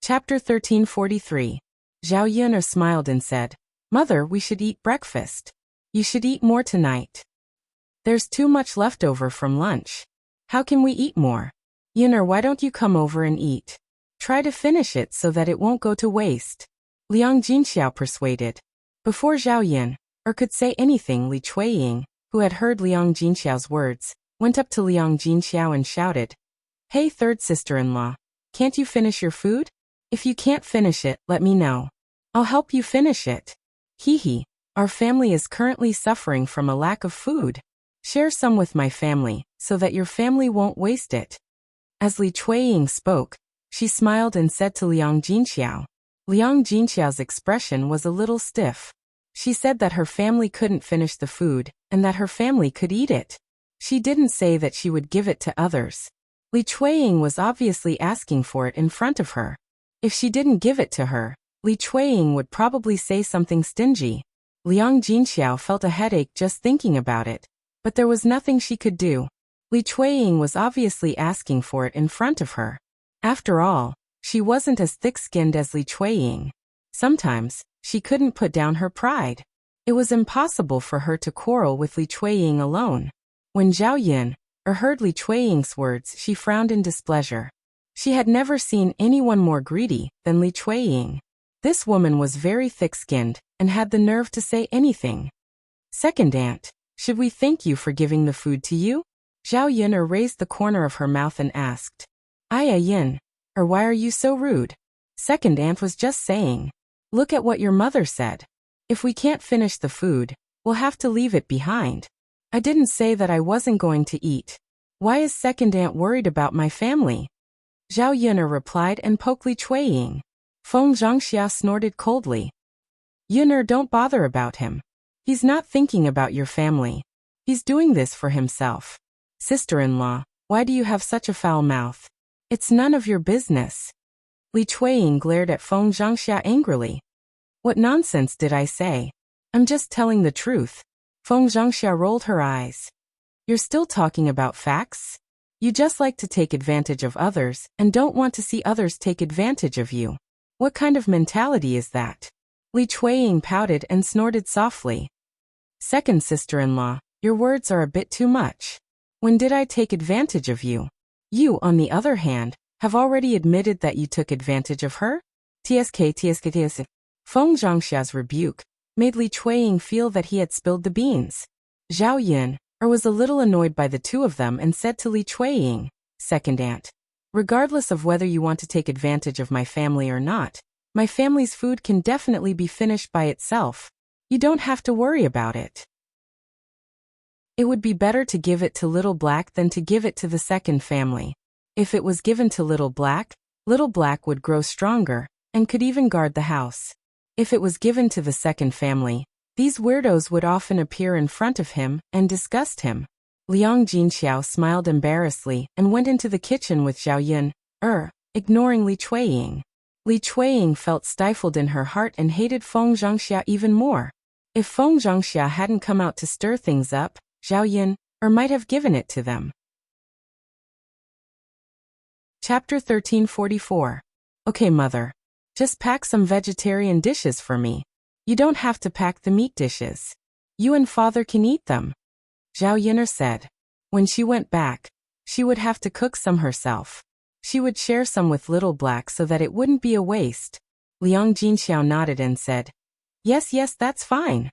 Chapter 1343. Zhao Yun'er smiled and said, "Mother, we should eat breakfast. You should eat more tonight. There's too much left over from lunch. How can we eat more? Yun'er, why don't you come over and eat? Try to finish it so that it won't go to waste." Liang Jinxiao persuaded. Before Zhao Yun'er could say anything, Li Chuiying, who had heard Liang Jinxiao's words, went up to Liang Jinxiao and shouted, "Hey, third sister-in-law, can't you finish your food? If you can't finish it, let me know. I'll help you finish it. Hee, our family is currently suffering from a lack of food. Share some with my family, so that your family won't waste it." As Li Chuiying spoke, she smiled and said to Liang Jinxiao. Liang Jinxiao's expression was a little stiff. She said that her family couldn't finish the food, and that her family could eat it. She didn't say that she would give it to others. Li Chuiying was obviously asking for it in front of her. If she didn't give it to her, Li Chuiying would probably say something stingy. Liang Jinxiao felt a headache just thinking about it, but there was nothing she could do. Li Chuiying was obviously asking for it in front of her. After all, she wasn't as thick-skinned as Li Chuiying. Sometimes, she couldn't put down her pride. It was impossible for her to quarrel with Li Chuiying alone. When Zhao Yun'er heard Li Chuiying's words, she frowned in displeasure. She had never seen anyone more greedy than Li Chuiying. This woman was very thick-skinned and had the nerve to say anything. "Second aunt, should we thank you for giving the food to you?" Zhao Yun'er raised the corner of her mouth and asked. "Yun'er, why are you so rude? Second aunt was just saying. Look at what your mother said. If we can't finish the food, we'll have to leave it behind. I didn't say that I wasn't going to eat. Why is second aunt worried about my family?" Zhao Yun'er replied and poked Li Chuiying. Feng Zhangxia snorted coldly. "Yun'er, don't bother about him. He's not thinking about your family. He's doing this for himself. Sister-in-law, why do you have such a foul mouth? It's none of your business." Li Chuiying glared at Feng Zhangxia angrily. "What nonsense did I say? I'm just telling the truth." Feng Zhangxia rolled her eyes. "You're still talking about facts? You just like to take advantage of others and don't want to see others take advantage of you. What kind of mentality is that?" Li Chuiying pouted and snorted softly. "Second sister-in-law, your words are a bit too much. When did I take advantage of you? You, on the other hand, have already admitted that you took advantage of her?" TSK. Feng Zhangxia's rebuke made Li Chuiying feel that he had spilled the beans. Zhao Yun'er was a little annoyed by the two of them and said to Li Chuiying, "Second aunt, regardless of whether you want to take advantage of my family or not, my family's food can definitely be finished by itself. You don't have to worry about it. It would be better to give it to Little Black than to give it to the second family. If it was given to Little Black would grow stronger and could even guard the house. If it was given to the second family, these weirdos would often appear in front of him and disgust him." Liang Jinxiao smiled embarrassedly and went into the kitchen with Zhao Yun'er, ignoring Li Chuiying. Li Chuiying felt stifled in her heart and hated Feng Zhangxia even more. If Feng Zhangxia hadn't come out to stir things up, Zhao Yun'er might have given it to them. Chapter 1344. "Okay, mother. Just pack some vegetarian dishes for me. You don't have to pack the meat dishes. You and father can eat them," Zhao Yun'er said. When she went back, she would have to cook some herself. She would share some with Little Black so that it wouldn't be a waste. Liang Jinxiao nodded and said, Yes, that's fine."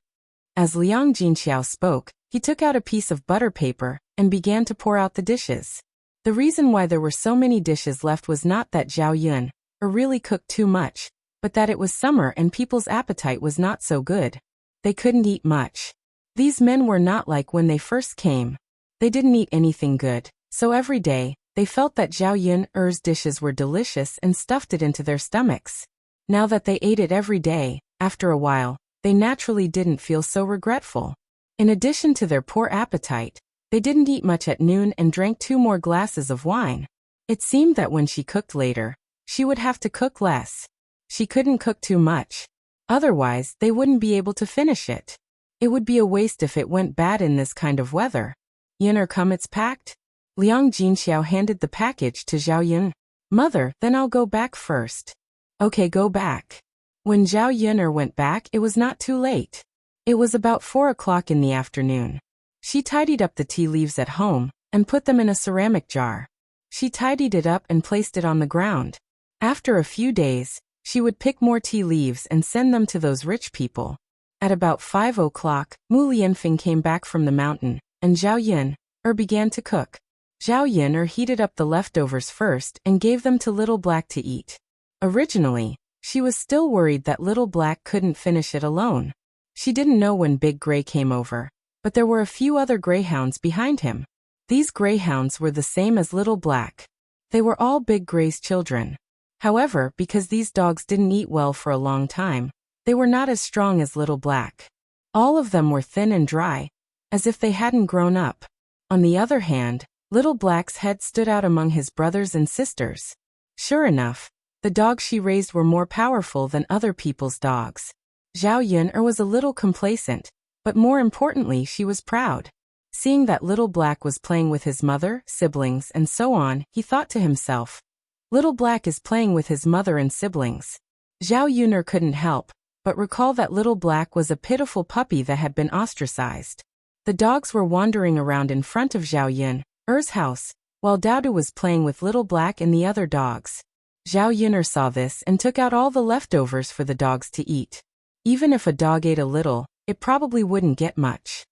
As Liang Jinxiao spoke, he took out a piece of butter paper and began to pour out the dishes. The reason why there were so many dishes left was not that Zhao Yun'er really cooked too much, but that it was summer and people's appetite was not so good. They couldn't eat much. These men were not like when they first came. They didn't eat anything good, so every day, they felt that Zhao Yun'er's dishes were delicious and stuffed it into their stomachs. Now that they ate it every day, after a while, they naturally didn't feel so regretful. In addition to their poor appetite, they didn't eat much at noon and drank 2 more glasses of wine. It seemed that when she cooked later, she would have to cook less. She couldn't cook too much. Otherwise, they wouldn't be able to finish it. It would be a waste if it went bad in this kind of weather. "Yun'er, come, it's packed." Liang Jinxiao handed the package to Zhao Yun. "Mother, then I'll go back first." Okay, go back. When Zhao Yun'er went back, it was not too late. It was about 4 o'clock in the afternoon. She tidied up the tea leaves at home and put them in a ceramic jar. She tidied it up and placed it on the ground. After a few days, she would pick more tea leaves and send them to those rich people. At about 5 o'clock, Mu Lianfeng came back from the mountain, and Zhao Yun'er began to cook. Zhao Yun'er heated up the leftovers first and gave them to Little Black to eat. Originally, she was still worried that Little Black couldn't finish it alone. She didn't know when Big Gray came over, but there were a few other greyhounds behind him. These greyhounds were the same as Little Black. They were all Big Gray's children. However, because these dogs didn't eat well for a long time, they were not as strong as Little Black. All of them were thin and dry, as if they hadn't grown up. On the other hand, Little Black's head stood out among his brothers and sisters. Sure enough, the dogs she raised were more powerful than other people's dogs. Zhao Yun'er was a little complacent, but more importantly she was proud. Seeing that Little Black was playing with his mother, siblings, and so on, he thought to himself, Little Black is playing with his mother and siblings. Zhao Yun'er couldn't help but recall that Little Black was a pitiful puppy that had been ostracized. The dogs were wandering around in front of Zhao Yun'er's house, while Daodu was playing with Little Black and the other dogs. Zhao Yun'er saw this and took out all the leftovers for the dogs to eat. Even if a dog ate a little, it probably wouldn't get much.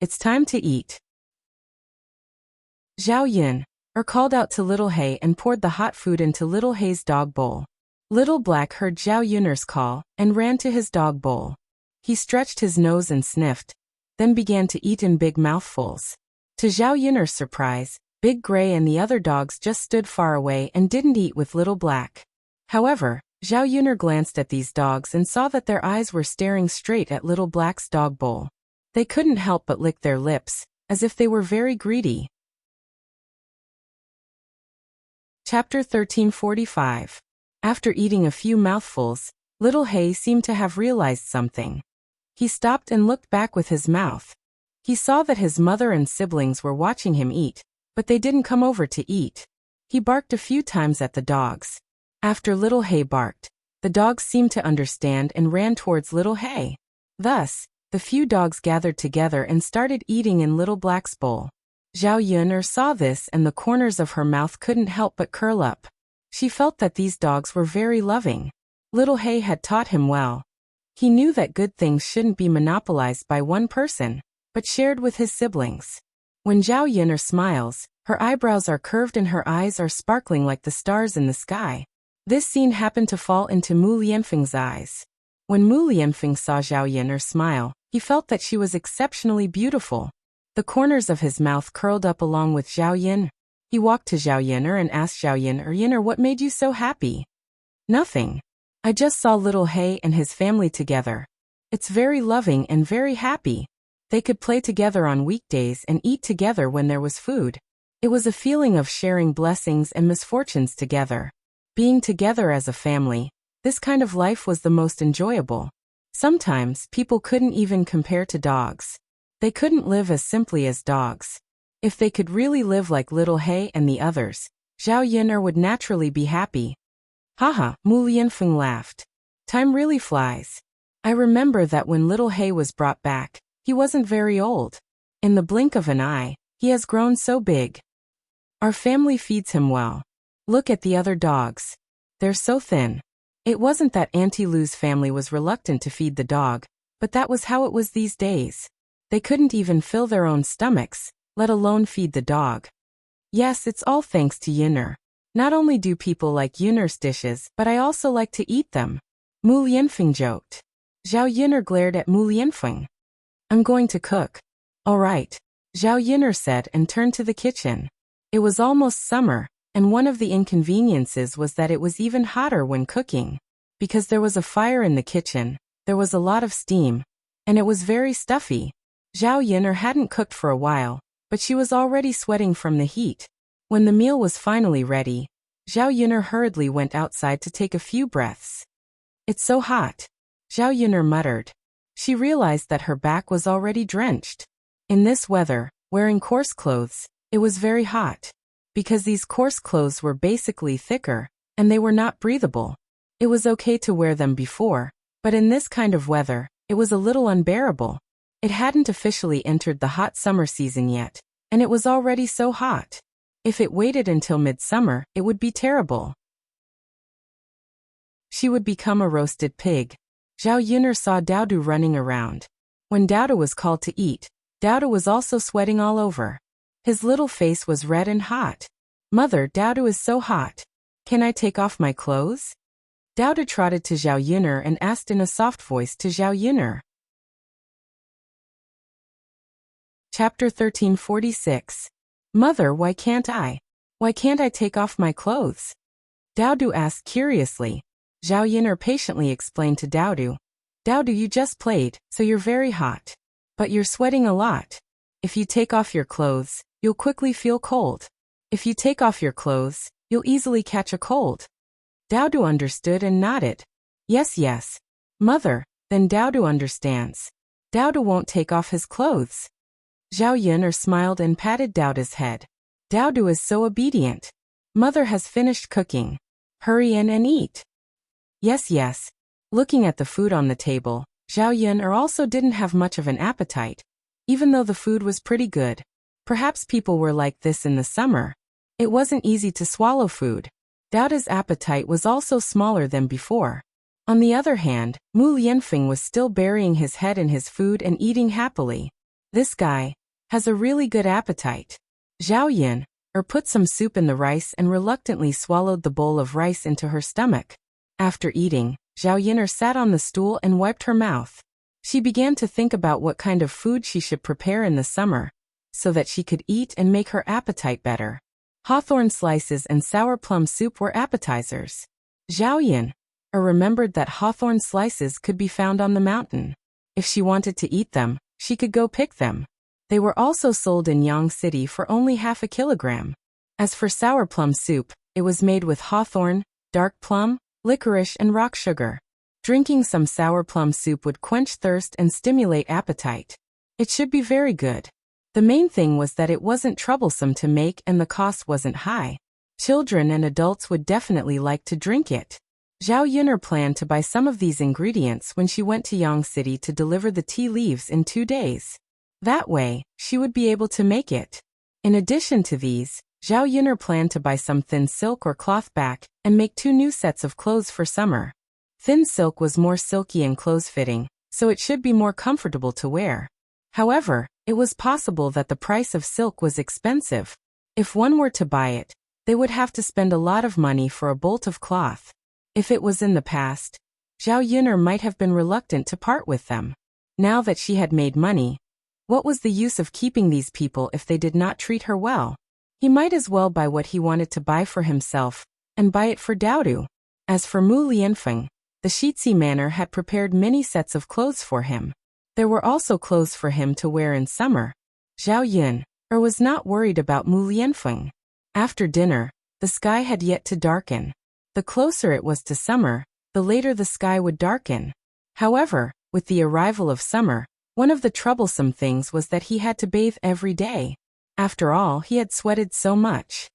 It's time to eat. Zhao Yun'er called out to Little Hay and poured the hot food into Little Hay's dog bowl. Little Black heard Zhao Yun'er's call and ran to his dog bowl. He stretched his nose and sniffed, then began to eat in big mouthfuls. To Zhao Yun'er's surprise, Big Gray and the other dogs just stood far away and didn't eat with Little Black. However, Zhao Yun'er glanced at these dogs and saw that their eyes were staring straight at Little Black's dog bowl. They couldn't help but lick their lips, as if they were very greedy. Chapter 1345. After eating a few mouthfuls, Little Hay seemed to have realized something. He stopped and looked back with his mouth. He saw that his mother and siblings were watching him eat, but they didn't come over to eat. He barked a few times at the dogs. After Little Hay barked, the dogs seemed to understand and ran towards Little Hay. Thus, the few dogs gathered together and started eating in Little Black's bowl. Zhao Yun'er saw this and the corners of her mouth couldn't help but curl up. She felt that these dogs were very loving. Little Hay had taught him well. He knew that good things shouldn't be monopolized by one person, but shared with his siblings. When Zhao Yun'er smiles, her eyebrows are curved and her eyes are sparkling like the stars in the sky. This scene happened to fall into Mu Lianfeng's eyes. When Mu Lianfeng saw Zhao Yun'er smile, he felt that she was exceptionally beautiful. The corners of his mouth curled up along with Zhao Yun'er. He walked to Zhao Yun'er and asked Zhao Yun'er, what made you so happy? Nothing. I just saw Little Hay and his family together. It's very loving and very happy. They could play together on weekdays and eat together when there was food. It was a feeling of sharing blessings and misfortunes together. Being together as a family, this kind of life was the most enjoyable. Sometimes people couldn't even compare to dogs. They couldn't live as simply as dogs. If they could really live like Little Hay and the others, Zhao Yun'er would naturally be happy. Haha, Mu Lianfeng laughed. Time really flies. I remember that when Little Hay was brought back, he wasn't very old. In the blink of an eye, he has grown so big. Our family feeds him well. Look at the other dogs. They're so thin. It wasn't that Auntie Lou's family was reluctant to feed the dog, but that was how it was these days. They couldn't even fill their own stomachs, let alone feed the dog. Yes, it's all thanks to Yun'er. Not only do people like Yun'er's dishes, but I also like to eat them. Mu Lianfeng joked. Zhao Yun'er glared at Mu Lianfeng. I'm going to cook. All right, Zhao Yun'er said and turned to the kitchen. It was almost summer, and one of the inconveniences was that it was even hotter when cooking. Because there was a fire in the kitchen, there was a lot of steam, and it was very stuffy. Zhao Yun'er hadn't cooked for a while, but she was already sweating from the heat. When the meal was finally ready, Zhao Yun'er hurriedly went outside to take a few breaths. It's so hot, Zhao Yun'er muttered. She realized that her back was already drenched. In this weather, wearing coarse clothes, it was very hot. Because these coarse clothes were basically thicker, and they were not breathable. It was okay to wear them before, but in this kind of weather, it was a little unbearable. It hadn't officially entered the hot summer season yet, and it was already so hot. If it waited until midsummer, it would be terrible. She would become a roasted pig. Zhao Yun'er saw Daodu running around. When Daodu was called to eat, Daodu was also sweating all over. His little face was red and hot. Mother, Daodu is so hot. Can I take off my clothes? Daodu trotted to Zhao Yun'er and asked in a soft voice to Zhao Yun'er. Chapter 1346. Mother, why can't I? Why can't I take off my clothes? Daodu asked curiously. Zhao Yun'er patiently explained to Daodu. Daodu, you just played, so you're very hot. But you're sweating a lot. If you take off your clothes, you'll quickly feel cold. If you take off your clothes, you'll easily catch a cold. Daodu understood and nodded. Yes, yes. Mother, then Daodu understands. Daodu won't take off his clothes. Zhao Yun'er smiled and patted Daodu's head. Daodu is so obedient. Mother has finished cooking. Hurry in and eat. Yes, yes. Looking at the food on the table, Zhao Yun'er also didn't have much of an appetite, even though the food was pretty good. Perhaps people were like this in the summer. It wasn't easy to swallow food. Daodu's appetite was also smaller than before. On the other hand, Mu Lianfeng was still burying his head in his food and eating happily. This guy has a really good appetite. Zhao Yun'er put some soup in the rice and reluctantly swallowed the bowl of rice into her stomach. After eating, Zhao Yun'er sat on the stool and wiped her mouth. She began to think about what kind of food she should prepare in the summer, so that she could eat and make her appetite better. Hawthorn slices and sour plum soup were appetizers. Zhao Yun'er remembered that hawthorn slices could be found on the mountain. If she wanted to eat them, she could go pick them. They were also sold in Yang City for only half a kilogram. As for sour plum soup, it was made with hawthorn, dark plum, licorice and rock sugar. Drinking some sour plum soup would quench thirst and stimulate appetite. It should be very good. The main thing was that it wasn't troublesome to make and the cost wasn't high. Children and adults would definitely like to drink it. Zhao Yun'er planned to buy some of these ingredients when she went to Yang City to deliver the tea leaves in 2 days. That way, she would be able to make it. In addition to these, Zhao Yun'er planned to buy some thin silk or cloth back and make 2 new sets of clothes for summer. Thin silk was more silky and close-fitting, so it should be more comfortable to wear. However, it was possible that the price of silk was expensive. If one were to buy it, they would have to spend a lot of money for a bolt of cloth. If it was in the past, Zhao Yun'er might have been reluctant to part with them. Now that she had made money, what was the use of keeping these people if they did not treat her well? He might as well buy what he wanted to buy for himself, and buy it for Daodu. As for Mu Lianfeng, the Shitzi manor had prepared many sets of clothes for him. There were also clothes for him to wear in summer. Zhao Yun'er was not worried about Mu Lianfeng. After dinner, the sky had yet to darken. The closer it was to summer, the later the sky would darken. However, with the arrival of summer, one of the troublesome things was that he had to bathe every day. After all, he had sweated so much.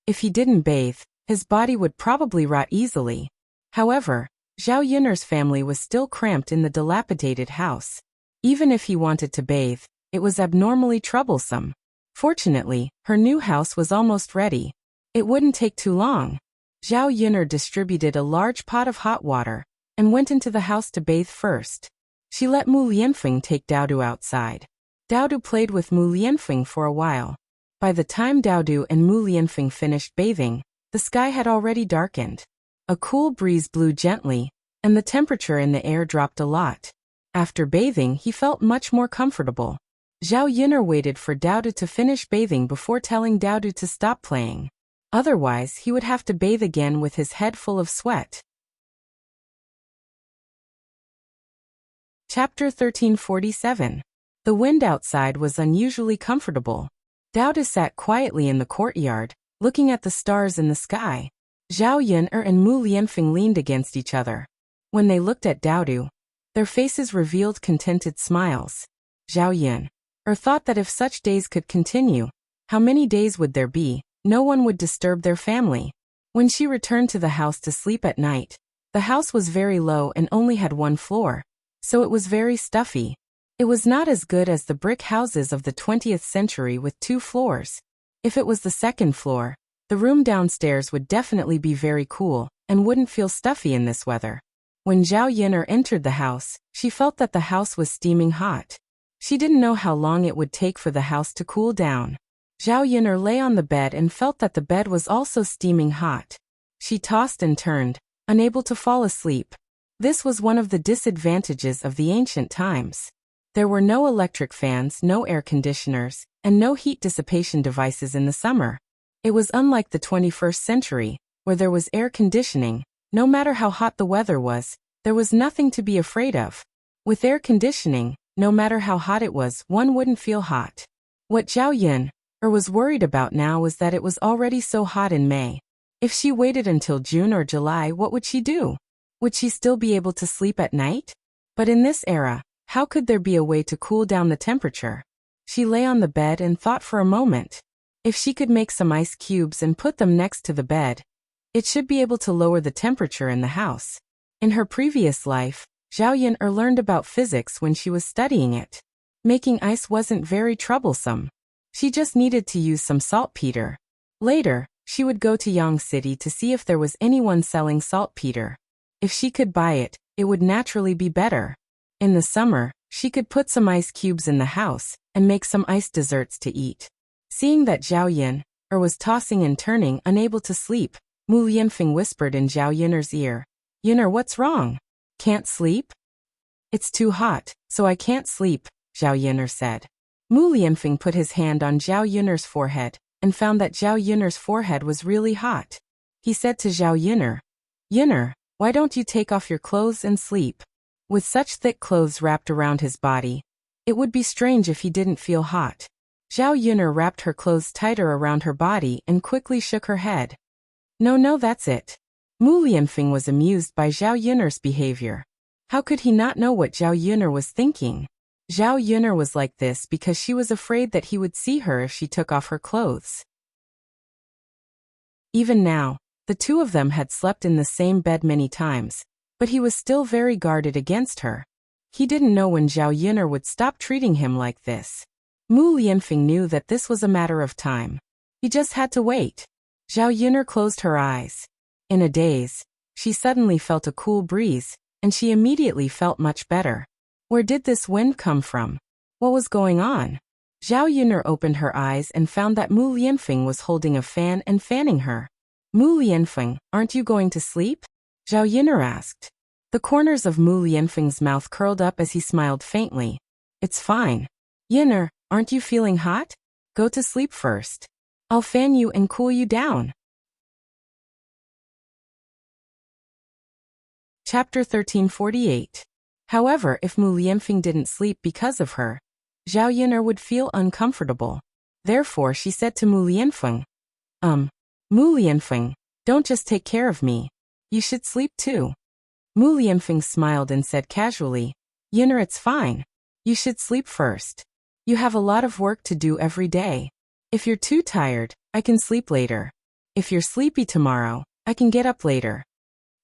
If he didn't bathe, his body would probably rot easily. However, Zhao Yun'er's family was still cramped in the dilapidated house. Even if he wanted to bathe, it was abnormally troublesome. Fortunately, her new house was almost ready. It wouldn't take too long. Zhao Yun'er distributed a large pot of hot water and went into the house to bathe first. She let Mu Lianfeng take Daodu outside. Daodu played with Mu Lianfeng for a while. By the time Daodu and Mu Lianfeng finished bathing, the sky had already darkened. A cool breeze blew gently, and the temperature in the air dropped a lot. After bathing, he felt much more comfortable. Zhao Yun'er waited for Daodu to finish bathing before telling Daodu to stop playing. Otherwise, he would have to bathe again with his head full of sweat. Chapter 1347. The wind outside was unusually comfortable. Daodu sat quietly in the courtyard, looking at the stars in the sky. Zhao Yun'er and Mu Lianfeng leaned against each other. When they looked at Daodu, their faces revealed contented smiles. Zhao Yun'er thought that if such days could continue, how many days would there be? No one would disturb their family. When she returned to the house to sleep at night, the house was very low and only had one floor, so it was very stuffy. It was not as good as the brick houses of the 20th century with 2 floors. If it was the second floor, the room downstairs would definitely be very cool and wouldn't feel stuffy in this weather. When Zhao Yin'er entered the house, she felt that the house was steaming hot. She didn't know how long it would take for the house to cool down. Zhao Yin'er lay on the bed and felt that the bed was also steaming hot. She tossed and turned, unable to fall asleep. This was one of the disadvantages of the ancient times. There were no electric fans, no air conditioners, and no heat dissipation devices in the summer. It was unlike the 21st century, where there was air conditioning. No matter how hot the weather was, there was nothing to be afraid of. With air conditioning, no matter how hot it was, one wouldn't feel hot. What Zhao Yin'er was worried about now was that it was already so hot in May. If she waited until June or July, what would she do? Would she still be able to sleep at night? But in this era, how could there be a way to cool down the temperature? She lay on the bed and thought for a moment. If she could make some ice cubes and put them next to the bed, it should be able to lower the temperature in the house. In her previous life, Zhao Yin'er learned about physics when she was studying it. Making ice wasn't very troublesome. She just needed to use some saltpeter. Later, she would go to Yang City to see if there was anyone selling saltpeter. If she could buy it, it would naturally be better. In the summer, she could put some ice cubes in the house and make some ice desserts to eat. Seeing that Zhao Yin'er was tossing and turning, unable to sleep, Mu Lianfeng whispered in Zhao Yin'er's ear, "Yin'er, what's wrong? Can't sleep?" "It's too hot, so I can't sleep," Zhao Yin'er said. Mu Lianfeng put his hand on Zhao Yin'er's forehead and found that Zhao Yin'er's forehead was really hot. He said to Zhao Yin'er, "Yin'er, why don't you take off your clothes and sleep?" With such thick clothes wrapped around his body, it would be strange if he didn't feel hot. Zhao Yin'er wrapped her clothes tighter around her body and quickly shook her head. No, that's it." Mu Lianfeng was amused by Zhao Yin'er's behavior. How could he not know what Zhao Yin'er was thinking? Zhao Yin'er was like this because she was afraid that he would see her if she took off her clothes. Even now, the two of them had slept in the same bed many times, but he was still very guarded against her. He didn't know when Zhao Yin'er would stop treating him like this. Mu Lianfeng knew that this was a matter of time. He just had to wait. Zhao Yin'er closed her eyes. In a daze, she suddenly felt a cool breeze, and she immediately felt much better. Where did this wind come from? What was going on? Zhao Yin'er opened her eyes and found that Mu Lianfeng was holding a fan and fanning her. "Mu Lianfeng, aren't you going to sleep?" Zhao Yin'er asked. The corners of Mu Lianfeng's mouth curled up as he smiled faintly. "It's fine. Yin'er, aren't you feeling hot? Go to sleep first. I'll fan you and cool you down." Chapter 1348. However, if Mu Lianfeng didn't sleep because of her, Zhao Yin'er would feel uncomfortable. Therefore she said to Mu Lianfeng, Mu Lianfeng, don't just take care of me. You should sleep too." Mu Lianfeng smiled and said casually, "Yin'er, it's fine. You should sleep first. You have a lot of work to do every day. If you're too tired, I can sleep later. If you're sleepy tomorrow, I can get up later."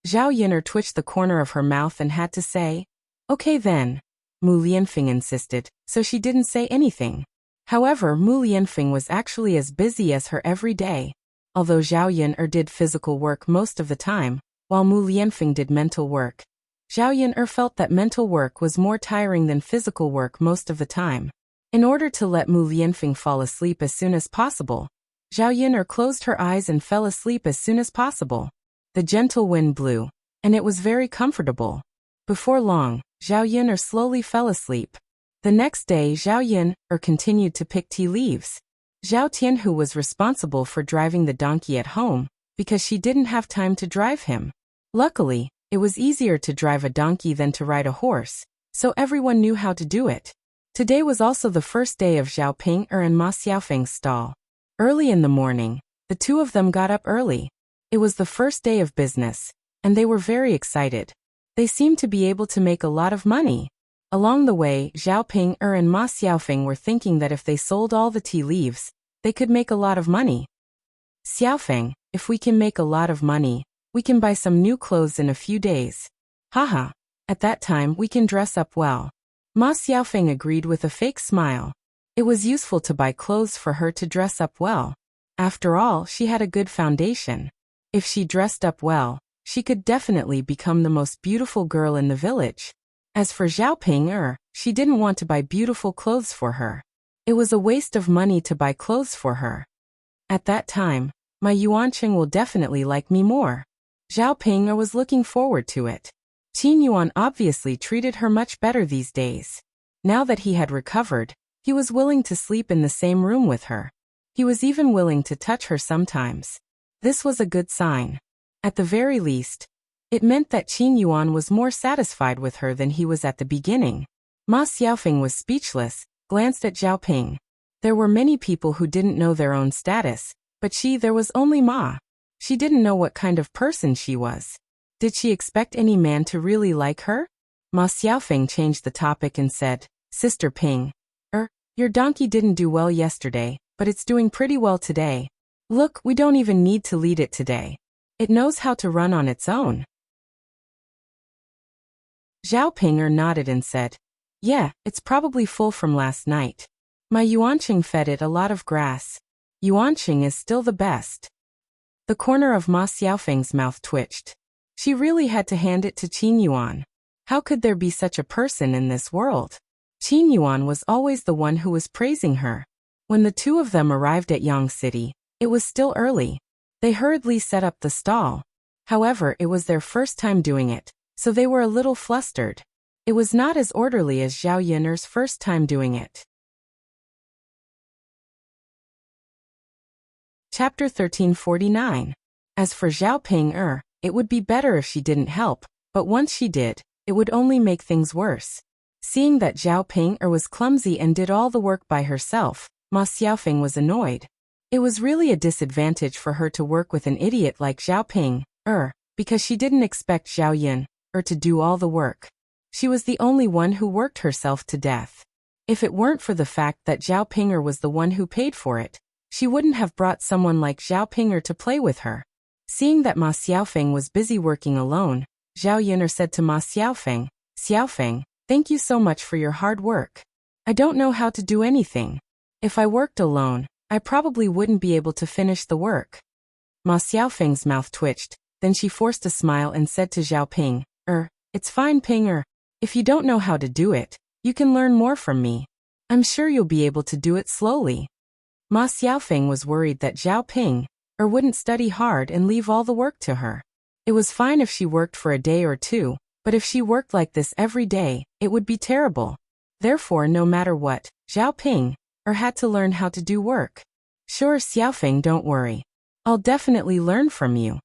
Zhao Yin'er twitched the corner of her mouth and had to say, "Okay then." Mu Lianfeng insisted, so she didn't say anything. However, Mu Lianfeng was actually as busy as her every day. Although Zhao Yin'er did physical work most of the time, while Mu Lianfeng did mental work, Zhao Yin'er felt that mental work was more tiring than physical work most of the time. In order to let Mu Lianfeng fall asleep as soon as possible, Zhao Yin'er closed her eyes and fell asleep as soon as possible. The gentle wind blew, and it was very comfortable. Before long, Zhao Yin'er slowly fell asleep. The next day, Zhao Yin'er continued to pick tea leaves. Zhao Tianhu was responsible for driving the donkey at home, because she didn't have time to drive him. Luckily, it was easier to drive a donkey than to ride a horse, so everyone knew how to do it. Today was also the first day of Zhao Ping'er and Ma Xiaofeng's stall. Early in the morning, the two of them got up early. It was the first day of business, and they were very excited. They seemed to be able to make a lot of money. Along the way, Zhao Ping'er and Ma Xiaofeng were thinking that if they sold all the tea leaves, they could make a lot of money. "Xiaofeng, if we can make a lot of money, we can buy some new clothes in a few days. Haha. At that time we can dress up well. Ma Xiaofeng agreed with a fake smile. It was useful to buy clothes for her to dress up well. After all, she had a good foundation. If she dressed up well, she could definitely become the most beautiful girl in the village. As for Xiaoping, she didn't want to buy beautiful clothes for her. It was a waste of money to buy clothes for her. At that time, my Yuanqing will definitely like me more. Xiaoping was looking forward to it. Qin Yuan obviously treated her much better these days. Now that he had recovered, he was willing to sleep in the same room with her. He was even willing to touch her sometimes. This was a good sign. At the very least, it meant that Qin Yuan was more satisfied with her than he was at the beginning. Ma Xiaofeng was speechless, glanced at Xiaoping. There were many people who didn't know their own status, but there was only Ma. She didn't know what kind of person she was. Did she expect any man to really like her? Ma Xiaofeng changed the topic and said, Sister Ping, your donkey didn't do well yesterday, but it's doing pretty well today. Look, we don't even need to lead it today. It knows how to run on its own. Xiaoping nodded and said, yeah, it's probably full from last night. My Yuanqing fed it a lot of grass. Yuanqing is still the best. The corner of Ma Xiaofeng's mouth twitched. She really had to hand it to Qin Yuan. How could there be such a person in this world? Qin Yuan was always the one who was praising her. When the two of them arrived at Yang City, it was still early. They hurriedly set up the stall. However, it was their first time doing it, so they were a little flustered. It was not as orderly as Zhao Yun'er's first time doing it. Chapter 1349. As for Xiaoping, it would be better if she didn't help, but once she did, it would only make things worse. Seeing that Xiaoping was clumsy and did all the work by herself, Ma Xiaofeng was annoyed. It was really a disadvantage for her to work with an idiot like Xiaoping, because she didn't expect Zhao Yun, to do all the work. She was the only one who worked herself to death. If it weren't for the fact that Xiaoping was the one who paid for it, she wouldn't have brought someone like Xiaoping to play with her. Seeing that Ma Xiaofeng was busy working alone, Zhao Yun said to Ma Xiaofeng, Xiaofeng, thank you so much for your hard work. I don't know how to do anything. If I worked alone, I probably wouldn't be able to finish the work. Ma Xiaofeng's mouth twitched, then she forced a smile and said to Xiaoping, it's fine Ping. If you don't know how to do it, you can learn more from me. I'm sure you'll be able to do it slowly. Ma Xiaofeng was worried that Xiaoping, wouldn't study hard and leave all the work to her. It was fine if she worked for a day or two, but if she worked like this every day, it would be terrible. Therefore, no matter what, Xiaoping, had to learn how to do work. Sure, Xiaofeng, don't worry. I'll definitely learn from you.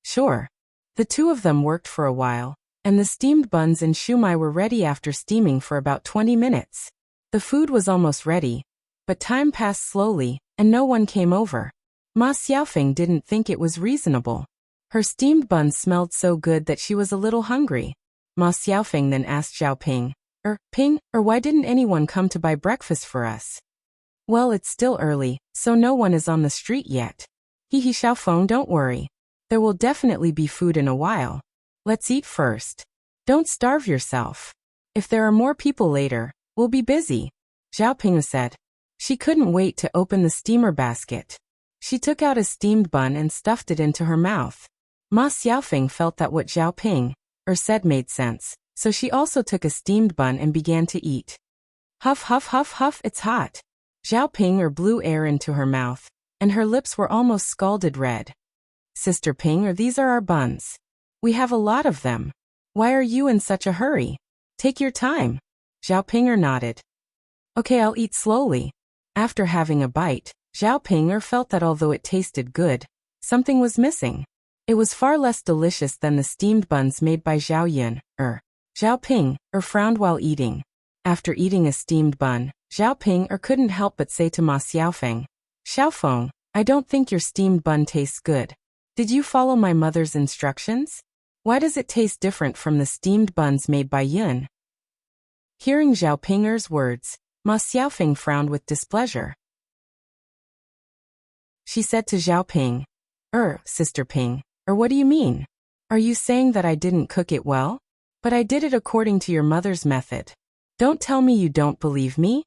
Sure. The two of them worked for a while, and the steamed buns and shumai were ready after steaming for about 20 minutes. The food was almost ready, but time passed slowly, and no one came over. Ma Xiaofeng didn't think it was reasonable. Her steamed buns smelled so good that she was a little hungry. Ma Xiaofeng then asked Xiaoping, Ping, why didn't anyone come to buy breakfast for us? Well, it's still early, so no one is on the street yet. Hehe Xiaofeng, don't worry. There will definitely be food in a while. Let's eat first. Don't starve yourself. If there are more people later, we'll be busy, Xiaoping said. She couldn't wait to open the steamer basket. She took out a steamed bun and stuffed it into her mouth. Ma Xiaofeng felt that what Xiaoping, said made sense, so she also took a steamed bun and began to eat. Huff huff huff huff, it's hot. Xiaoping blew air into her mouth, and her lips were almost scalded red. Sister Ping, these are our buns. We have a lot of them. Why are you in such a hurry? Take your time. Xiaoping nodded. Okay, I'll eat slowly. After having a bite, Xiaoping felt that although it tasted good, something was missing. It was far less delicious than the steamed buns made by Zhao Yun. Xiaoping frowned while eating. After eating a steamed bun, Xiaoping couldn't help but say to Ma Xiaofeng, Xiaofeng, I don't think your steamed bun tastes good. Did you follow my mother's instructions? Why does it taste different from the steamed buns made by Yun? Hearing Xiaoping's words, Ma Xiaofeng frowned with displeasure. She said to Xiaoping, Sister Ping. What do you mean? Are you saying that I didn't cook it well? But I did it according to your mother's method. Don't tell me you don't believe me?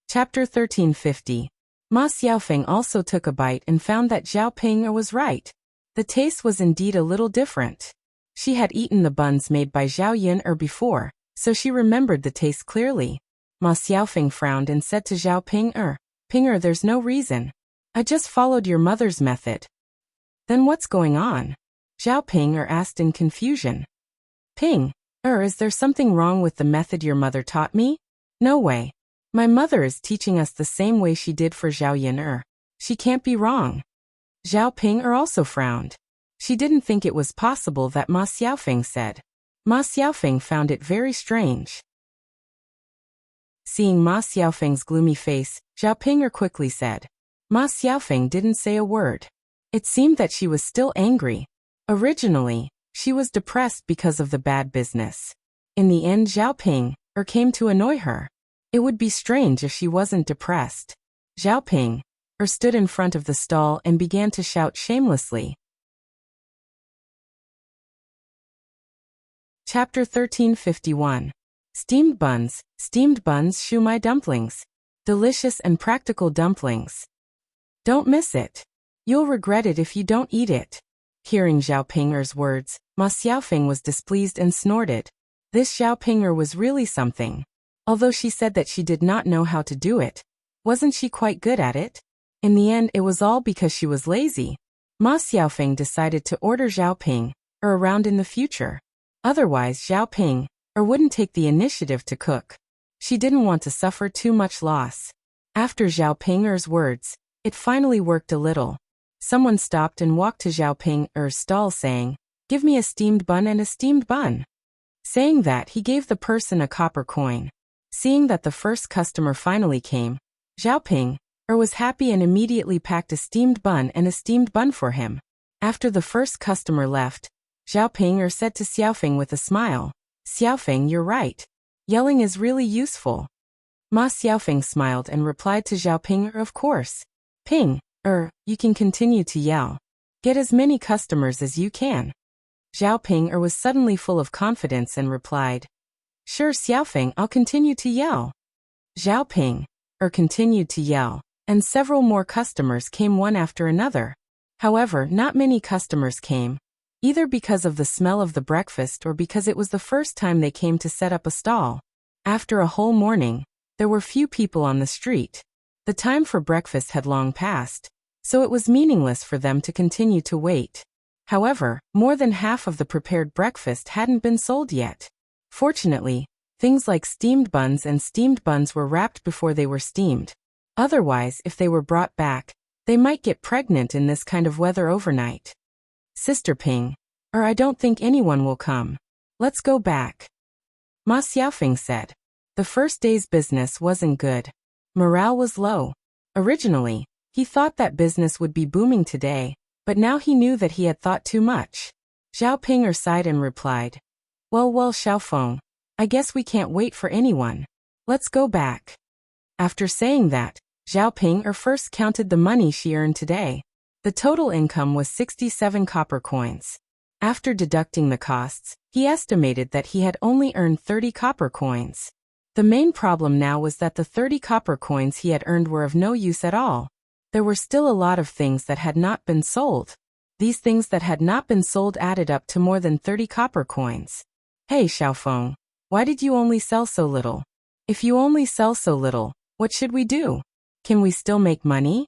Chapter 1350. Ma Xiaofeng also took a bite and found that Zhao Ping was right. The taste was indeed a little different. She had eaten the buns made by Zhao Yun before, so she remembered the taste clearly. Ma Xiaofeng frowned and said to Zhao Ping, Ping, there's no reason. I just followed your mother's method. Then what's going on? Zhao Ping asked in confusion. Ping, is there something wrong with the method your mother taught me? No way. My mother is teaching us the same way she did for Zhao Yun. She can't be wrong. Zhao Ping also frowned. She didn't think it was possible that Ma Xiaofeng said. Ma Xiaofeng found it very strange. Seeing Ma Xiaofeng's gloomy face, Zhao Ping quickly said. Ma Xiaofeng didn't say a word. It seemed that she was still angry. Originally, she was depressed because of the bad business. In the end, Zhao Ping came to annoy her. It would be strange if she wasn't depressed. Zhao Ping stood in front of the stall and began to shout shamelessly. Chapter 1351. Steamed buns, shumai dumplings. Delicious and practical dumplings. Don't miss it. You'll regret it if you don't eat it. Hearing Zhao Ping's words, Ma Xiaofeng was displeased and snorted. This Zhao Ping was really something. Although she said that she did not know how to do it, wasn't she quite good at it? In the end, it was all because she was lazy. Ma Xiaofeng decided to order Zhao Ping around in the future. Otherwise, Zhao Ping wouldn't take the initiative to cook. She didn't want to suffer too much loss. After Zhao Ping's words, it finally worked a little. Someone stopped and walked to Zhao Ping's stall saying, "Give me a steamed bun and a steamed bun." Saying that, he gave the person a copper coin. Seeing that the first customer finally came, Zhao Ping was happy and immediately packed a steamed bun and a steamed bun for him. After the first customer left, Zhao Ping said to Xiaofeng with a smile, "Xiaofeng, you're right. Yelling is really useful." Ma Xiaofeng smiled and replied to Zhao Ping, "Of course. Ping, you can continue to yell. Get as many customers as you can." Zhao Ping was suddenly full of confidence and replied, "Sure, Xiaofeng, I'll continue to yell." Zhao Ping continued to yell, and several more customers came one after another. However, not many customers came, either because of the smell of the breakfast or because it was the first time they came to set up a stall. After a whole morning, there were few people on the street. The time for breakfast had long passed, so it was meaningless for them to continue to wait. However, more than half of the prepared breakfast hadn't been sold yet. Fortunately, things like steamed buns and steamed buns were wrapped before they were steamed. Otherwise, if they were brought back, they might get pregnant in this kind of weather overnight. "Sister Ping, I don't think anyone will come. Let's go back," Ma Xiaofeng said. The first day's business wasn't good. Morale was low. Originally, he thought that business would be booming today, but now he knew that he had thought too much. Zhao Ping sighed and replied, Well, Xiaofeng, I guess we can't wait for anyone. Let's go back." After saying that, Zhao Ping first counted the money she earned today. The total income was 67 copper coins. After deducting the costs, he estimated that he had only earned 30 copper coins. The main problem now was that the 30 copper coins he had earned were of no use at all. There were still a lot of things that had not been sold. These things that had not been sold added up to more than 30 copper coins. "Hey, Xiaofeng, why did you only sell so little? If you only sell so little, what should we do? Can we still make money?"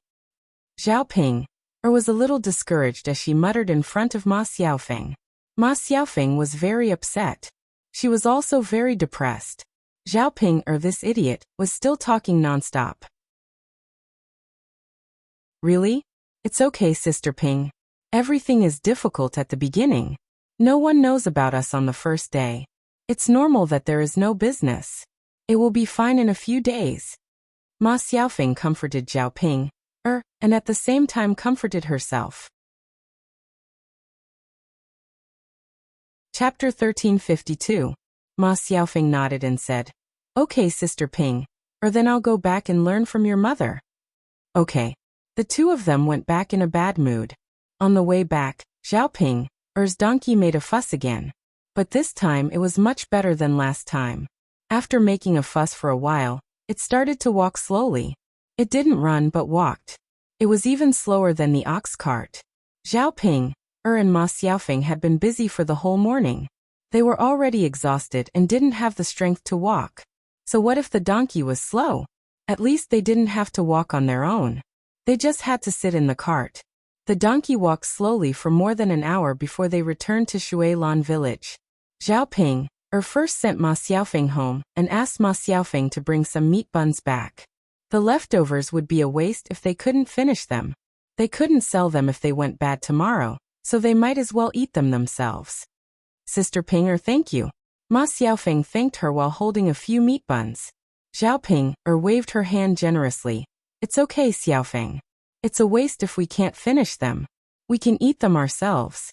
Zhao Ping was a little discouraged as she muttered in front of Ma Xiaofeng. Ma Xiaofeng was very upset. She was also very depressed. Zhao Ping, this idiot, was still talking nonstop. "Really? It's okay, Sister Ping. Everything is difficult at the beginning. No one knows about us on the first day. It's normal that there is no business. It will be fine in a few days." Ma Xiaofeng comforted Zhao Ping, and at the same time comforted herself. Chapter 1352. Ma Xiaofeng nodded and said, "Okay, Sister Ping, then I'll go back and learn from your mother." Okay. The two of them went back in a bad mood. On the way back, Zhao donkey made a fuss again. But this time it was much better than last time. After making a fuss for a while, it started to walk slowly. It didn't run but walked. It was even slower than the ox cart. Zhao and Ma Xiaofeng had been busy for the whole morning. They were already exhausted and didn't have the strength to walk. So what if the donkey was slow? At least they didn't have to walk on their own. They just had to sit in the cart. The donkey walked slowly for more than an hour before they returned to Shuilan village. Zhao first sent Ma Xiaofeng home and asked Ma Xiaofeng to bring some meat buns back. The leftovers would be a waste if they couldn't finish them. They couldn't sell them if they went bad tomorrow, so they might as well eat them themselves. Sister Ping, thank you. Ma Xiaofeng thanked her while holding a few meat buns. Zhao waved her hand generously. It's okay, Xiaofeng. It's a waste if we can't finish them. We can eat them ourselves.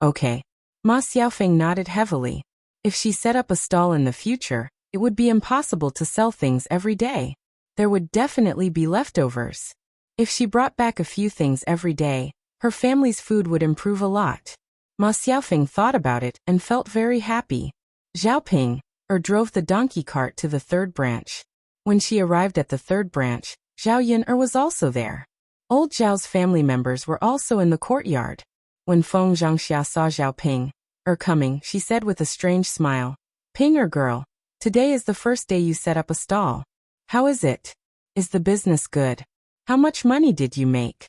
Okay. Ma Xiaofeng nodded heavily. If she set up a stall in the future, it would be impossible to sell things every day. There would definitely be leftovers. If she brought back a few things every day, her family's food would improve a lot. Ma Xiaofeng thought about it and felt very happy. Zhao drove the donkey cart to the third branch. When she arrived at the third branch, Zhao Yun'er was also there. Old Zhao's family members were also in the courtyard. When Feng Zhangxia saw Zhao coming, she said with a strange smile, girl, today is the first day you set up a stall. How is it? Is the business good? How much money did you make?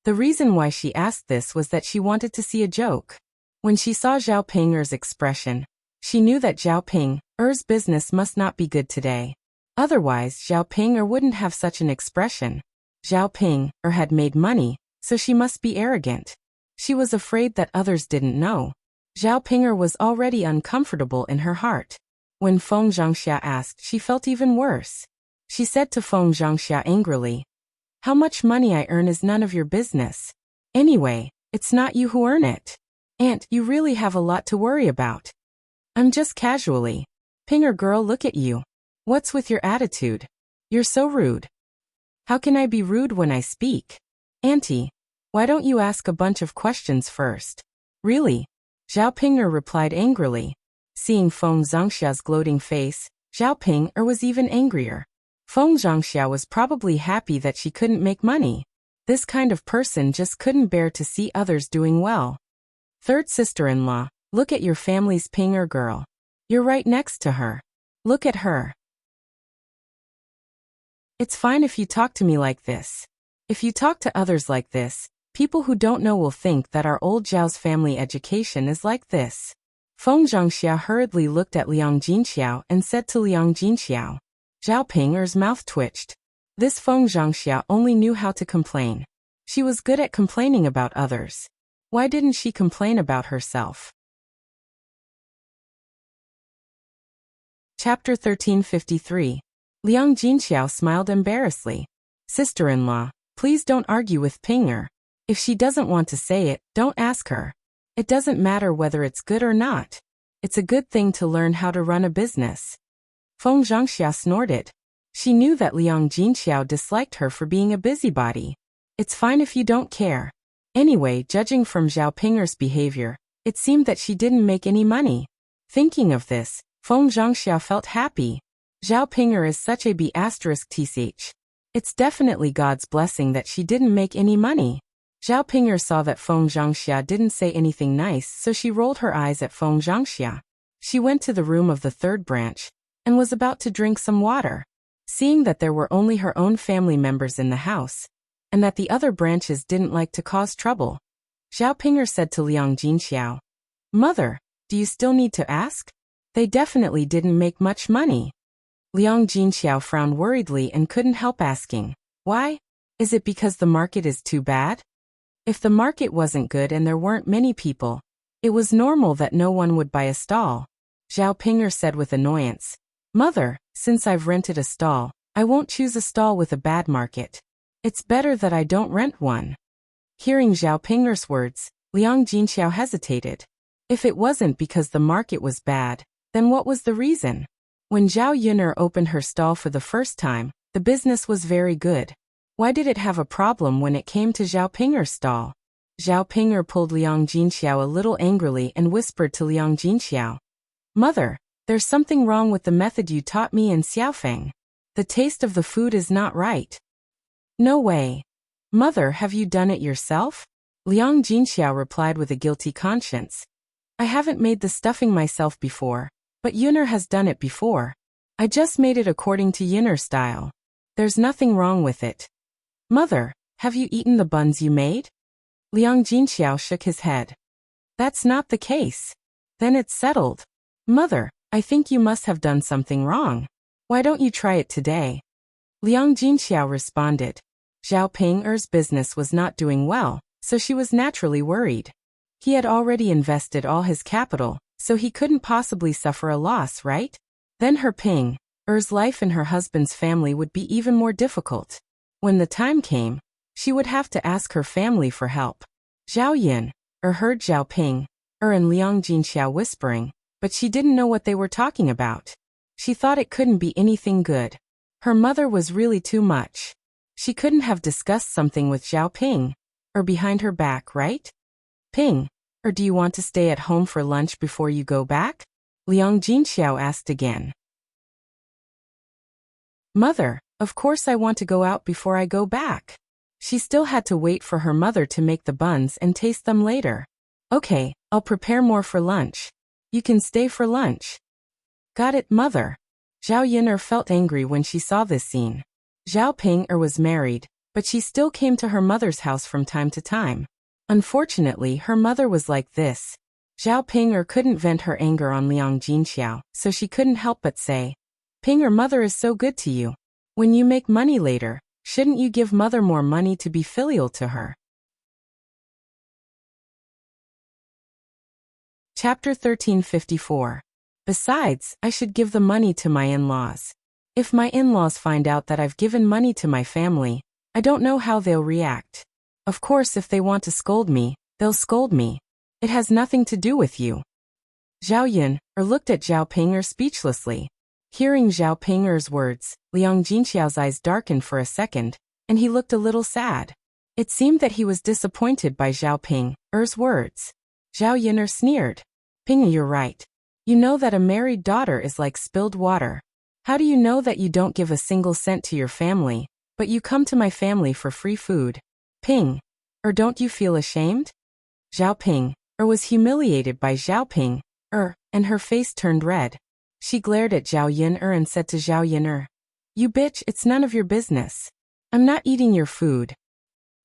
The reason why she asked this was that she wanted to see a joke. When she saw Zhao expression, she knew that Zhao business must not be good today. Otherwise, Zhao wouldn't have such an expression. Zhao had made money, so she must be arrogant. She was afraid that others didn't know. Zhao was already uncomfortable in her heart. When Feng Zhangxia asked, she felt even worse. She said to Feng Zhangxia angrily, "How much money I earn is none of your business. Anyway, it's not you who earn it. Aunt, you really have a lot to worry about." "I'm just casually." Girl, look at you. What's with your attitude? You're so rude." "How can I be rude when I speak?" "Auntie, why don't you ask a bunch of questions first?" "Really?" Zhao replied angrily. Seeing Feng Zhangxia's gloating face, Zhao was even angrier. Feng Zhangxia was probably happy that she couldn't make money. This kind of person just couldn't bear to see others doing well. "Third sister-in-law, look at your family's girl. You're right next to her. Look at her. It's fine if you talk to me like this. If you talk to others like this, people who don't know will think that our old Zhao's family education is like this." Feng Zhangxia hurriedly looked at Liang Jinxiao and said to Liang Jinxiao. Zhao mouth twitched. This Feng Zhangxia only knew how to complain. She was good at complaining about others. Why didn't she complain about herself? Chapter 1353. Liang Jinxiao smiled embarrassedly. "Sister-in-law, please don't argue with Pinger. If she doesn't want to say it, don't ask her. It doesn't matter whether it's good or not. It's a good thing to learn how to run a business." Feng Zhangxia snorted. She knew that Liang Jinxiao disliked her for being a busybody. "It's fine if you don't care." Anyway, judging from Zhao Pinger's behavior, it seemed that she didn't make any money. Thinking of this, Feng Zhangxia felt happy. Zhao Pinger is such a B***th. It's definitely God's blessing that she didn't make any money. Zhao Pinger saw that Feng Zhangxia didn't say anything nice, so she rolled her eyes at Feng Zhangxia. She went to the room of the third branch and was about to drink some water. Seeing that there were only her own family members in the house, and that the other branches didn't like to cause trouble, Zhao Pinger said to Liang Jinxiao, "Mother, do you still need to ask? They definitely didn't make much money." Liang Jinxiao frowned worriedly and couldn't help asking, "Why? Is it because the market is too bad?" If the market wasn't good and there weren't many people, it was normal that no one would buy a stall. Zhao Pinger said with annoyance, "Mother, since I've rented a stall, I won't choose a stall with a bad market. It's better that I don't rent one." Hearing Zhao Pinger's words, Liang Jinxiao hesitated. If it wasn't because the market was bad, then what was the reason? When Zhao Yun'er opened her stall for the first time, the business was very good. Why did it have a problem when it came to Zhao Ping'er's stall? Zhao Ping'er pulled Liang Jinxiao a little angrily and whispered to Liang Jinxiao, "Mother, there's something wrong with the method you taught me in Xiaofeng. The taste of the food is not right." "No way. Mother, have you done it yourself?" Liang Jinxiao replied with a guilty conscience. "I haven't made the stuffing myself before, but Yuner has done it before. I just made it according to Yuner style. There's nothing wrong with it." "Mother, have you eaten the buns you made?" Liang Jinxiao shook his head. "That's not the case. Then it's settled. Mother, I think you must have done something wrong. Why don't you try it today?" Liang Jinxiao responded. Zhao Ping'er's business was not doing well, so she was naturally worried. He had already invested all his capital, so he couldn't possibly suffer a loss, right? Then her Ping'er's life and her husband's family would be even more difficult. When the time came, she would have to ask her family for help. Zhao Yun heard Zhao Ping'er and Liang Jinxiao whispering, but she didn't know what they were talking about. She thought it couldn't be anything good. Her mother was really too much. She couldn't have discussed something with Zhao Ping'er behind her back, right? "Or do you want to stay at home for lunch before you go back?" Liang Jinxiao asked again. "Mother, of course I want to go out before I go back." She still had to wait for her mother to make the buns and taste them later. "Okay, I'll prepare more for lunch. You can stay for lunch." "Got it, Mother." Zhao Yuner felt angry when she saw this scene. Zhao Ping'er was married, but she still came to her mother's house from time to time. Unfortunately, her mother was like this. Zhao Ping'er couldn't vent her anger on Liang Jinxiao, so she couldn't help but say, "Ping'er, Mother is so good to you. When you make money later, shouldn't you give Mother more money to be filial to her?" Chapter 1354. Besides, I should give the money to my in-laws. If my in-laws find out that I've given money to my family, I don't know how they'll react. Of course, if they want to scold me, they'll scold me. It has nothing to do with you. Zhao Yun looked at Zhao Ping'er speechlessly. Hearing Zhao Ping'er's words, Liang Jinxiao's eyes darkened for a second, and he looked a little sad. It seemed that he was disappointed by Zhao Ping'er's words. Zhao Yun sneered. "Ping'er, you're right. You know that a married daughter is like spilled water. How do you know that you don't give a single cent to your family, but you come to my family for free food? Ping'er, don't you feel ashamed?" Zhao Ping'er was humiliated by Zhao Ping'er, and her face turned red. She glared at Zhao Yun and said to Zhao Yun, "You bitch, it's none of your business. I'm not eating your food."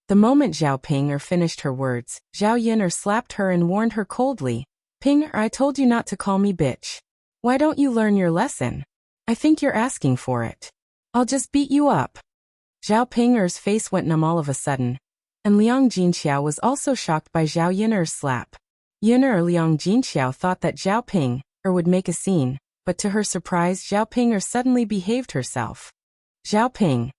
The moment Zhao Ping'er finished her words, Zhao Yun slapped her and warned her coldly, "Ping'er, I told you not to call me bitch. Why don't you learn your lesson? I think you're asking for it. I'll just beat you up." Zhao Ping'er's face went numb all of a sudden, and Liang Jinxiao was also shocked by Zhao Yun's slap. Liang Jinxiao thought that Zhao Ping'er would make a scene, but to her surprise Zhao Ping'er suddenly behaved herself. "Zhao Ping'er,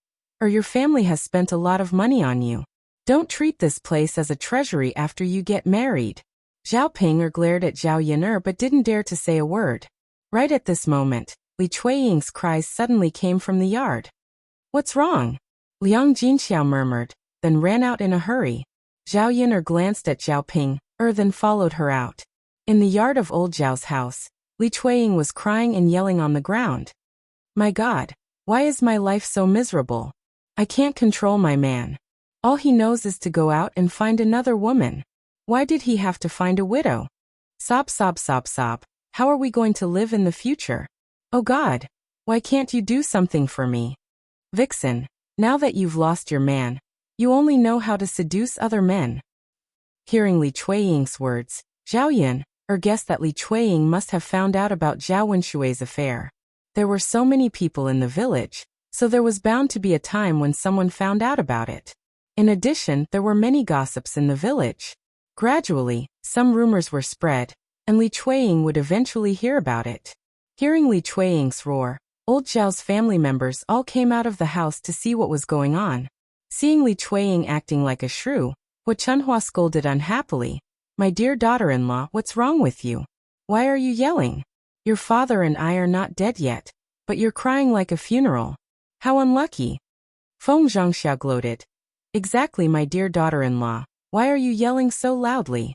your family has spent a lot of money on you. Don't treat this place as a treasury after you get married." Zhao Ping'er glared at Zhao Yun but didn't dare to say a word. Right at this moment, Li Chuiying's cries suddenly came from the yard. "What's wrong?" Liang Jinxiao murmured, then ran out in a hurry. Zhao Yun glanced at Zhao Ping'er then followed her out. In the yard of old Zhao's house, Li Chuiying was crying and yelling on the ground. "My God, why is my life so miserable? I can't control my man. All he knows is to go out and find another woman. Why did he have to find a widow? Sob, sob, sob, sob. How are we going to live in the future? Oh God, why can't you do something for me? Vixen, now that you've lost your man, you only know how to seduce other men." Hearing Li Chuiying's words, Zhao Yun guessed that Li Chuiying must have found out about Zhao Wenshui's affair. There were so many people in the village, so there was bound to be a time when someone found out about it. In addition, there were many gossips in the village. Gradually, some rumors were spread, and Li Chuiying would eventually hear about it. Hearing Li Chuiying's roar, old Zhao's family members all came out of the house to see what was going on. Seeing Li Chuiying acting like a shrew, Hua Chunhua scolded unhappily, "My dear daughter-in-law, what's wrong with you? Why are you yelling? Your father and I are not dead yet, but you're crying like a funeral. How unlucky." Feng Zhangxia gloated. Exactly, my dear daughter-in-law. Why are you yelling so loudly?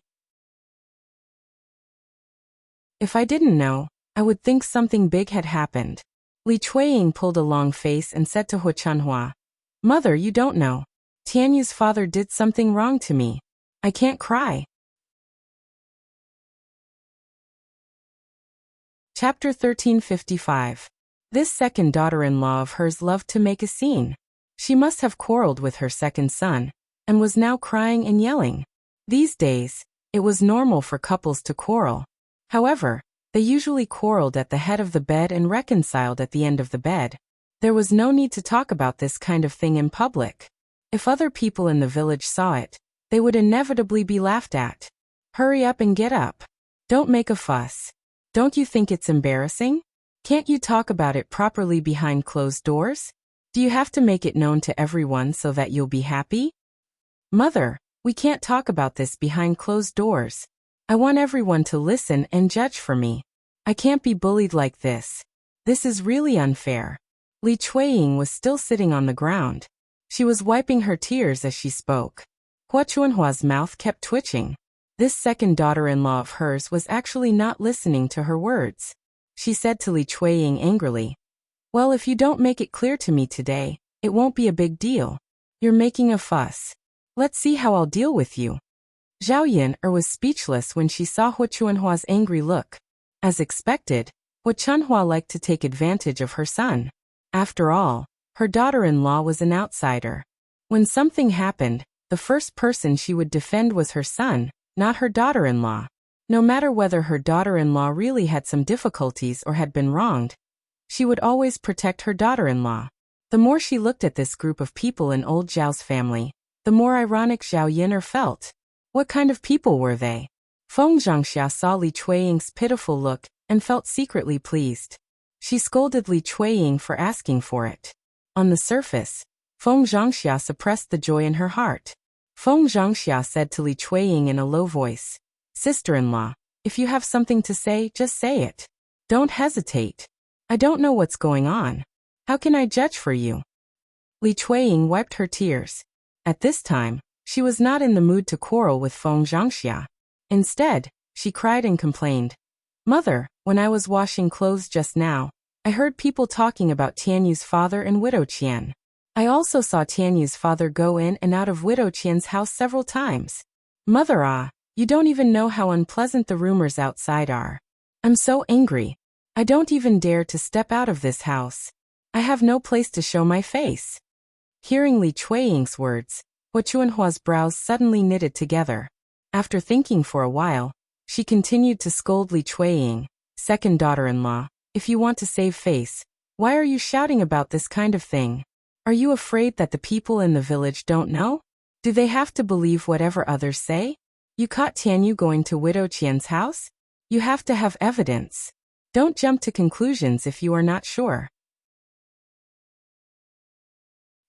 If I didn't know, I would think something big had happened. Li Chuiying pulled a long face and said to Hu Chunhua, Mother, you don't know. Tianyu's father did something wrong to me. I can't cry. Chapter 1355. This second daughter-in-law of hers loved to make a scene. She must have quarreled with her second son, and was now crying and yelling. These days, it was normal for couples to quarrel. However, they usually quarreled at the head of the bed and reconciled at the end of the bed. There was no need to talk about this kind of thing in public. If other people in the village saw it, they would inevitably be laughed at. Hurry up and get up. Don't make a fuss. Don't you think it's embarrassing? Can't you talk about it properly behind closed doors? Do you have to make it known to everyone so that you'll be happy? Mother, we can't talk about this behind closed doors. I want everyone to listen and judge for me. I can't be bullied like this. This is really unfair. Li Chuiying was still sitting on the ground. She was wiping her tears as she spoke. Hua Chunhua's mouth kept twitching. This second daughter-in-law of hers was actually not listening to her words. She said to Li Chuiying angrily, Well, if you don't make it clear to me today, it won't be a big deal. You're making a fuss. Let's see how I'll deal with you. Zhao Yun'er was speechless when she saw Hu Chunhua's angry look. As expected, Hu Chunhua liked to take advantage of her son. After all, her daughter-in-law was an outsider. When something happened, the first person she would defend was her son, not her daughter-in-law. No matter whether her daughter-in-law really had some difficulties or had been wronged, she would always protect her daughter-in-law. The more she looked at this group of people in old Zhao's family, the more ironic Zhao Yun'er felt. What kind of people were they? Feng Zhangxia saw Li Chuiying's pitiful look and felt secretly pleased. She scolded Li Chuiying for asking for it. On the surface, Feng Zhangxia suppressed the joy in her heart. Feng Zhangxia said to Li Chuiying in a low voice, Sister-in-law, if you have something to say, just say it. Don't hesitate. I don't know what's going on. How can I judge for you? Li Chuiying wiped her tears. At this time, she was not in the mood to quarrel with Feng Zhangxia. Instead, she cried and complained. Mother, when I was washing clothes just now, I heard people talking about Tianyu's father and Widow Qian. I also saw Tianyu's father go in and out of Widow Qian's house several times. Mother, you don't even know how unpleasant the rumors outside are. I'm so angry. I don't even dare to step out of this house. I have no place to show my face. Hearing Li Chuiying's words, Hu Chunhua's brows suddenly knitted together. After thinking for a while, she continued to scold Li Chuiying, Second daughter-in-law, if you want to save face, why are you shouting about this kind of thing? Are you afraid that the people in the village don't know? Do they have to believe whatever others say? You caught Tianyu going to Widow Qian's house? You have to have evidence. Don't jump to conclusions if you are not sure.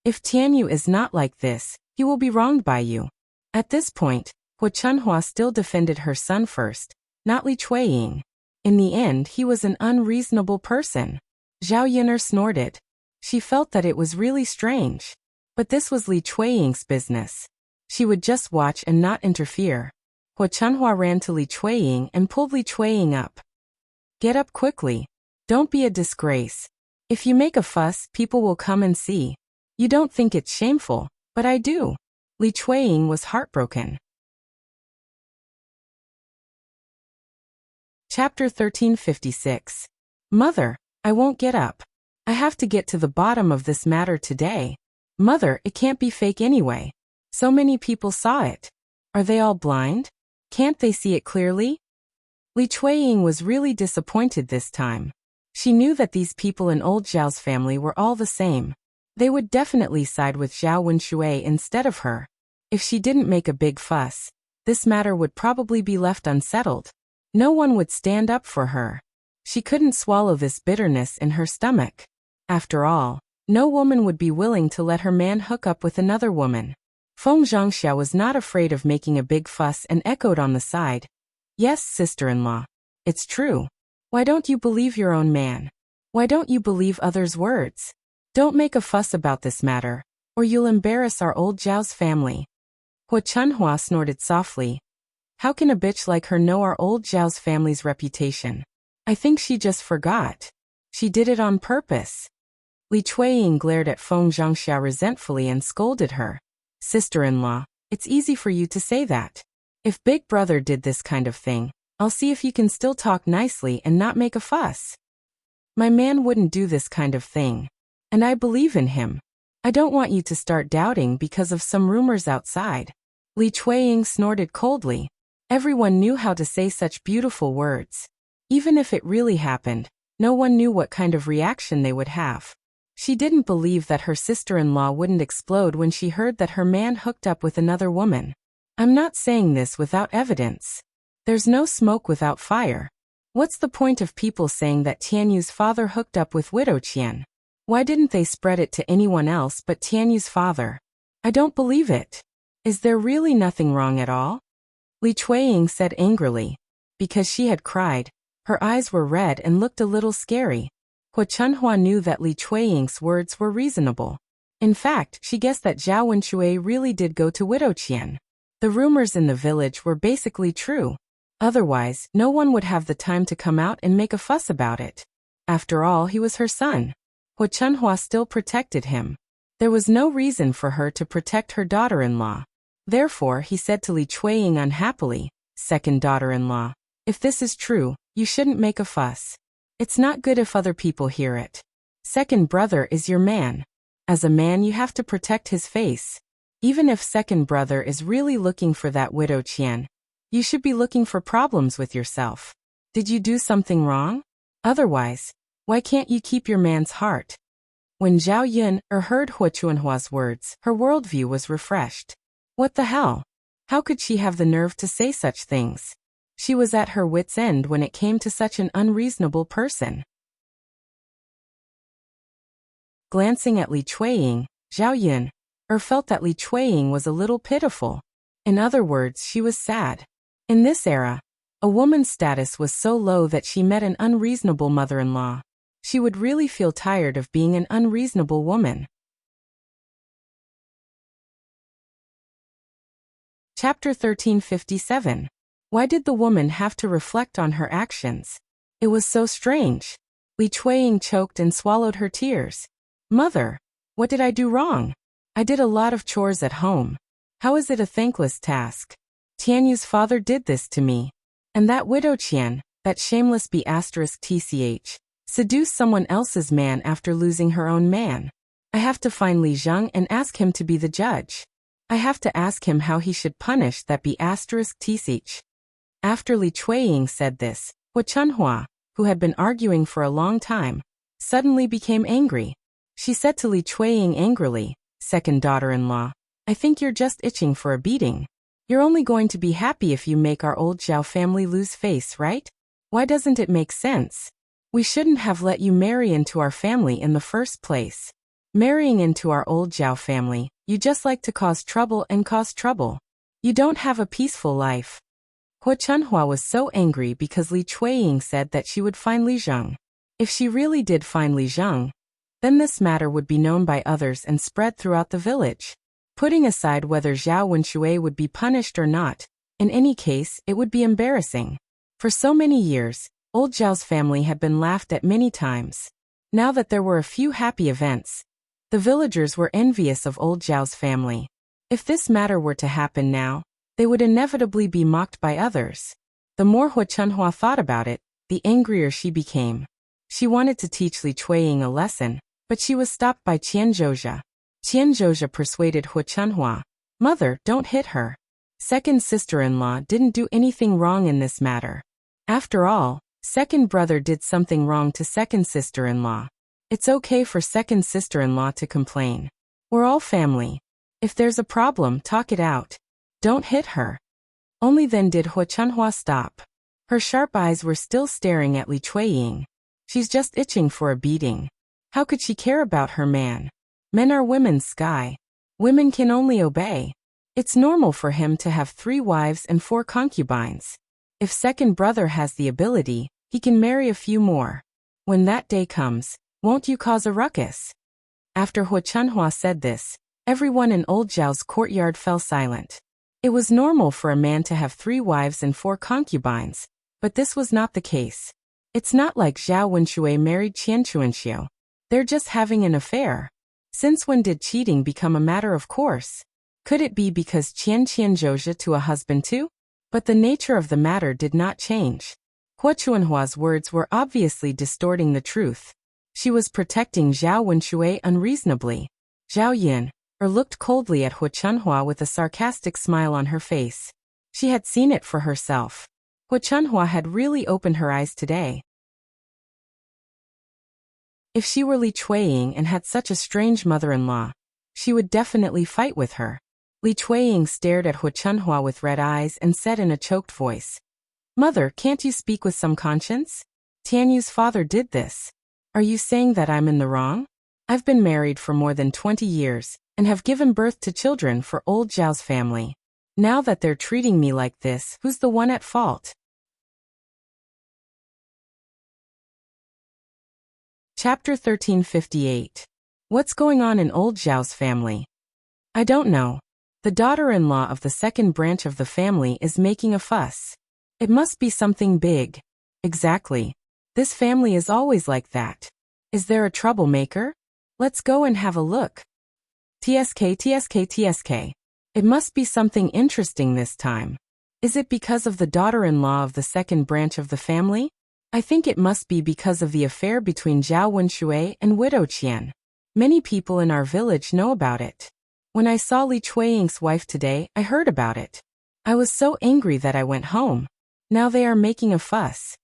If Tianyu is not like this, he will be wronged by you. At this point, Hu Chunhua still defended her son first, not Li Chuiying. In the end, he was an unreasonable person. Zhao Yun'er snorted. She felt that it was really strange. But this was Li Chuiying's business. She would just watch and not interfere. Hu Chunhua ran to Li Chuiying and pulled Li Chuiying up. Get up quickly. Don't be a disgrace. If you make a fuss, people will come and see. You don't think it's shameful, but I do. Li Chuiying was heartbroken. Chapter 1356. Mother, I won't get up. I have to get to the bottom of this matter today. Mother, it can't be fake anyway. So many people saw it. Are they all blind? Can't they see it clearly? Li Chuiying was really disappointed this time. She knew that these people in old Zhao's family were all the same. They would definitely side with Zhao Wenshui instead of her. If she didn't make a big fuss, this matter would probably be left unsettled. No one would stand up for her. She couldn't swallow this bitterness in her stomach. After all, no woman would be willing to let her man hook up with another woman. Feng Zhangxia was not afraid of making a big fuss and echoed on the side. Yes, sister-in-law. It's true. Why don't you believe your own man? Why don't you believe others' words? Don't make a fuss about this matter. or you'll embarrass our old Zhao's family. Hua Chunhua snorted softly. How can a bitch like her know our old Zhao's family's reputation? I think she just forgot. She did it on purpose. Li Chuiying glared at Feng Zhangxia resentfully and scolded her. Sister-in-law, it's easy for you to say that. If Big Brother did this kind of thing, I'll see if you can still talk nicely and not make a fuss. My man wouldn't do this kind of thing. And I believe in him. I don't want you to start doubting because of some rumors outside. Li Chuiying snorted coldly. Everyone knew how to say such beautiful words. Even if it really happened, no one knew what kind of reaction they would have. She didn't believe that her sister-in-law wouldn't explode when she heard that her man hooked up with another woman. I'm not saying this without evidence. There's no smoke without fire. What's the point of people saying that Tianyu's father hooked up with Widow Qian? Why didn't they spread it to anyone else but Tianyu's father? I don't believe it. Is there really nothing wrong at all? Li Chuiying said angrily. Because she had cried, her eyes were red and looked a little scary. Hua Chunhua knew that Li Chuiying's words were reasonable. In fact, she guessed that Zhao Wenshui really did go to Widow Qian. The rumors in the village were basically true. Otherwise, no one would have the time to come out and make a fuss about it. After all, he was her son. Hua Chunhua still protected him. There was no reason for her to protect her daughter-in-law. Therefore, he said to Li Chuiying unhappily, Second daughter-in-law, if this is true, you shouldn't make a fuss. It's not good if other people hear it. Second brother is your man. As a man, you have to protect his face. Even if second brother is really looking for that Widow Qian, you should be looking for problems with yourself. Did you do something wrong? Otherwise, why can't you keep your man's heart? When Zhao Yun heard Hua Chunhua's words, her worldview was refreshed. What the hell? How could she have the nerve to say such things? She was at her wit's end when it came to such an unreasonable person. Glancing at Li Chuiying, Zhao Yun felt that Li Chuiying was a little pitiful. In other words, she was sad. In this era, a woman's status was so low that she met an unreasonable mother-in-law. She would really feel tired of being an unreasonable woman. Chapter 1357. Why did the woman have to reflect on her actions? It was so strange. Li Chuiying choked and swallowed her tears. Mother, what did I do wrong? I did a lot of chores at home. How is it a thankless task? Tianyu's father did this to me. And that Widow Qian, that shameless B***tch, seduced someone else's man after losing her own man. I have to find Li Zheng and ask him to be the judge. I have to ask him how he should punish that B***tch. After Li Chuiying said this, Hua Chunhua, who had been arguing for a long time, suddenly became angry. She said to Li Chuiying angrily, Second daughter-in-law, I think you're just itching for a beating. You're only going to be happy if you make our old Zhao family lose face, right? Why doesn't it make sense? We shouldn't have let you marry into our family in the first place. Marrying into our old Zhao family, you just like to cause trouble and cause trouble. You don't have a peaceful life. Hua Chunhua was so angry because Li Chuiying said that she would find Li Zheng. If she really did find Li Zheng, then this matter would be known by others and spread throughout the village. Putting aside whether Zhao Wenshui would be punished or not, in any case, it would be embarrassing. For so many years, old Zhao's family had been laughed at many times. Now that there were a few happy events, the villagers were envious of old Zhao's family. If this matter were to happen now, they would inevitably be mocked by others. The more Hua Chunhua thought about it, the angrier she became. She wanted to teach Li Chuiying a lesson, but she was stopped by Qian Zhozha. Qian Zhozha persuaded Hua Chunhua, Mother, don't hit her. Second sister-in-law didn't do anything wrong in this matter. After all, second brother did something wrong to second sister-in-law. It's okay for second sister-in-law to complain. We're all family. If there's a problem, talk it out. Don't hit her. Only then did Hua Chunhua stop. Her sharp eyes were still staring at Li Chuiying. She's just itching for a beating. How could she care about her man? Men are women's sky. Women can only obey. It's normal for him to have 3 wives and 4 concubines. If second brother has the ability, he can marry a few more. When that day comes, won't you cause a ruckus? After Hua Chunhua said this, Everyone in old Zhao's courtyard fell silent. It was normal for a man to have 3 wives and 4 concubines, but this was not the case. It's not like Zhao Wenxue married Qian Chuanxiu. They're just having an affair. Since when did cheating become a matter of course? Could it be because Qian Zhouxia to a husband too? But the nature of the matter did not change. Hua Chuanhua's words were obviously distorting the truth. She was protecting Zhao Wenxue unreasonably. Zhao Yin looked coldly at Hua Chunhua with a sarcastic smile on her face. She had seen it for herself. Hua Chunhua had really opened her eyes today. If she were Li Chuiying and had such a strange mother-in-law, she would definitely fight with her. Li Chuiying stared at Hua Chunhua with red eyes and said in a choked voice, "Mother, can't you speak with some conscience? Tianyu's father did this. Are you saying that I'm in the wrong? I've been married for more than 20 years, and have given birth to children for old Zhao's family. Now that they're treating me like this, who's the one at fault?" Chapter 1358. What's going on in old Zhao's family? I don't know. The daughter-in-law of the second branch of the family is making a fuss. It must be something big. Exactly. This family is always like that. Is there a troublemaker? Let's go and have a look. TSK. It must be something interesting this time. Is it because of the daughter-in-law of the second branch of the family? I think it must be because of the affair between Zhao Wenxue and Widow Qian. Many people in our village know about it. When I saw Li Chuiying's wife today, I heard about it. I was so angry that I went home. Now they are making a fuss.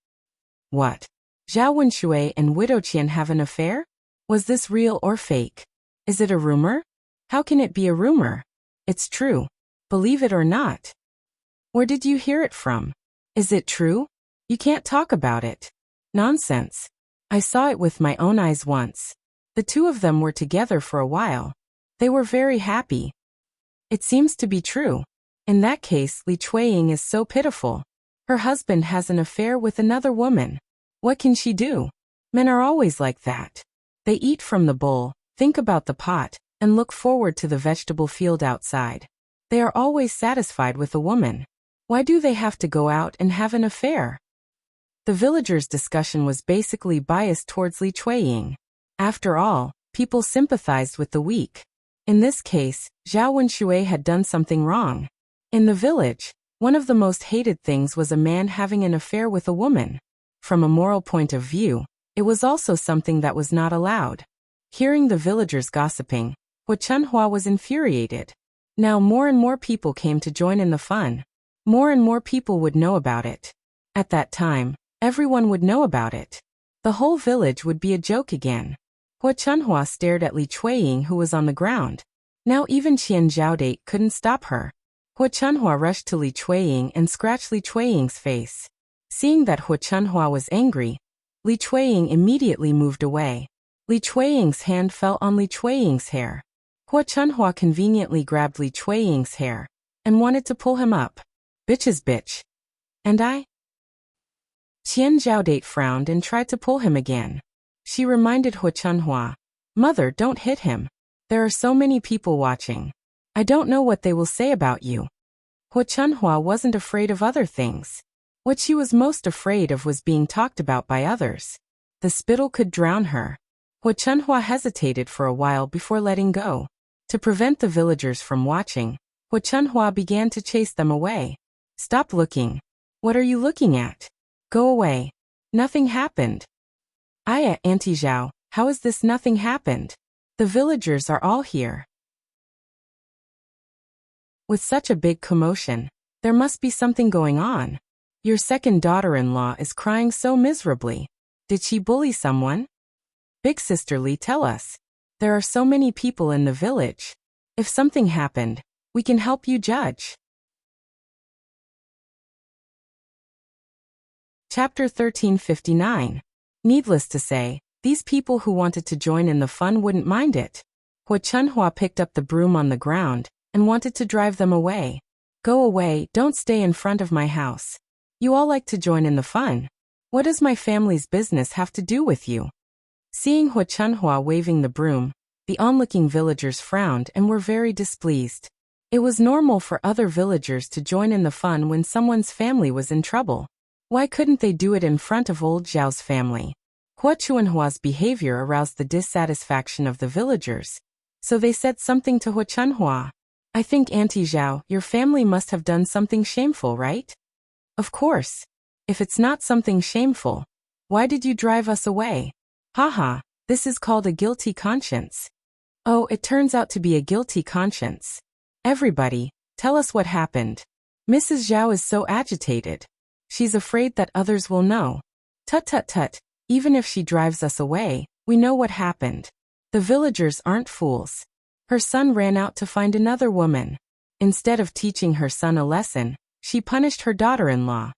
What? Zhao Wenxue and Widow Qian have an affair? Was this real or fake? Is it a rumor? How can it be a rumor? It's true. Believe it or not. Where did you hear it from? Is it true? You can't talk about it. Nonsense. I saw it with my own eyes once. The two of them were together for a while. They were very happy. It seems to be true. In that case, Li Chuiying is so pitiful. Her husband has an affair with another woman. What can she do? Men are always like that. They eat from the bowl, think about the pot, and look forward to the vegetable field outside. They are always satisfied with a woman. Why do they have to go out and have an affair? The villagers' discussion was basically biased towards Li Chuiying. After all, people sympathized with the weak. In this case, Zhao Wenxue had done something wrong. In the village, one of the most hated things was a man having an affair with a woman. From a moral point of view, it was also something that was not allowed. Hearing the villagers gossiping, Hua Chunhua was infuriated. Now more and more people came to join in the fun. More and more people would know about it. At that time, everyone would know about it. The whole village would be a joke again. Hua Chunhua stared at Li Chuiying, who was on the ground. Now even Qian Zhaodate couldn't stop her. Hua Chunhua rushed to Li Chuiying and scratched Li Chuiying's face. Seeing that Hua Chunhua was angry, Li Chuiying immediately moved away. Li Chuiying's hand fell on Li Chuiying's hair. Hua Chunhua conveniently grabbed Li Chuiying's hair and wanted to pull him up. Bitch's bitch. And I? Qian Zhaodate frowned and tried to pull him again. She reminded Hua Chunhua, "Mother, don't hit him. There are so many people watching. I don't know what they will say about you." Hua Chunhua wasn't afraid of other things. What she was most afraid of was being talked about by others. The spittle could drown her. Hua Chunhua hesitated for a while before letting go. To prevent the villagers from watching, Hua Chunhua began to chase them away. "Stop looking. What are you looking at? Go away. Nothing happened." Auntie Zhao, how is this nothing happened? The villagers are all here." With such a big commotion, there must be something going on. Your second daughter-in-law is crying so miserably. Did she bully someone? Big Sister Li, tell us. There are so many people in the village. If something happened, we can help you judge. Chapter 1359. Needless to say, these people who wanted to join in the fun wouldn't mind it. Hua Chunhua picked up the broom on the ground and wanted to drive them away. "Go away, don't stay in front of my house. You all like to join in the fun. What does my family's business have to do with you?" Seeing Hua Chunhua waving the broom, The onlooking villagers frowned and were very displeased. It was normal for other villagers to join in the fun when someone's family was in trouble. Why couldn't they do it in front of old Zhao's family? Hua Chuanhua's behavior aroused the dissatisfaction of the villagers, so they said something to Hua Chunhua. I think Auntie Zhao, your family must have done something shameful, right? Of course. If it's not something shameful, why did you drive us away? Haha, this is called a guilty conscience. Oh, it turns out to be a guilty conscience. Everybody, tell us what happened. Mrs. Zhao is so agitated. She's afraid that others will know. Tut tut tut, even if she drives us away, we know what happened. The villagers aren't fools. Her son ran out to find another woman. Instead of teaching her son a lesson, she punished her daughter-in-law.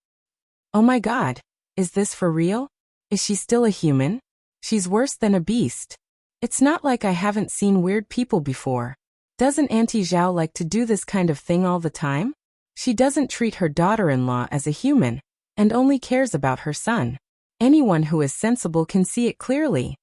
Oh my God, is this for real? Is she still a human? She's worse than a beast. It's not like I haven't seen weird people before. Doesn't Auntie Zhao like to do this kind of thing all the time? She doesn't treat her daughter-in-law as a human, and only cares about her son. Anyone who is sensible can see it clearly.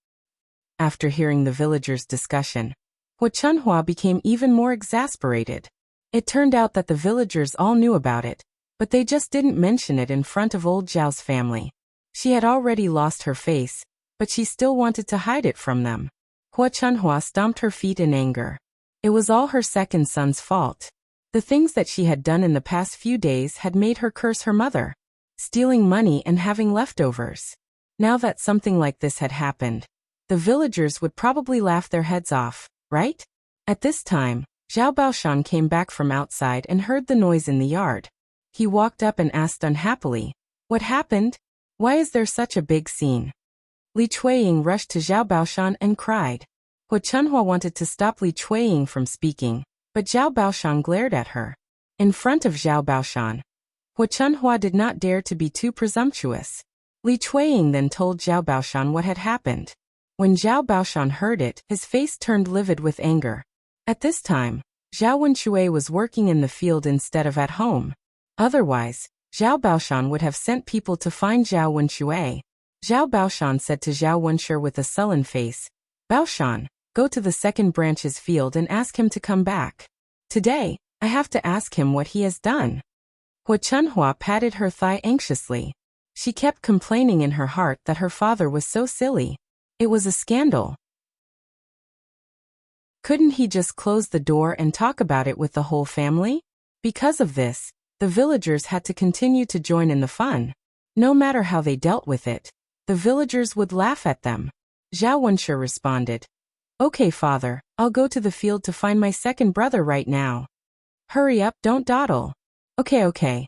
After hearing the villagers' discussion, Hua Chunhua became even more exasperated. It turned out that the villagers all knew about it, but they just didn't mention it in front of old Zhao's family. She had already lost her face, but she still wanted to hide it from them. Hua Chunhua stomped her feet in anger. It was all her second son's fault. The things that she had done in the past few days had made her curse her mother, stealing money and having leftovers. Now that something like this had happened, the villagers would probably laugh their heads off, right? At this time, Zhao Baoshan came back from outside and heard the noise in the yard. He walked up and asked unhappily, "What happened? Why is there such a big scene?" Li Chuiying rushed to Zhao Baoshan and cried. Hua Chunhua wanted to stop Li Chuiying from speaking, but Zhao Baoshan glared at her. In front of Zhao Baoshan, Hua Chunhua did not dare to be too presumptuous. Li Chuiying then told Zhao Baoshan what had happened. When Zhao Baoshan heard it, his face turned livid with anger. At this time, Zhao Wenxue was working in the field instead of at home. Otherwise, Zhao Baoshan would have sent people to find Zhao Wenxue. Zhao Baoshan said to Zhao Wenxue with a sullen face, "Baoshan, go to the second branch's field and ask him to come back. Today, I have to ask him what he has done." Hua Chunhua patted her thigh anxiously. She kept complaining in her heart that her father was so silly. It was a scandal. Couldn't he just close the door and talk about it with the whole family? Because of this, the villagers had to continue to join in the fun. No matter how they dealt with it, the villagers would laugh at them. Zhao Wenxue responded, "Okay, father, I'll go to the field to find my second brother right now." "Hurry up, don't dawdle." Okay.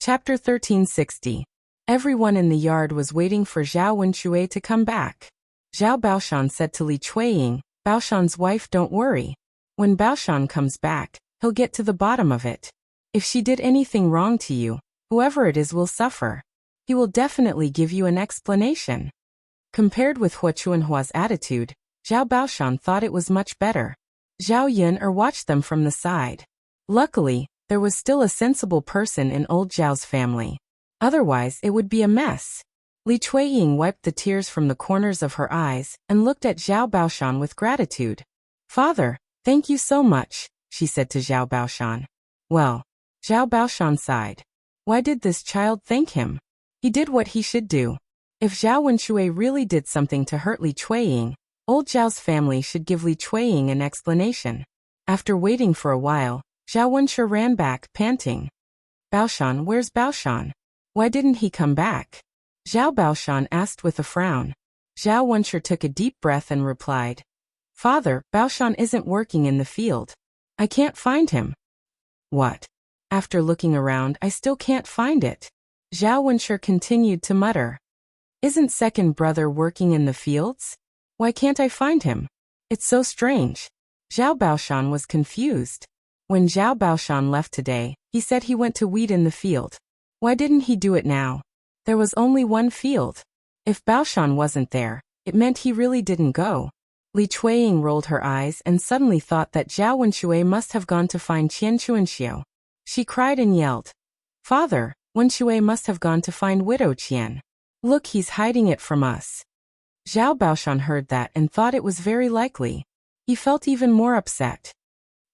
Chapter 1360. Everyone in the yard was waiting for Zhao Wenxue to come back. Zhao Baoshan said to Li Chuiying, "Baoshan's wife, don't worry. When Baoshan comes back, he'll get to the bottom of it. If she did anything wrong to you, whoever it is will suffer. He will definitely give you an explanation." Compared with Hua Chuanhua's attitude, Zhao Baoshan thought it was much better. Zhao Yun watched them from the side. Luckily, there was still a sensible person in old Zhao's family. Otherwise, it would be a mess. Li Chuiying wiped the tears from the corners of her eyes and looked at Zhao Baoshan with gratitude. "Father, thank you so much," she said to Zhao Baoshan. Well, Zhao Baoshan sighed. Why did this child thank him? He did what he should do. If Zhao Wenxue really did something to hurt Li Chuiying, old Zhao's family should give Li Chuiying an explanation. After waiting for a while, Zhao Wenxue ran back, panting. "Baoshan, where's Baoshan? Why didn't he come back?" Zhao Baoshan asked with a frown. Zhao Wenxue took a deep breath and replied, "Father, Baoshan isn't working in the field. I can't find him." "What? After looking around, I still can't find it." Zhao Wenxue continued to mutter. "Isn't second brother working in the fields? Why can't I find him? It's so strange." Zhao Baoshan was confused. When Zhao Baoshan left today, he said he went to weed in the field. Why didn't he do it now? There was only one field. If Baoshan wasn't there, it meant he really didn't go. Li Chuiying rolled her eyes and suddenly thought that Zhao Wenxue must have gone to find Qian Chuanxiu. She cried and yelled, "Father, Wenxue must have gone to find Widow Qian. Look, he's hiding it from us." Zhao Baoshan heard that and thought it was very likely. He felt even more upset.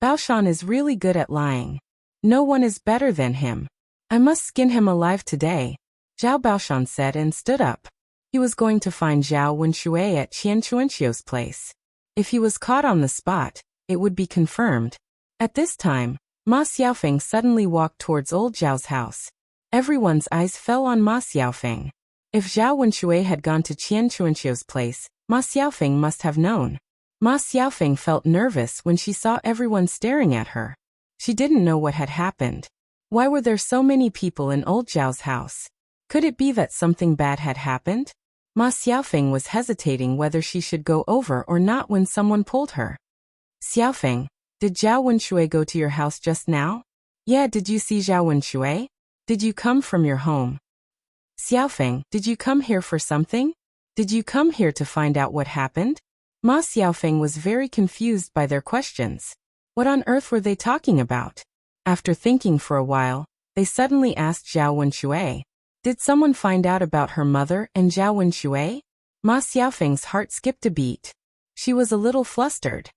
Baoshan is really good at lying. No one is better than him. I must skin him alive today, Zhao Baoshan said and stood up. He was going to find Zhao Wenshui at Qian Chuanxiu's place. If he was caught on the spot, it would be confirmed. At this time, Ma Xiaofeng suddenly walked towards old Zhao's house. Everyone's eyes fell on Ma Xiaofeng. If Zhao Wenshui had gone to Qian Chuanxiu's place, Ma Xiaofeng must have known. Ma Xiaofeng felt nervous when she saw everyone staring at her. She didn't know what had happened. Why were there so many people in old Zhao's house? Could it be that something bad had happened? Ma Xiaofeng was hesitating whether she should go over or not when someone pulled her. Xiaofeng, did Zhao Wenshui go to your house just now? Yeah, did you see Zhao Wenshui? Did you come from your home? Xiaofeng, did you come here for something? Did you come here to find out what happened? Ma Xiaofeng was very confused by their questions. What on earth were they talking about? After thinking for a while, they suddenly asked Zhao Wenshui. Did someone find out about her mother and Zhao Wenshui? Ma Xiaofeng's heart skipped a beat. She was a little flustered.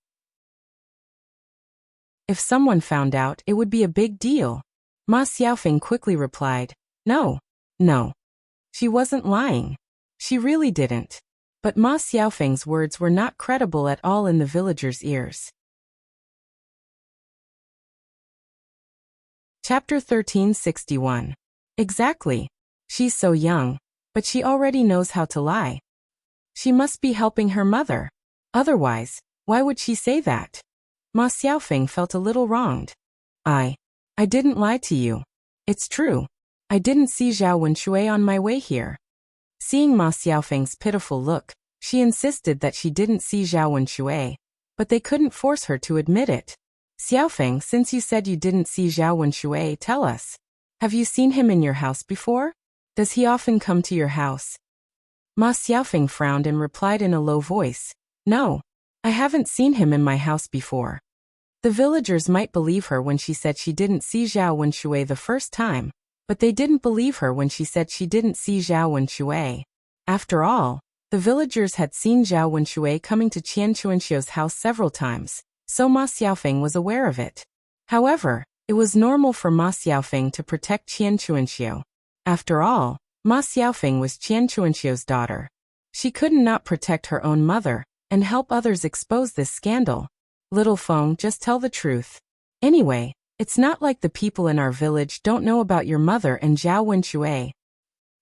If someone found out, it would be a big deal. Ma Xiaofeng quickly replied, No. She wasn't lying. She really didn't. But Ma Xiaofeng's words were not credible at all in the villagers' ears. Chapter 1361. Exactly. She's so young, but she already knows how to lie. She must be helping her mother. Otherwise, why would she say that? Ma Xiaofeng felt a little wronged. I didn't lie to you. It's true. I didn't see Zhao Wenshui on my way here. Seeing Ma Xiaofeng's pitiful look, she insisted that she didn't see Zhao Wenshui, but they couldn't force her to admit it. Xiaofeng, since you said you didn't see Zhao Wenshui, tell us. Have you seen him in your house before? Does he often come to your house? Ma Xiaofeng frowned and replied in a low voice, No, I haven't seen him in my house before. The villagers might believe her when she said she didn't see Zhao Wenshui the first time, but they didn't believe her when she said she didn't see Zhao Wenshui. After all, the villagers had seen Zhao Wenshui coming to Qian Chuanxiu's house several times, so Ma Xiaofeng was aware of it. However, it was normal for Ma Xiaofeng to protect Qian Chuanxiu. After all, Ma Xiaofeng was Qian Chuanxiu's daughter. She could not protect her own mother and help others expose this scandal. Little Feng, just tell the truth. Anyway, it's not like the people in our village don't know about your mother and Zhao Wenshui.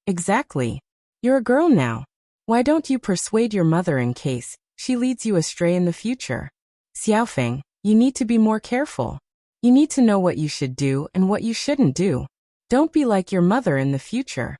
Exactly. You're a girl now. Why don't you persuade your mother in case she leads you astray in the future? Xiaofeng, you need to be more careful. You need to know what you should do and what you shouldn't do. Don't be like your mother in the future.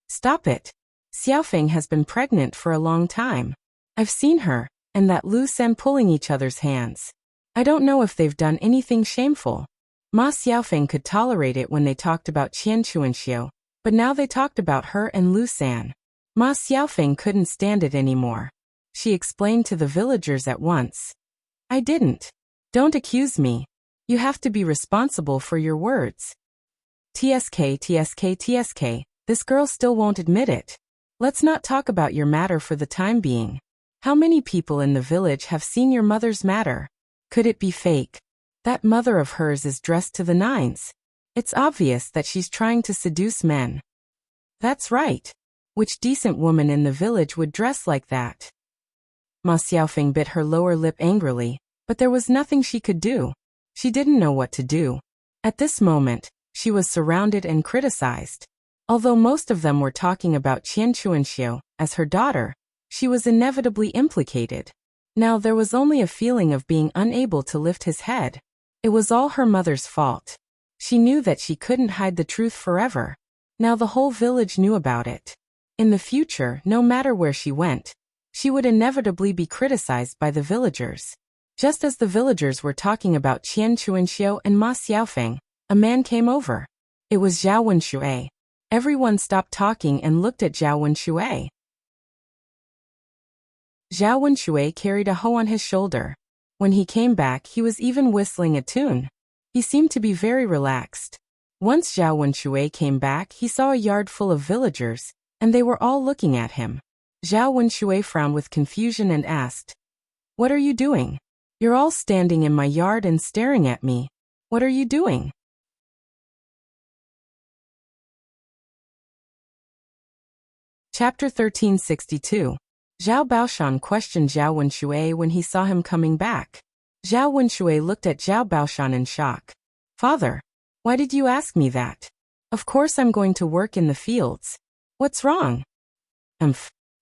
Stop it. Xiaofeng has been pregnant for a long time. I've seen her and that Lu Sen pulling each other's hands. I don't know if they've done anything shameful. Ma Xiaofeng could tolerate it when they talked about Qian Chuanxiu, but now they talked about her and Lu San. Ma Xiaofeng couldn't stand it anymore. She explained to the villagers at once. I didn't. Don't accuse me. You have to be responsible for your words. TSK, this girl still won't admit it. Let's not talk about your matter for the time being. How many people in the village have seen your mother's matter? Could it be fake? That mother of hers is dressed to the nines. It's obvious that she's trying to seduce men. That's right. Which decent woman in the village would dress like that? Ma Xiaofeng bit her lower lip angrily, but there was nothing she could do. She didn't know what to do. At this moment, she was surrounded and criticized. Although most of them were talking about Qian Chuanxiu as her daughter, she was inevitably implicated. Now there was only a feeling of being unable to lift his head. It was all her mother's fault. She knew that she couldn't hide the truth forever. Now the whole village knew about it. In the future, no matter where she went, she would inevitably be criticized by the villagers. Just as the villagers were talking about Qian Chuanxiu and Ma Xiaofeng, a man came over. It was Zhao Wenshui. Everyone stopped talking and looked at Zhao Wenshui. Zhao Wenshui carried a hoe on his shoulder. When he came back, he was even whistling a tune. He seemed to be very relaxed. Once Zhao Wenshui came back, he saw a yard full of villagers, and they were all looking at him. Zhao Wenshui frowned with confusion and asked, "What are you doing? You're all standing in my yard and staring at me. What are you doing?" Chapter 1362. Zhao Baoshan questioned Zhao Wenshui when he saw him coming back. Zhao Wenshui looked at Zhao Baoshan in shock. "Father, why did you ask me that? Of course I'm going to work in the fields. What's wrong?"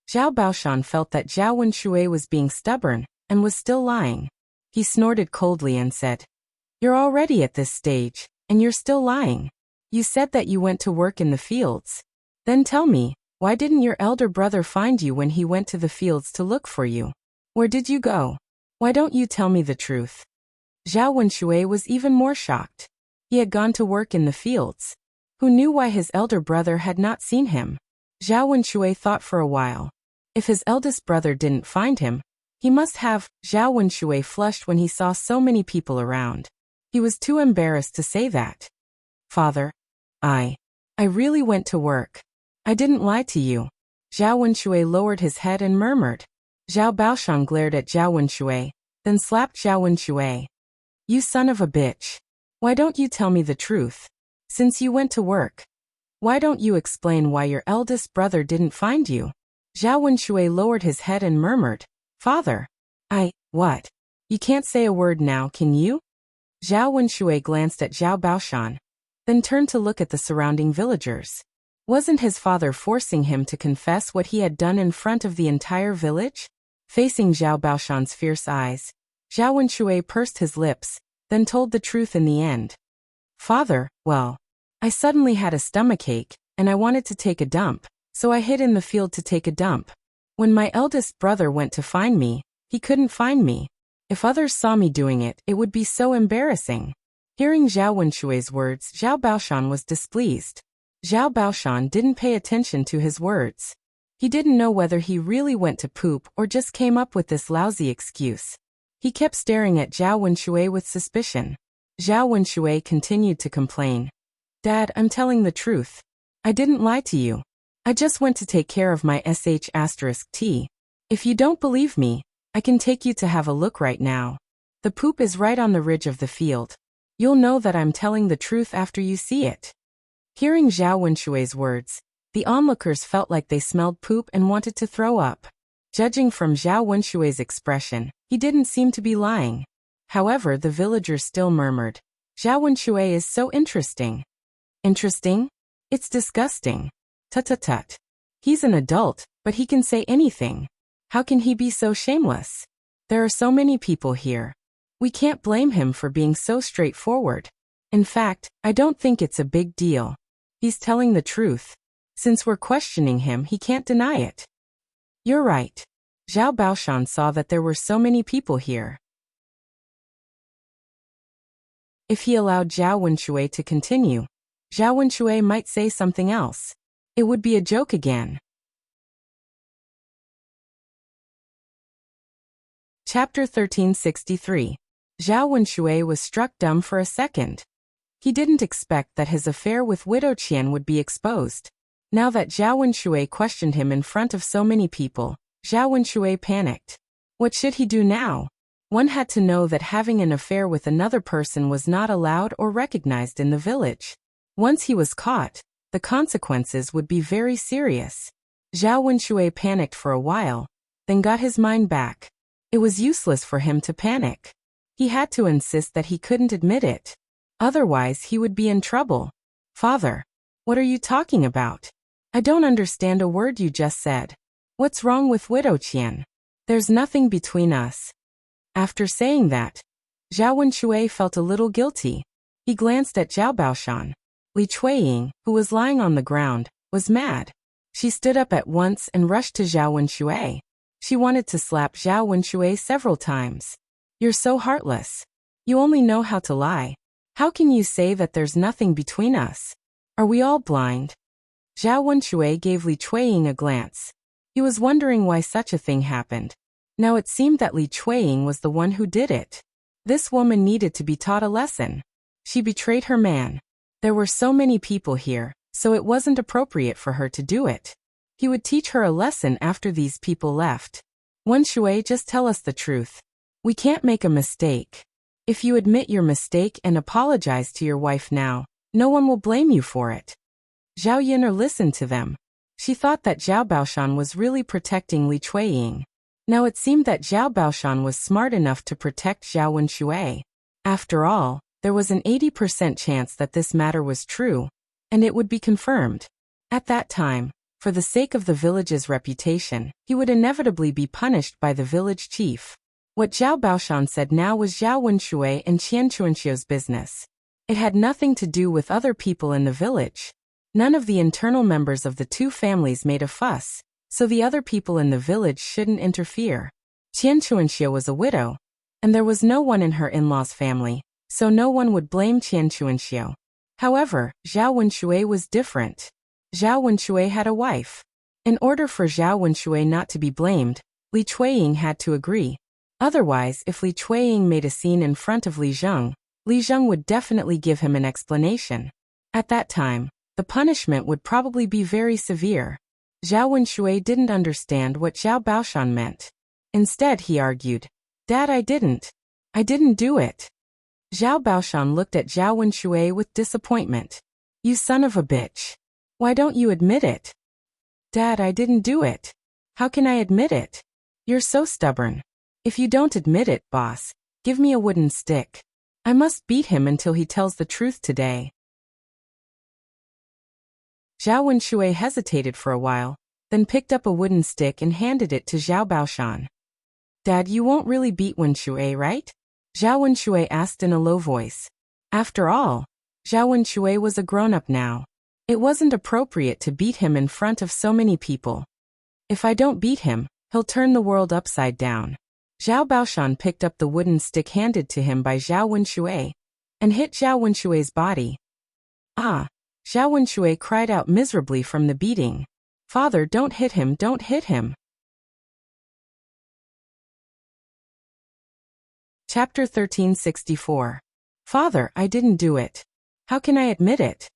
Zhao Baoshan felt that Zhao Wenshui was being stubborn and was still lying. He snorted coldly and said, "You're already at this stage, and you're still lying. You said that you went to work in the fields. Then tell me, why didn't your elder brother find you when he went to the fields to look for you? Where did you go? Why don't you tell me the truth?" Zhao Wenshui was even more shocked. He had gone to work in the fields. Who knew why his elder brother had not seen him? Zhao Wenshui thought for a while. If his eldest brother didn't find him, he must have. Zhao Wenshui flushed when he saw so many people around. He was too embarrassed to say that. "Father, I really went to work. I didn't lie to you." Zhao Wenshui lowered his head and murmured. Zhao Baoshan glared at Zhao Wenshui, then slapped Zhao Wenshui. "You son of a bitch. Why don't you tell me the truth? Since you went to work, why don't you explain why your eldest brother didn't find you?" Zhao Wenshui lowered his head and murmured, "Father, what? You can't say a word now, can you?" Zhao Wenshui glanced at Zhao Baoshan, then turned to look at the surrounding villagers. Wasn't his father forcing him to confess what he had done in front of the entire village? Facing Zhao Baoshan's fierce eyes, Zhao Wenshui pursed his lips, then told the truth in the end. "Father, well, I suddenly had a stomachache, and I wanted to take a dump, so I hid in the field to take a dump. When my eldest brother went to find me, he couldn't find me. If others saw me doing it, it would be so embarrassing." Hearing Zhao Wenshui's words, Zhao Baoshan was displeased. Zhao Baoshan didn't pay attention to his words. He didn't know whether he really went to poop or just came up with this lousy excuse. He kept staring at Zhao Wenshui with suspicion. Zhao Wenshui continued to complain. "Dad, I'm telling the truth. I didn't lie to you. I just went to take care of my sh*t. If you don't believe me, I can take you to have a look right now. The poop is right on the ridge of the field. You'll know that I'm telling the truth after you see it." Hearing Zhao Wenshui's words, the onlookers felt like they smelled poop and wanted to throw up. Judging from Zhao Wenshui's expression, he didn't seem to be lying. However, the villagers still murmured, "Zhao Wenshui is so interesting." "Interesting? It's disgusting. Tut-tut-tut. He's an adult, but he can say anything. How can he be so shameless? There are so many people here. We can't blame him for being so straightforward. In fact, I don't think it's a big deal. He's telling the truth. Since we're questioning him, he can't deny it." "You're right." Zhao Baoshan saw that there were so many people here. If he allowed Zhao Wenshui to continue, Zhao Wenshui might say something else. It would be a joke again. Chapter 1363. Zhao Wenshui was struck dumb for a second. He didn't expect that his affair with Widow Qian would be exposed. Now that Zhao Wenshui questioned him in front of so many people, Zhao Wenshui panicked. What should he do now? One had to know that having an affair with another person was not allowed or recognized in the village. Once he was caught, the consequences would be very serious. Zhao Wenshui panicked for a while, then got his mind back. It was useless for him to panic. He had to insist that he couldn't admit it. Otherwise, he would be in trouble. "Father, what are you talking about? I don't understand a word you just said. What's wrong with Widow Qian? There's nothing between us." After saying that, Zhao Wenshui felt a little guilty. He glanced at Zhao Baoshan. Li Chuiying, who was lying on the ground, was mad. She stood up at once and rushed to Zhao Wenshui. She wanted to slap Zhao Wenshui several times. "You're so heartless. You only know how to lie. How can you say that there's nothing between us? Are we all blind?" Zhao Wenshui gave Li Chuiying a glance. He was wondering why such a thing happened. Now it seemed that Li Chuiying was the one who did it. This woman needed to be taught a lesson. She betrayed her man. There were so many people here, so it wasn't appropriate for her to do it. He would teach her a lesson after these people left. Wen Shui, just tell us the truth. We can't make a mistake. If you admit your mistake and apologize to your wife now, no one will blame you for it. Zhao Yun'er listened to them. She thought that Zhao Baoshan was really protecting Li Chuiying. Now it seemed that Zhao Baoshan was smart enough to protect Zhao Wen Shui. After all, there was an 80% chance that this matter was true, and it would be confirmed. At that time, for the sake of the village's reputation, he would inevitably be punished by the village chief. What Zhao Baoshan said now was Zhao Wen Shui and Qian Chuanxiu's business. It had nothing to do with other people in the village. None of the internal members of the two families made a fuss, so the other people in the village shouldn't interfere. Qian Chuanxiu was a widow, and there was no one in her in-laws' family, so no one would blame Qian Chuanxiu. However, Zhao Wen Shui was different. Zhao Wen Shui had a wife. In order for Zhao Wen Shui not to be blamed, Li Chuiying had to agree. Otherwise, if Li Chuiying made a scene in front of Li Zheng would definitely give him an explanation. At that time, the punishment would probably be very severe. Zhao Wen Shui didn't understand what Zhao Baoshan meant. Instead, he argued, "Dad, I didn't do it." Zhao Baoshan looked at Zhao Wen Shui with disappointment. "You son of a bitch. Why don't you admit it?" "Dad, I didn't do it. How can I admit it? You're so stubborn. If you don't admit it, boss, give me a wooden stick. I must beat him until he tells the truth today." Zhao Wen Shui hesitated for a while, then picked up a wooden stick and handed it to Zhao Baoshan. "Dad, you won't really beat Wen Shui, right?" Zhao Wen Shui asked in a low voice. After all, Zhao Wen Shui was a grown-up now. It wasn't appropriate to beat him in front of so many people. "If I don't beat him, he'll turn the world upside down." Zhao Baoshan picked up the wooden stick handed to him by Zhao Wen Shui and hit Zhao Wen Shui's body. "Ah!" Zhao Wen Shui cried out miserably from the beating. "Father, don't hit him, don't hit him." Chapter 1364. "Father, I didn't do it. How can I admit it?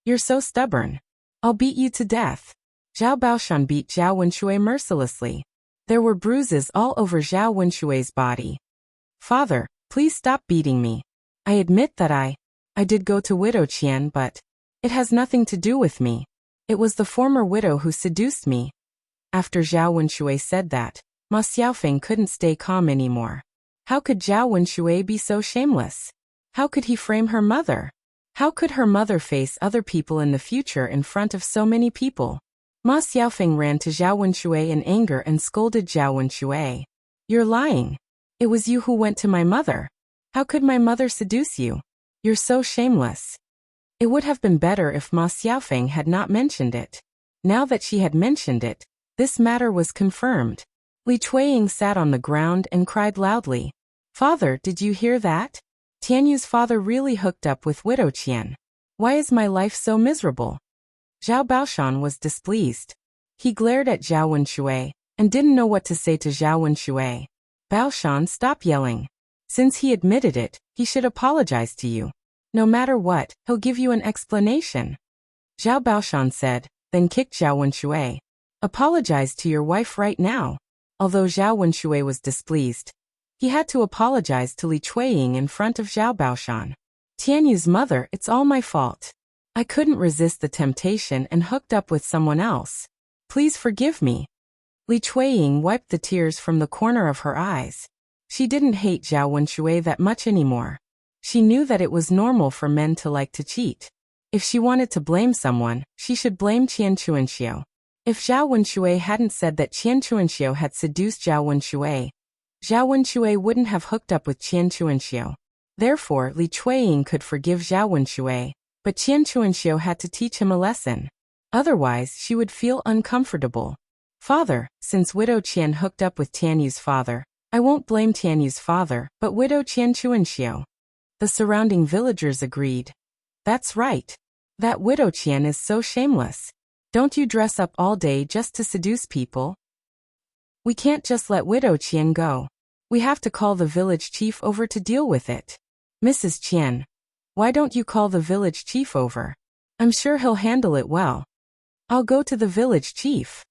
You're so stubborn. I'll beat you to death." Zhao Baoshan beat Zhao Wen Shui mercilessly. There were bruises all over Zhao Wen Shui's body. "Father, please stop beating me. I admit that I did go to Widow Qian, but it has nothing to do with me. It was the former widow who seduced me." After Zhao Wen Shui said that, Ma Xiaofeng couldn't stay calm anymore. How could Zhao Wen Shui be so shameless? How could he frame her mother? How could her mother face other people in the future in front of so many people? Ma Xiaofeng ran to Zhao Wen Shui in anger and scolded Zhao Wen Shui. "You're lying. It was you who went to my mother. How could my mother seduce you? You're so shameless." It would have been better if Ma Xiaofeng had not mentioned it. Now that she had mentioned it, this matter was confirmed. Li Chuiying sat on the ground and cried loudly. "Father, did you hear that? Tianyu's father really hooked up with Widow Qian. Why is my life so miserable?" Zhao Baoshan was displeased. He glared at Zhao Wen Shui and didn't know what to say to Zhao Wen Shui. "Baoshan, stop yelling. Since he admitted it, he should apologize to you. No matter what, he'll give you an explanation." Zhao Baoshan said, then kicked Zhao Wen Shui. "Apologize to your wife right now." Although Zhao Wen Shui was displeased, he had to apologize to Li Chuiying in front of Zhao Baoshan. "Tianyu's mother, it's all my fault. I couldn't resist the temptation and hooked up with someone else. Please forgive me." Li Chuiying wiped the tears from the corner of her eyes. She didn't hate Zhao Wen Shui that much anymore. She knew that it was normal for men to like to cheat. If she wanted to blame someone, she should blame Qian Chuanxiu. If Zhao Wen Shui hadn't said that Qian Chuanxiu had seduced Zhao Wen Shui, Zhao Wen Shui wouldn't have hooked up with Qian Chuanxiu. Therefore, Li Chuiying could forgive Zhao Wen Shui, but Qian Chuanxiu had to teach him a lesson. Otherwise, she would feel uncomfortable. "Father, since Widow Qian hooked up with Tianyu's father, I won't blame Tianyu's father, but Widow Qian Chuanxiu." The surrounding villagers agreed. "That's right. That Widow Qian is so shameless. Don't you dress up all day just to seduce people? We can't just let Widow Qian go. We have to call the village chief over to deal with it. Mrs. Qian, why don't you call the village chief over? I'm sure he'll handle it well." I'll go to the village chief.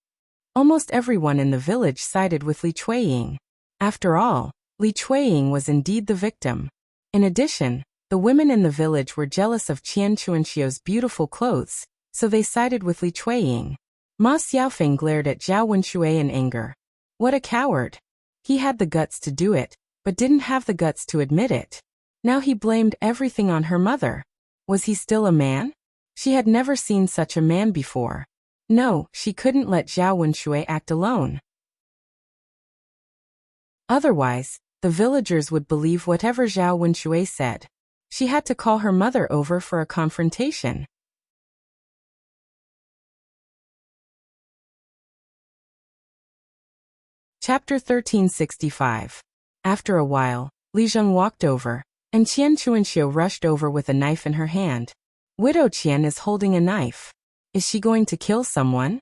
Almost everyone in the village sided with Li Chueying. After all, Li Chueying was indeed the victim. In addition, the women in the village were jealous of Qian Chuanxiu's beautiful clothes, so they sided with Li Chueying. Ma Xiaofeng glared at Zhao Wenshui in anger. What a coward! He had the guts to do it, but didn't have the guts to admit it. Now he blamed everything on her mother. Was he still a man? She had never seen such a man before. No, she couldn't let Zhao Wenshui act alone. Otherwise, the villagers would believe whatever Zhao Wenshui said. She had to call her mother over for a confrontation. Chapter 1365. After a while, Li Zheng walked over, and Qian Chuanxiu rushed over with a knife in her hand. Widow Qian is holding a knife. Is she going to kill someone?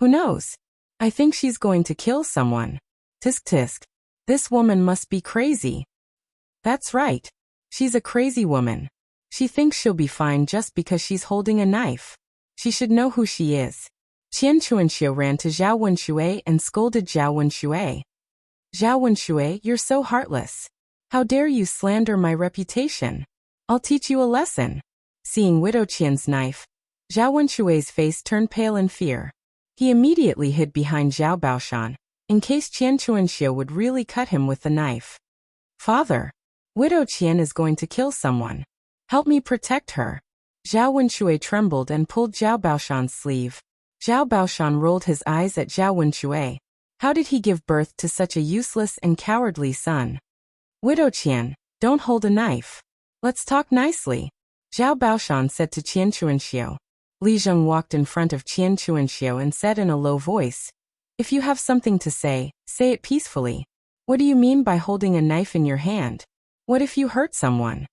Who knows? I think she's going to kill someone. Tisk tisk. This woman must be crazy. That's right. She's a crazy woman. She thinks she'll be fine just because she's holding a knife. She should know who she is. Qian Chuanxiu ran to Zhao Wenshui and scolded Zhao Wenshui. Zhao Wenshui, you're so heartless. How dare you slander my reputation? I'll teach you a lesson. Seeing Widow Qian's knife, Zhao Wenshui's face turned pale in fear. He immediately hid behind Zhao Baoshan, in case Qian Chuanxiu would really cut him with the knife. Father, Widow Qian is going to kill someone. Help me protect her. Zhao Wenshui trembled and pulled Zhao Baoshan's sleeve. Zhao Baoshan rolled his eyes at Zhao Wenshui. How did he give birth to such a useless and cowardly son? Widow Qian, don't hold a knife. Let's talk nicely. Zhao Baoshan said to Qian Chuanxiu. Li Zheng walked in front of Qian Chuanxiu and said in a low voice, if you have something to say it peacefully. What do you mean by holding a knife in your hand? What if you hurt someone?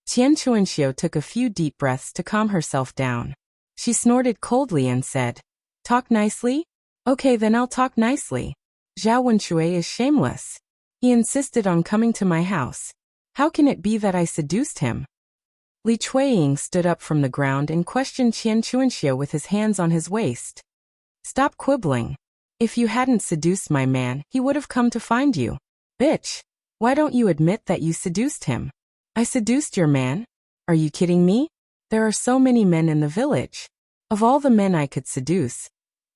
Qian Chuanxiu took a few deep breaths to calm herself down. She snorted coldly and said, talk nicely? Okay, then I'll talk nicely. Zhao Wenshui is shameless. He insisted on coming to my house. How can it be that I seduced him? Li Chueying stood up from the ground and questioned Qian Chuanxiu with his hands on his waist. Stop quibbling. If you hadn't seduced my man, he would have come to find you. Bitch. Why don't you admit that you seduced him? I seduced your man? Are you kidding me? There are so many men in the village. Of all the men I could seduce,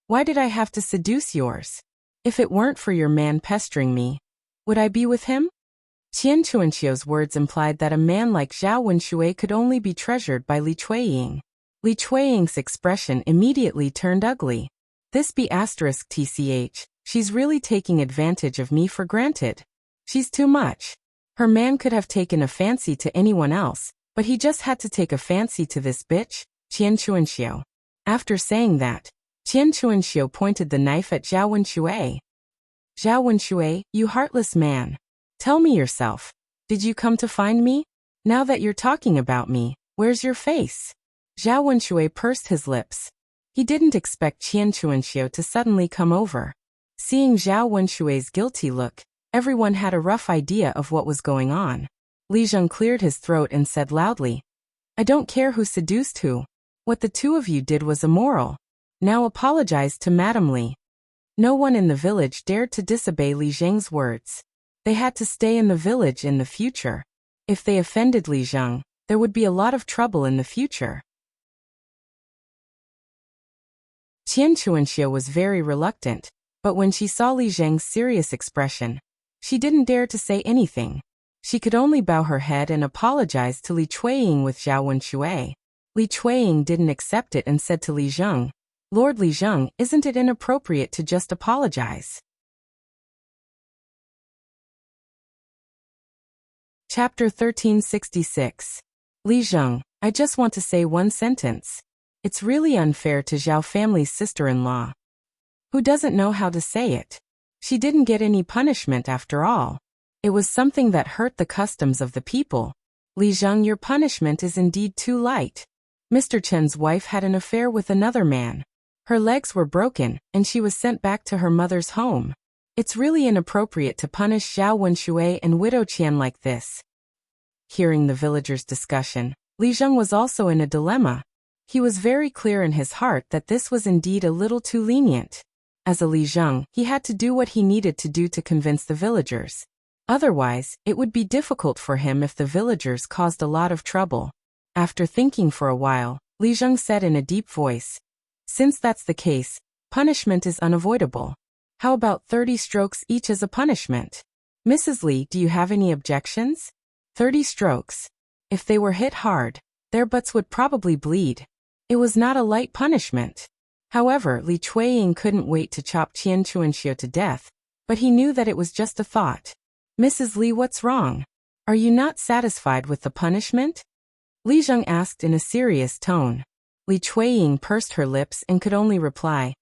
why did I have to seduce yours? If it weren't for your man pestering me, would I be with him? Qian Chuanxiu's words implied that a man like Zhao Wenshui could only be treasured by Li Chueying. Li Chueying's expression immediately turned ugly. This be *tch, she's really taking advantage of me for granted. She's too much. Her man could have taken a fancy to anyone else, but he just had to take a fancy to this bitch, Qian Chuanxiu. After saying that, Qian Chuanxiu pointed the knife at Zhao Wenshui. Zhao Wenshui, you heartless man. Tell me yourself. Did you come to find me? Now that you're talking about me, where's your face? Zhao Wenshui pursed his lips. He didn't expect Qian Chuanxiu to suddenly come over. Seeing Zhao Wenshui's guilty look, everyone had a rough idea of what was going on. Li Zheng cleared his throat and said loudly, I don't care who seduced who. What the two of you did was immoral. Now apologize to Madame Li. No one in the village dared to disobey Li Zheng's words. They had to stay in the village in the future. If they offended Li Zheng, there would be a lot of trouble in the future. Qian Chuanxiu was very reluctant, but when she saw Li Zheng's serious expression, she didn't dare to say anything. She could only bow her head and apologize to Li Chueying with Zhao Wenshui. Li Chueying didn't accept it and said to Li Zheng, Lord Li Zheng, isn't it inappropriate to just apologize? Chapter 1366. Li Zheng, I just want to say one sentence. It's really unfair to Zhao family's sister-in-law. Who doesn't know how to say it? She didn't get any punishment after all. It was something that hurt the customs of the people. Li Zheng, your punishment is indeed too light. Mr. Chen's wife had an affair with another man. Her legs were broken, and she was sent back to her mother's home. It's really inappropriate to punish Zhao Wenshui and Widow Qian like this. Hearing the villagers' discussion, Li Zheng was also in a dilemma. He was very clear in his heart that this was indeed a little too lenient. As a Li Zheng, he had to do what he needed to do to convince the villagers. Otherwise, it would be difficult for him if the villagers caused a lot of trouble. After thinking for a while, Li Zheng said in a deep voice, "Since that's the case, punishment is unavoidable. How about 30 strokes each as a punishment? Mrs. Li, do you have any objections? 30 strokes. If they were hit hard, their butts would probably bleed. It was not a light punishment." However, Li Chueying couldn't wait to chop Qian Chuanxiu to death, but he knew that it was just a thought. "Mrs. Li, what's wrong? Are you not satisfied with the punishment?" Li Zheng asked in a serious tone. Li Chueying pursed her lips and could only reply,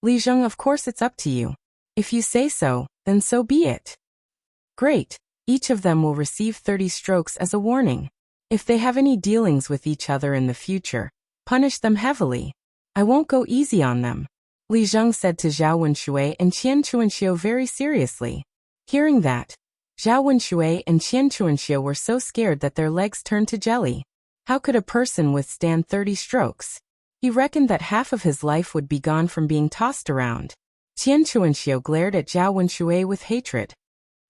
"Li Zheng, of course it's up to you. If you say so, then so be it." "Great. Each of them will receive 30 strokes as a warning. If they have any dealings with each other in the future, punish them heavily. I won't go easy on them," Li Zheng said to Zhao Wenshui and Qian Chuanxiu very seriously. Hearing that, Zhao Wenshui and Qian Chuanxiu were so scared that their legs turned to jelly. How could a person withstand 30 strokes? He reckoned that half of his life would be gone from being tossed around. Qian Chuanxiu glared at Zhao Wenshui with hatred.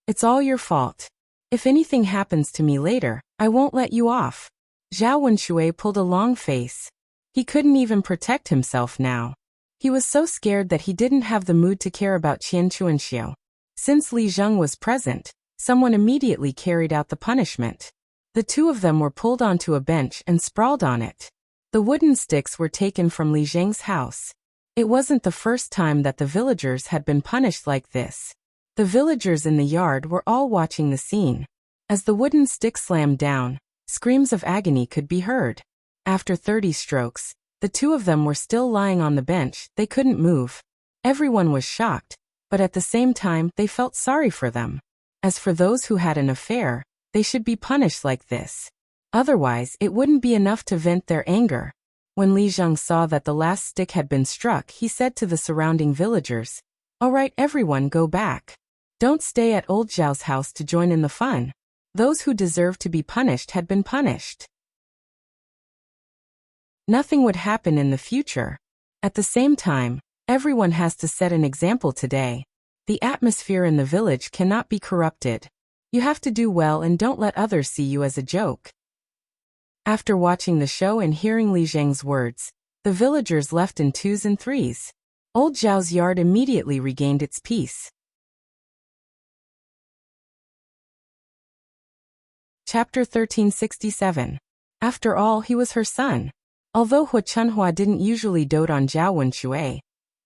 "It's all your fault. If anything happens to me later, I won't let you off." Zhao Wenshui pulled a long face. He couldn't even protect himself now. He was so scared that he didn't have the mood to care about Qian Chuanxiu. Since Li Zheng was present, someone immediately carried out the punishment. The two of them were pulled onto a bench and sprawled on it. The wooden sticks were taken from Li Zheng's house. It wasn't the first time that the villagers had been punished like this. The villagers in the yard were all watching the scene. As the wooden stick slammed down, screams of agony could be heard. After 30 strokes, the two of them were still lying on the bench. They couldn't move. Everyone was shocked, but at the same time they felt sorry for them. As for those who had an affair, they should be punished like this. Otherwise, it wouldn't be enough to vent their anger. When Li Zheng saw that the last stick had been struck, he said to the surrounding villagers, "All right, everyone, go back. Don't stay at old Zhao's house to join in the fun. Those who deserved to be punished had been punished. Nothing would happen in the future. At the same time, everyone has to set an example today. The atmosphere in the village cannot be corrupted. You have to do well and don't let others see you as a joke." After watching the show and hearing Li Zheng's words, the villagers left in 2s and 3s. Old Zhao's yard immediately regained its peace. Chapter 1367. After all, he was her son. Although Hu Chunhua didn't usually dote on Zhao Wenshui,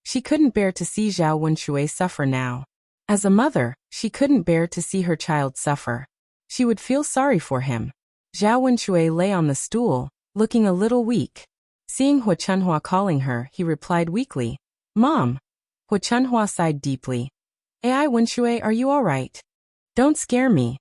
she couldn't bear to see Zhao Wenshui suffer now. As a mother, she couldn't bear to see her child suffer. She would feel sorry for him. Zhao Wenshui lay on the stool, looking a little weak. Seeing Hu Chunhua calling her, he replied weakly, "Mom." Hu Chunhua sighed deeply. "Ai Wenshui, are you all right? Don't scare me."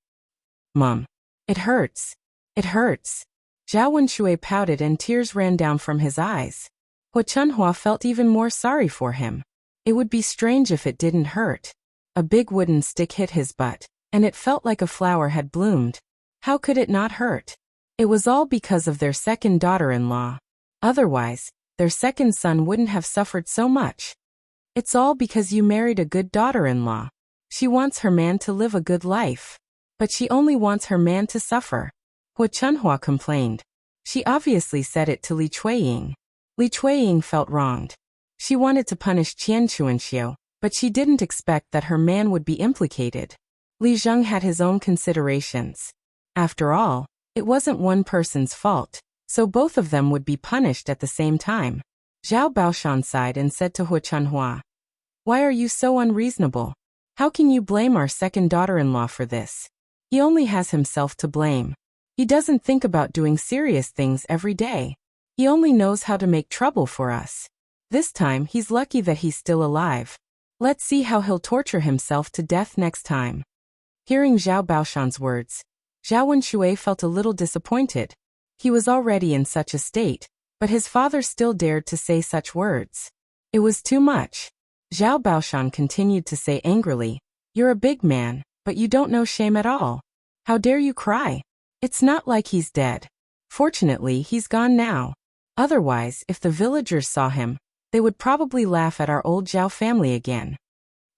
"Mom. It hurts. It hurts." Zhao Wenshui pouted and tears ran down from his eyes. Hu Chunhua felt even more sorry for him. It would be strange if it didn't hurt. A big wooden stick hit his butt, and it felt like a flower had bloomed. How could it not hurt? It was all because of their second daughter-in-law. Otherwise, their second son wouldn't have suffered so much. It's all because you married a good daughter-in-law. She wants her man to live a good life. But she only wants her man to suffer. Hu Chunhua complained. She obviously said it to Li Chueying. Li Chueying felt wronged. She wanted to punish Qian Chuanxiu, but she didn't expect that her man would be implicated. Li Zheng had his own considerations. After all, it wasn't one person's fault, so both of them would be punished at the same time. Zhao Baoshan sighed and said to Hu Chunhua, "Why are you so unreasonable? How can you blame our second daughter-in-law for this? He only has himself to blame. He doesn't think about doing serious things every day. He only knows how to make trouble for us. This time he's lucky that he's still alive. Let's see how he'll torture himself to death next time." Hearing Zhao Baoshan's words, Zhao Wenshui felt a little disappointed. He was already in such a state, but his father still dared to say such words. It was too much. Zhao Baoshan continued to say angrily, "You're a big man, but you don't know shame at all. How dare you cry? It's not like he's dead. Fortunately, he's gone now. Otherwise, if the villagers saw him, they would probably laugh at our old Zhao family again.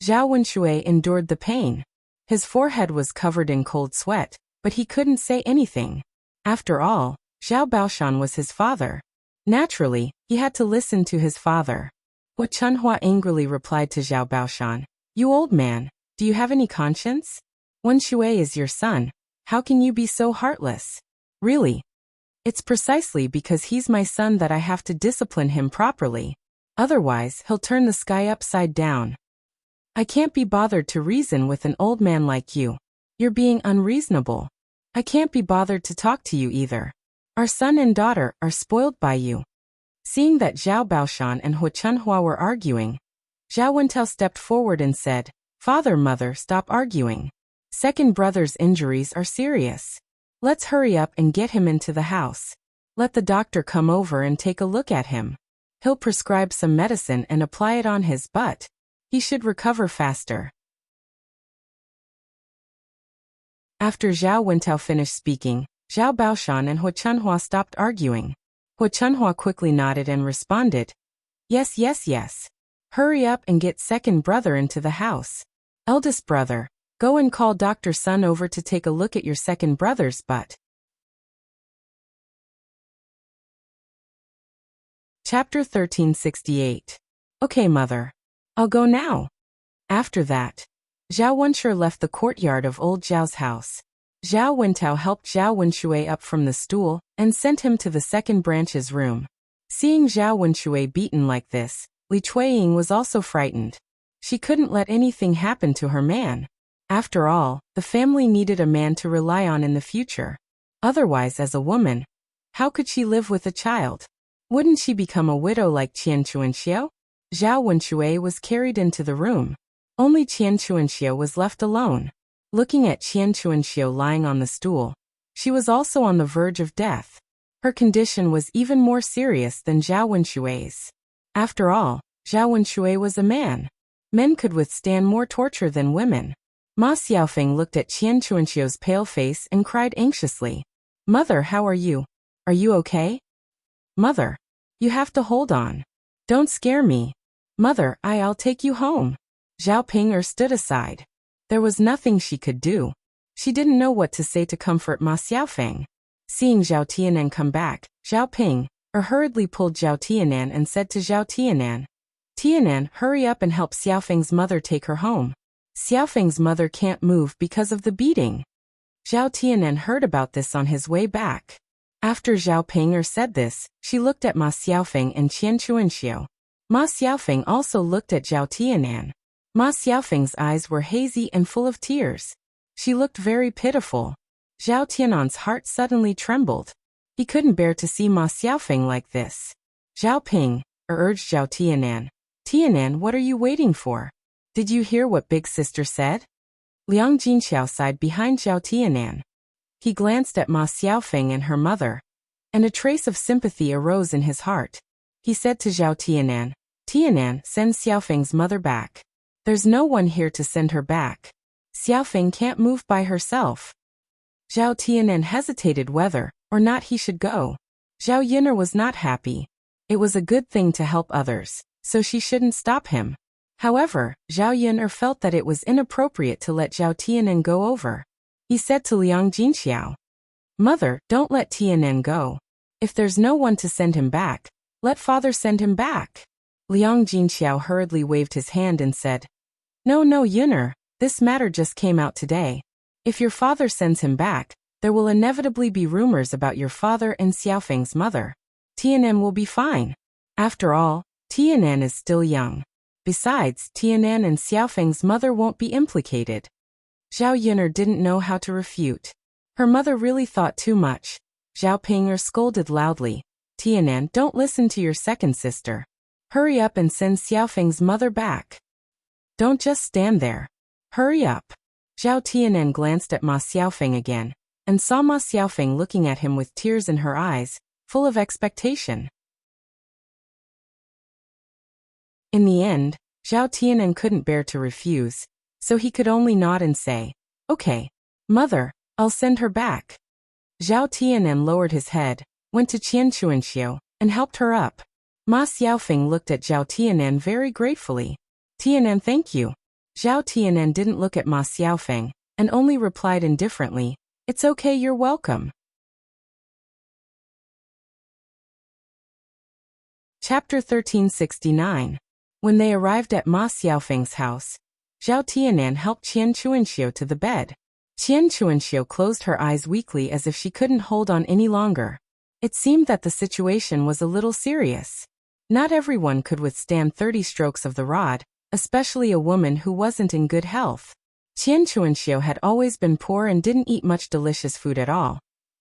Zhao Wenshui endured the pain. His forehead was covered in cold sweat, but he couldn't say anything. After all, Zhao Baoshan was his father. Naturally, he had to listen to his father. Wu Chunhua angrily replied to Zhao Baoshan, "You old man, do you have any conscience? Wen Shui is your son. How can you be so heartless? Really? It's precisely because he's my son that I have to discipline him properly. Otherwise, he'll turn the sky upside down. I can't be bothered to reason with an old man like you. You're being unreasonable. I can't be bothered to talk to you either. Our son and daughter are spoiled by you." Seeing that Zhao Baoshan and Hu Chunhua were arguing, Zhao Wentao stepped forward and said, "Father, mother, stop arguing. Second brother's injuries are serious. Let's hurry up and get him into the house. Let the doctor come over and take a look at him. He'll prescribe some medicine and apply it on his butt. He should recover faster." After Zhao Wentao finished speaking, Zhao Baoshan and Hu Chunhua stopped arguing. Hu Chunhua quickly nodded and responded, "Yes, yes, yes. Hurry up and get second brother into the house. Eldest brother, go and call Dr. Sun over to take a look at your second brother's butt." Chapter 1368. "Okay, mother. I'll go now." After that, Zhao Wenshi left the courtyard of old Zhao's house. Zhao Wentao helped Zhao Wenshui up from the stool and sent him to the second branch's room. Seeing Zhao Wenshui beaten like this, Li Chuiying was also frightened. She couldn't let anything happen to her man. After all, the family needed a man to rely on in the future. Otherwise, as a woman, how could she live with a child? Wouldn't she become a widow like Qian Chuanxiao? Zhao Wenshui was carried into the room. Only Qian Chuanxiao was left alone. Looking at Qian Chuanxiao lying on the stool, she was also on the verge of death. Her condition was even more serious than Zhao Wenshui's. After all, Zhao Wenshui was a man. Men could withstand more torture than women. Ma Xiaofeng looked at Qian Chuanxiao's pale face and cried anxiously, "Mother, how are you? Are you okay? Mother, you have to hold on. Don't scare me. Mother, I'll take you home." Zhao Ping'er stood aside. There was nothing she could do. She didn't know what to say to comfort Ma Xiaofeng. Seeing Zhao Tianan come back, Zhao Ping'er hurriedly pulled Zhao Tianan and said to Zhao Tianan, "Tianan, hurry up and help Xiaofeng's mother take her home. Xiaofeng's mother can't move because of the beating." Zhao Tianan heard about this on his way back. After Zhao Ping'er said this, she looked at Ma Xiaofeng and Qian Chuanxiao. Ma Xiaofeng also looked at Zhao Tianan. Ma Xiaofeng's eyes were hazy and full of tears. She looked very pitiful. Zhao Tianan's heart suddenly trembled. He couldn't bear to see Ma Xiaofeng like this. Zhao Ping'er urged Zhao Tianan, "Tianan, what are you waiting for? Did you hear what Big Sister said?" Liang Jinxiao sighed behind Zhao Tianan. He glanced at Ma Xiaofeng and her mother, and a trace of sympathy arose in his heart. He said to Zhao Tianan, "Tianan, send Xiaofeng's mother back. There's no one here to send her back. Xiaofeng can't move by herself." Zhao Tianan hesitated whether or not he should go. Zhao Yin'er was not happy. It was a good thing to help others, so she shouldn't stop him. However, Zhao Yin'er felt that it was inappropriate to let Zhao Tianan go over. He said to Liang Jinxiao, "Mother, don't let Tianan go. If there's no one to send him back, let father send him back." Liang Jinxiao hurriedly waved his hand and said, No, Yun'er, this matter just came out today. If your father sends him back, there will inevitably be rumors about your father and Xiaofeng's mother. Tianan will be fine. After all, Tianan is still young. Besides, Tianan and Xiaofeng's mother won't be implicated. Zhao Yun'er didn't know how to refute. Her mother really thought too much. Zhao Ping'er scolded loudly, "Tianan, don't listen to your second sister. Hurry up and send Xiaofeng's mother back. Don't just stand there. Hurry up." Zhao Tianan glanced at Ma Xiaofeng again, and saw Ma Xiaofeng looking at him with tears in her eyes, full of expectation. In the end, Zhao Tianan couldn't bear to refuse, so he could only nod and say, "Okay, mother, I'll send her back." Zhao Tianan lowered his head, went to Qian Chuanxiao, and helped her up. Ma Xiaofeng looked at Zhao Tianan very gratefully. Tianan, thank you. Zhao Tianan didn't look at Ma Xiaofeng, and only replied indifferently, it's okay, you're welcome. Chapter 1369. When they arrived at Ma Xiaofeng's house, Zhao Tianan helped Qian Chuanxiu to the bed. Qian Chuanxiu closed her eyes weakly as if she couldn't hold on any longer. It seemed that the situation was a little serious. Not everyone could withstand 30 strokes of the rod, especially a woman who wasn't in good health. Qian Chuanxiu had always been poor and didn't eat much delicious food at all.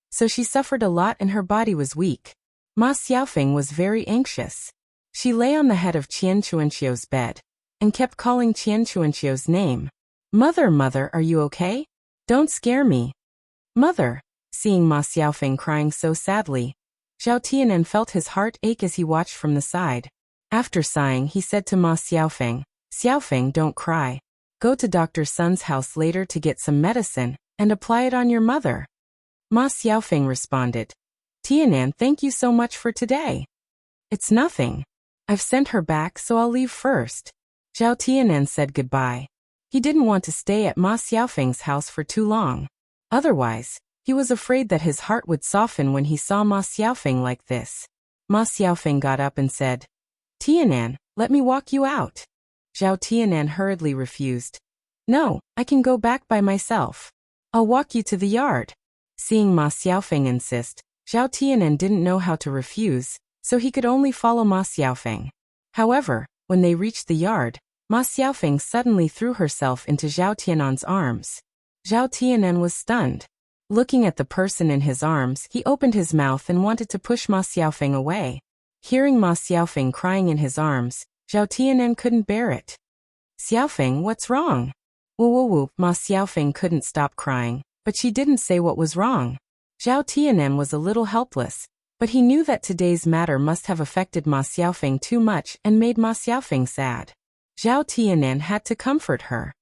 So she suffered a lot and her body was weak. Ma Xiaofeng was very anxious. She lay on the head of Qian Chuanxiu's bed and kept calling Qian Chuanxiu's name. Mother, mother, are you okay? Don't scare me. Mother. Seeing Ma Xiaofeng crying so sadly, Zhao Tianan felt his heart ache as he watched from the side. After sighing, he said to Ma Xiaofeng, Xiaofeng, don't cry. Go to Dr. Sun's house later to get some medicine and apply it on your mother. Ma Xiaofeng responded, Tianan, thank you so much for today. It's nothing. I've sent her back, so I'll leave first. Zhao Tianan said goodbye. He didn't want to stay at Ma Xiaofeng's house for too long. Otherwise, he was afraid that his heart would soften when he saw Ma Xiaofeng like this. Ma Xiaofeng got up and said, Tianan, let me walk you out. Zhao Tianan hurriedly refused. No, I can go back by myself. I'll walk you to the yard. Seeing Ma Xiaofeng insist, Zhao Tianan didn't know how to refuse, so he could only follow Ma Xiaofeng. However, when they reached the yard, Ma Xiaofeng suddenly threw herself into Zhao Tianan's arms. Zhao Tianan was stunned. Looking at the person in his arms, he opened his mouth and wanted to push Ma Xiaofeng away. Hearing Ma Xiaofeng crying in his arms, Zhao Tianan couldn't bear it. Xiaofeng, what's wrong? Woo. Ma Xiaofeng couldn't stop crying, but she didn't say what was wrong. Zhao Tianan was a little helpless, but he knew that today's matter must have affected Ma Xiaofeng too much and made Ma Xiaofeng sad. Zhao Tianan had to comfort her.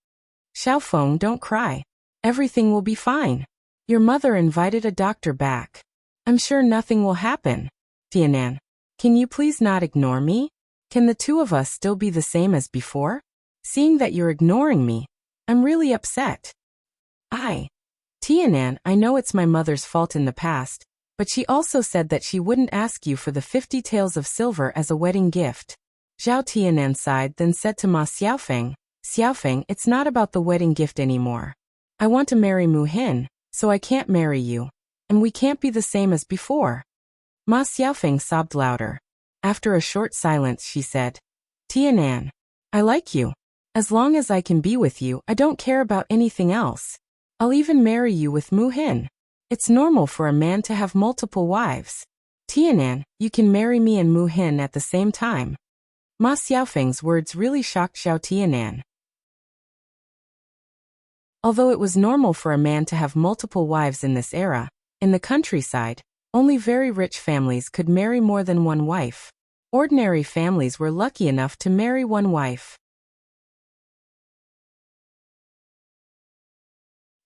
Xiaofeng, don't cry. Everything will be fine. Your mother invited a doctor back. I'm sure nothing will happen. Tianan, can you please not ignore me? Can the two of us still be the same as before? Seeing that you're ignoring me, I'm really upset. Tianan, I know it's my mother's fault in the past, but she also said that she wouldn't ask you for the 50 taels of silver as a wedding gift. Zhao Tianan sighed, then said to Ma Xiaofeng, Xiaofeng, it's not about the wedding gift anymore. I want to marry Mu Hin, so I can't marry you, and we can't be the same as before. Ma Xiaofeng sobbed louder. After a short silence, she said, Tianan, I like you. As long as I can be with you, I don't care about anything else. I'll even marry you with Mu Hin. It's normal for a man to have multiple wives. Tianan, you can marry me and Mu Hin at the same time. Ma Xiaofeng's words really shocked Zhao Tianan. Although it was normal for a man to have multiple wives in this era, in the countryside, only very rich families could marry more than one wife. Ordinary families were lucky enough to marry one wife.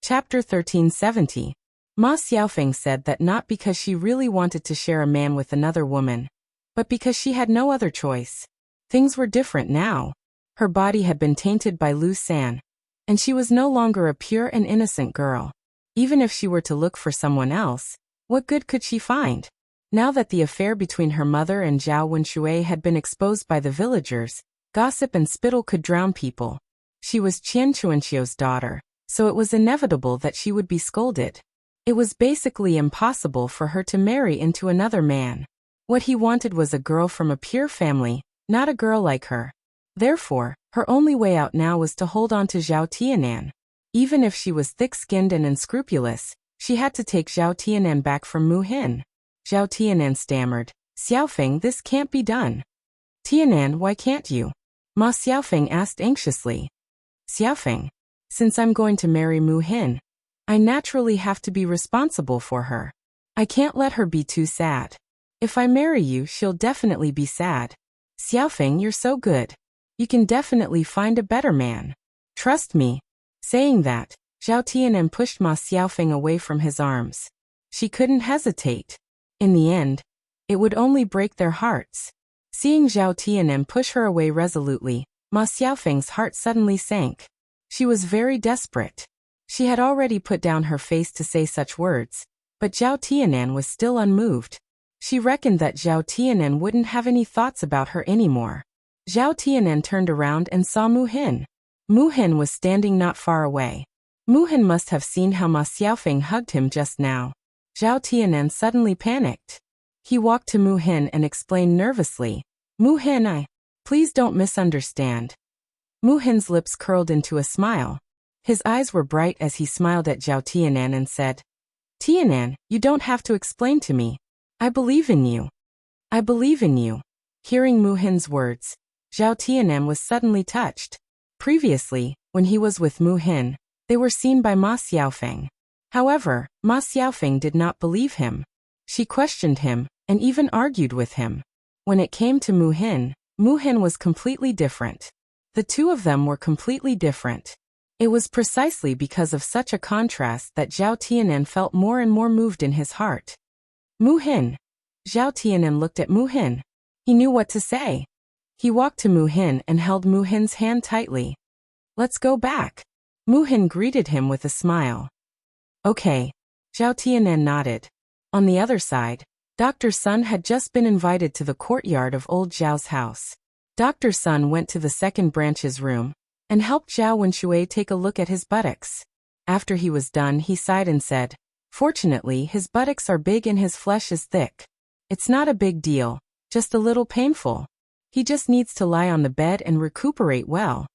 Chapter 1370. Ma Xiaofeng said that not because she really wanted to share a man with another woman, but because she had no other choice. Things were different now. Her body had been tainted by Lu San, and she was no longer a pure and innocent girl. Even if she were to look for someone else, what good could she find? Now that the affair between her mother and Zhao Wenshui had been exposed by the villagers, gossip and spittle could drown people. She was Qian Chuanxiu's daughter, so it was inevitable that she would be scolded. It was basically impossible for her to marry into another man. What he wanted was a girl from a pure family, not a girl like her. Therefore, her only way out now was to hold on to Zhao Tianan. Even if she was thick-skinned and unscrupulous, she had to take Zhao Tianan back from Mu Hin. Zhao Tianan stammered, Xiaofeng, this can't be done. Tianan, why can't you? Ma Xiaofeng asked anxiously. Xiaofeng, since I'm going to marry Mu Hin, I naturally have to be responsible for her. I can't let her be too sad. If I marry you, she'll definitely be sad. Xiaofeng, you're so good. You can definitely find a better man. Trust me. Saying that, Zhao Tianan pushed Ma Xiaofeng away from his arms. She couldn't hesitate. In the end, It would only break their hearts. Seeing Zhao Tianan push her away resolutely, Ma Xiaofeng's heart suddenly sank. She was very desperate. She had already put down her face to say such words, but Zhao Tianan was still unmoved. She reckoned that Zhao Tianan wouldn't have any thoughts about her anymore. Zhao Tianan turned around and saw Mu Hin. Mu Hin was standing not far away. Mu Hin must have seen how Ma Xiaofeng hugged him just now. Zhao Tianan suddenly panicked. He walked to Mu Hin and explained nervously, Mu Hin, please don't misunderstand. Mu Hin's lips curled into a smile. His eyes were bright as he smiled at Zhao Tianan and said, Tianan, you don't have to explain to me. I believe in you. I believe in you. Hearing Mu Hin's words, Zhao Tianan was suddenly touched. Previously, when he was with Mu Hin, they were seen by Ma Xiaofeng. However, Ma Xiaofeng did not believe him. She questioned him, and even argued with him. When it came to Mu Hin was completely different. The two of them were completely different. It was precisely because of such a contrast that Zhao Tianan felt more and more moved in his heart. Mu Hin. Zhao Tianan looked at Mu Hin. He knew what to say. He walked to Mu Hin and held Mu Hin's hand tightly. Let's go back. Mu Hin greeted him with a smile. Okay. Zhao Tianan nodded. On the other side, Dr. Sun had just been invited to the courtyard of old Zhao's house. Dr. Sun went to the second branch's room and helped Zhao Wenshui take a look at his buttocks. After he was done, he sighed and said, Fortunately, his buttocks are big and his flesh is thick. It's not a big deal, just a little painful. He just needs to lie on the bed and recuperate well.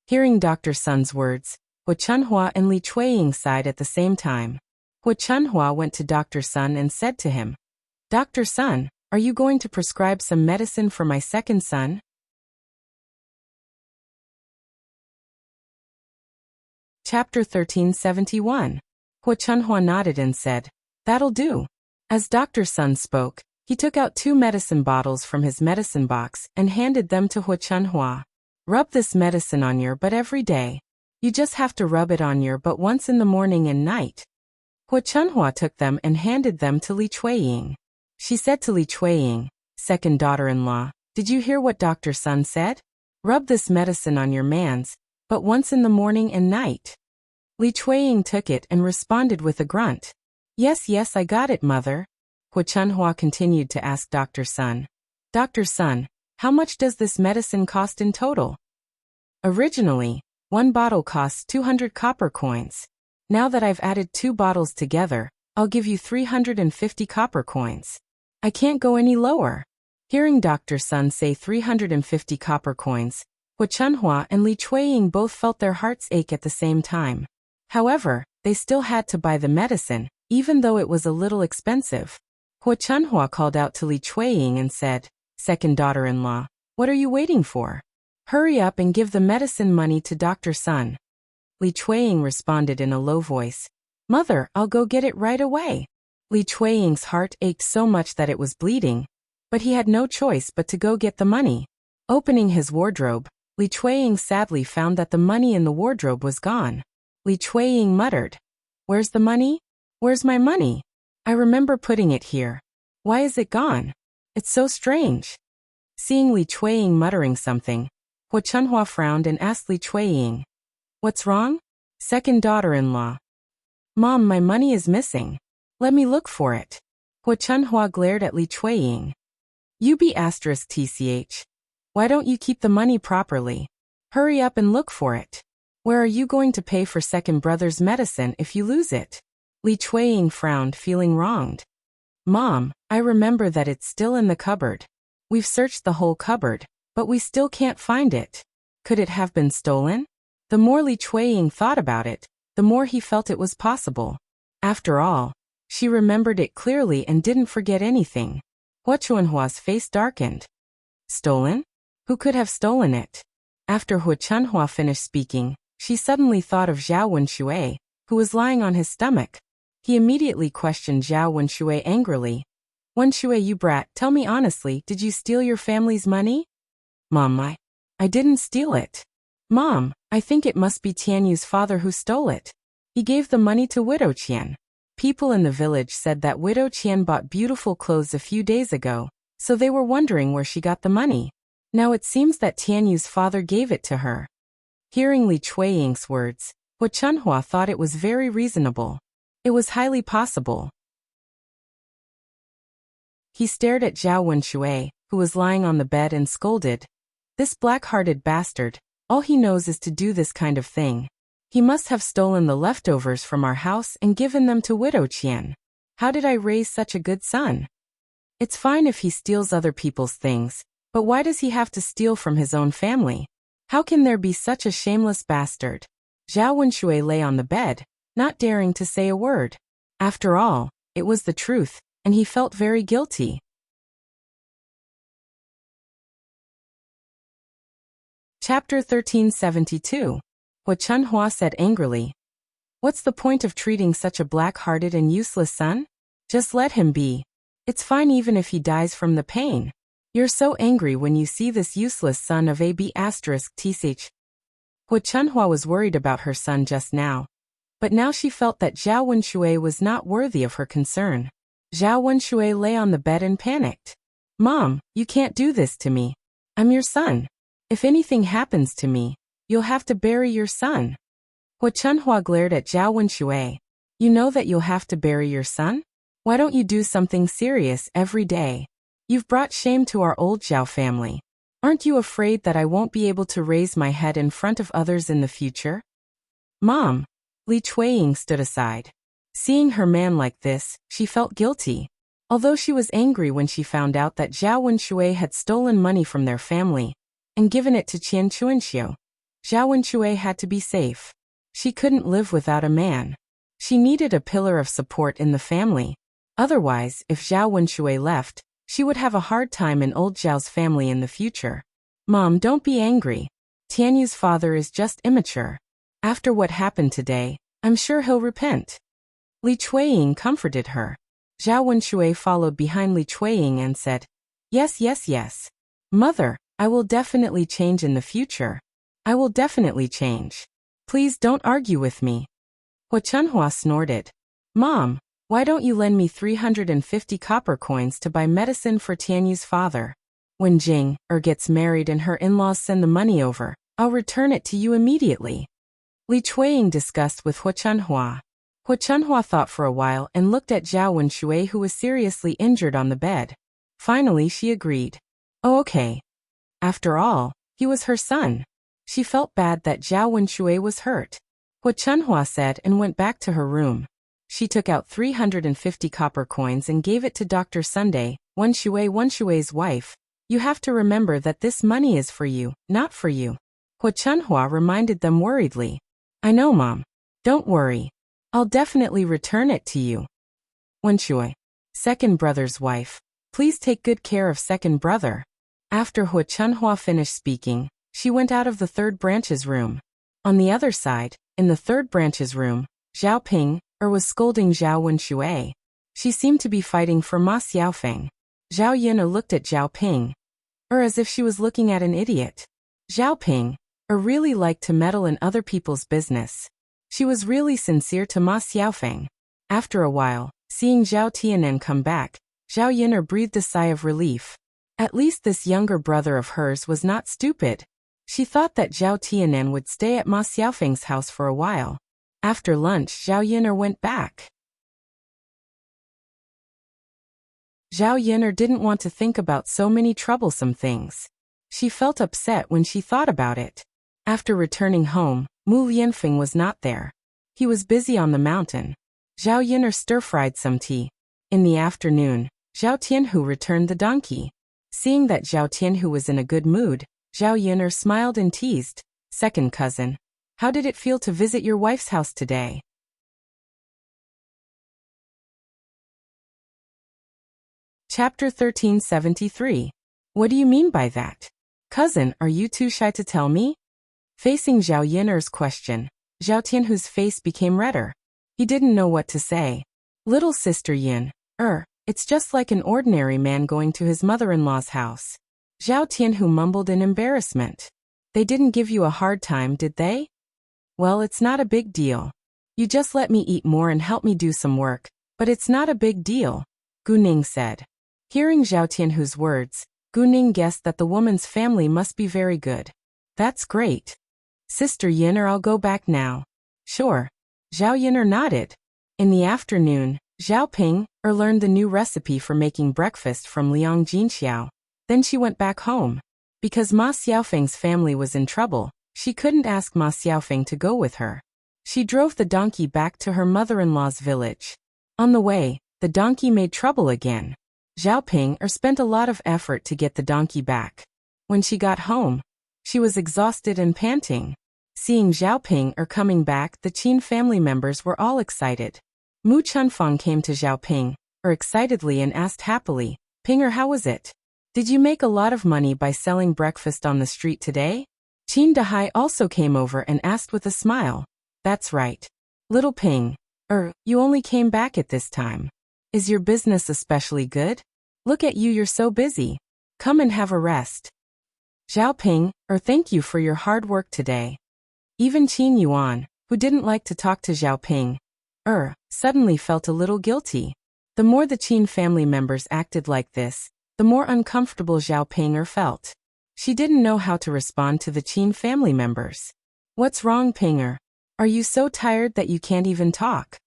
Hearing Dr. Sun's words, Hu Chunhua and Li Chuiying sighed at the same time. Hu Chunhua went to Dr. Sun and said to him, Dr. Sun, are you going to prescribe some medicine for my second son? Chapter 1371. Hu Chunhua nodded and said, That'll do. As Dr. Sun spoke, he took out 2 medicine bottles from his medicine box and handed them to Hu Chunhua. Rub this medicine on your butt every day. You just have to rub it on your butt once in the morning and night. Hu Chunhua took them and handed them to Li Chuiying. She said to Li Chuiying, second daughter-in-law, did you hear what Dr. Sun said? Rub this medicine on your man's, but once in the morning and night. Li Chuiying took it and responded with a grunt. Yes, I got it, mother. Hu Chunhua continued to ask Dr. Sun. Dr. Sun, how much does this medicine cost in total? Originally, 1 bottle costs 200 copper coins. Now that I've added 2 bottles together, I'll give you 350 copper coins. I can't go any lower. Hearing Dr. Sun say 350 copper coins, Hu Chunhua and Li Chuiying both felt their hearts ache at the same time. However, they still had to buy the medicine, even though it was a little expensive. Hu Chunhua called out to Li Chuiying and said, Second daughter-in-law, what are you waiting for? Hurry up and give the medicine money to Dr. Sun. Li Chuiying responded in a low voice, Mother, I'll go get it right away. Li Chuiying's heart ached so much that it was bleeding, but he had no choice but to go get the money. Opening his wardrobe, Li Chuiying sadly found that the money in the wardrobe was gone. Li Chuiying muttered, Where's the money? Where's my money? I remember putting it here. Why is it gone? It's so strange. Seeing Li Chuiying muttering something, Hu Chunhua frowned and asked Li Chuiying, What's wrong? Second daughter-in-law. Mom, my money is missing. Let me look for it. Hu Chunhua glared at Li Chuiying. You be *tch. Why don't you keep the money properly? Hurry up and look for it. Where are you going to pay for second brother's medicine if you lose it? Li Chuiying frowned, feeling wronged. Mom, I remember that it's still in the cupboard. We've searched the whole cupboard, but we still can't find it. Could it have been stolen? The more Li Chuiying thought about it, the more he felt it was possible. After all, she remembered it clearly and didn't forget anything. Hu Chunhua's face darkened. Stolen? Who could have stolen it? After Hu Chunhua finished speaking, she suddenly thought of Zhao Wenshui, who was lying on his stomach. He immediately questioned Zhao Wenshui angrily. Wenshui, you brat, tell me honestly, did you steal your family's money? Mom, I didn't steal it. Mom, I think it must be Tianyu's father who stole it. He gave the money to Widow Qian. People in the village said that Widow Qian bought beautiful clothes a few days ago, so they were wondering where she got the money. Now it seems that Tianyu's father gave it to her. Hearing Li Chuiying's words, Hu Chunhua thought it was very reasonable. It was highly possible. He stared at Zhao Wenshui, who was lying on the bed, and scolded. This black-hearted bastard, all he knows is to do this kind of thing. He must have stolen the leftovers from our house and given them to Widow Qian. How did I raise such a good son? It's fine if he steals other people's things, but why does he have to steal from his own family? How can there be such a shameless bastard? Zhao Wenshui lay on the bed, not daring to say a word. After all, it was the truth, and he felt very guilty. Chapter 1372. Hu Chunhua said angrily. What's the point of treating such a black-hearted and useless son? Just let him be. It's fine even if he dies from the pain. You're so angry when you see this useless son of AB*****. Hu Chunhua was worried about her son just now. But now she felt that Zhao Wenshui was not worthy of her concern. Zhao Wenshui lay on the bed and panicked. Mom, you can't do this to me. I'm your son. If anything happens to me, you'll have to bury your son. Hu Chunhua glared at Zhao Wenshui. You know that you'll have to bury your son? Why don't you do something serious every day? You've brought shame to our old Zhao family. Aren't you afraid that I won't be able to raise my head in front of others in the future? Mom. Li Chuiying stood aside. Seeing her man like this, she felt guilty. Although she was angry when she found out that Zhao Wenshui had stolen money from their family and given it to Qian Chuanxiu, Zhao Wenshui had to be safe. She couldn't live without a man. She needed a pillar of support in the family. Otherwise, if Zhao Wenshui left, she would have a hard time in old Zhao's family in the future. Mom, don't be angry. Tianyu's father is just immature. After what happened today, I'm sure he'll repent. Li Chuiying comforted her. Zhao Wenshui followed behind Li Chuiying and said, Yes, yes, yes. Mother, I will definitely change in the future. I will definitely change. Please don't argue with me. Hu Chunhua snorted. Mom, why don't you lend me 350 copper coins to buy medicine for Tianyu's father? When Jing gets married and her in-laws send the money over, I'll return it to you immediately. Li Chuiying discussed with Hu Chunhua. Hu Chunhua thought for a while and looked at Zhao Wenshui, who was seriously injured on the bed. Finally she agreed. Oh, okay. After all, he was her son. She felt bad that Zhao Wenshui was hurt. Hu Chunhua said and went back to her room. She took out 350 copper coins and gave it to Dr. Sunday, Wenshui's wife. You have to remember that this money is for you, not for you. Hu Chunhua reminded them worriedly. I know, Mom. Don't worry. I'll definitely return it to you. Wenshui, second brother's wife. Please take good care of second brother. After Hu Chunhua finished speaking, she went out of the third branch's room. On the other side, in the third branch's room, Zhao Ping was scolding Zhao Wenshui. She seemed to be fighting for Ma Xiaofeng. Zhao Yun looked at Zhao Ping, as if she was looking at an idiot. Zhao Ping really liked to meddle in other people's business. She was really sincere to Ma Xiaofeng. After a while, seeing Zhao Tianen come back, Zhao Yun breathed a sigh of relief. At least this younger brother of hers was not stupid. She thought that Zhao Tianen would stay at Ma Xiaofeng's house for a while. After lunch, Zhao Yun went back. Zhao Yun didn't want to think about so many troublesome things. She felt upset when she thought about it. After returning home, Mu Lianfeng was not there. He was busy on the mountain. Zhao Yun stir-fried some tea. In the afternoon, Zhao Tianhu returned the donkey. Seeing that Zhao Tianhu was in a good mood, Zhao Yun smiled and teased. Second cousin, how did it feel to visit your wife's house today? Chapter 1373. What do you mean by that? Cousin, are you too shy to tell me? Facing Zhao Yun's question, Zhao Tianhu's face became redder. He didn't know what to say. Little sister Yun, it's just like an ordinary man going to his mother-in-law's house. Zhao Tianhu mumbled in embarrassment. They didn't give you a hard time, did they? Well, it's not a big deal. You just let me eat more and help me do some work, but it's not a big deal, Gu Ning said. Hearing Zhao Tianhu's words, Gu Ning guessed that the woman's family must be very good. That's great. Sister Yin, I'll go back now. Sure. Zhao Yin nodded. In the afternoon, Zhao Ping learned the new recipe for making breakfast from Liang Jinxiao. Then she went back home. Because Ma Xiaofeng's family was in trouble, she couldn't ask Ma Xiaofeng to go with her. She drove the donkey back to her mother-in-law's village. On the way, the donkey made trouble again. Zhao Ping spent a lot of effort to get the donkey back. When she got home, she was exhausted and panting. Seeing Zhao Ping coming back, the Qin family members were all excited. Mu Chunfang came to Zhao Ping excitedly and asked happily, Pinger, how was it? Did you make a lot of money by selling breakfast on the street today? Qin Dahai also came over and asked with a smile. That's right. Little Ping. You only came back at this time. Is your business especially good? Look at you, you're so busy. Come and have a rest. Zhao Ping, thank you for your hard work today. Even Qin Yuan, who didn't like to talk to Zhao Ping, suddenly felt a little guilty. The more the Qin family members acted like this, the more uncomfortable Zhao Ping felt. She didn't know how to respond to the Qin family members. What's wrong, Pinger? Are you so tired that you can't even talk?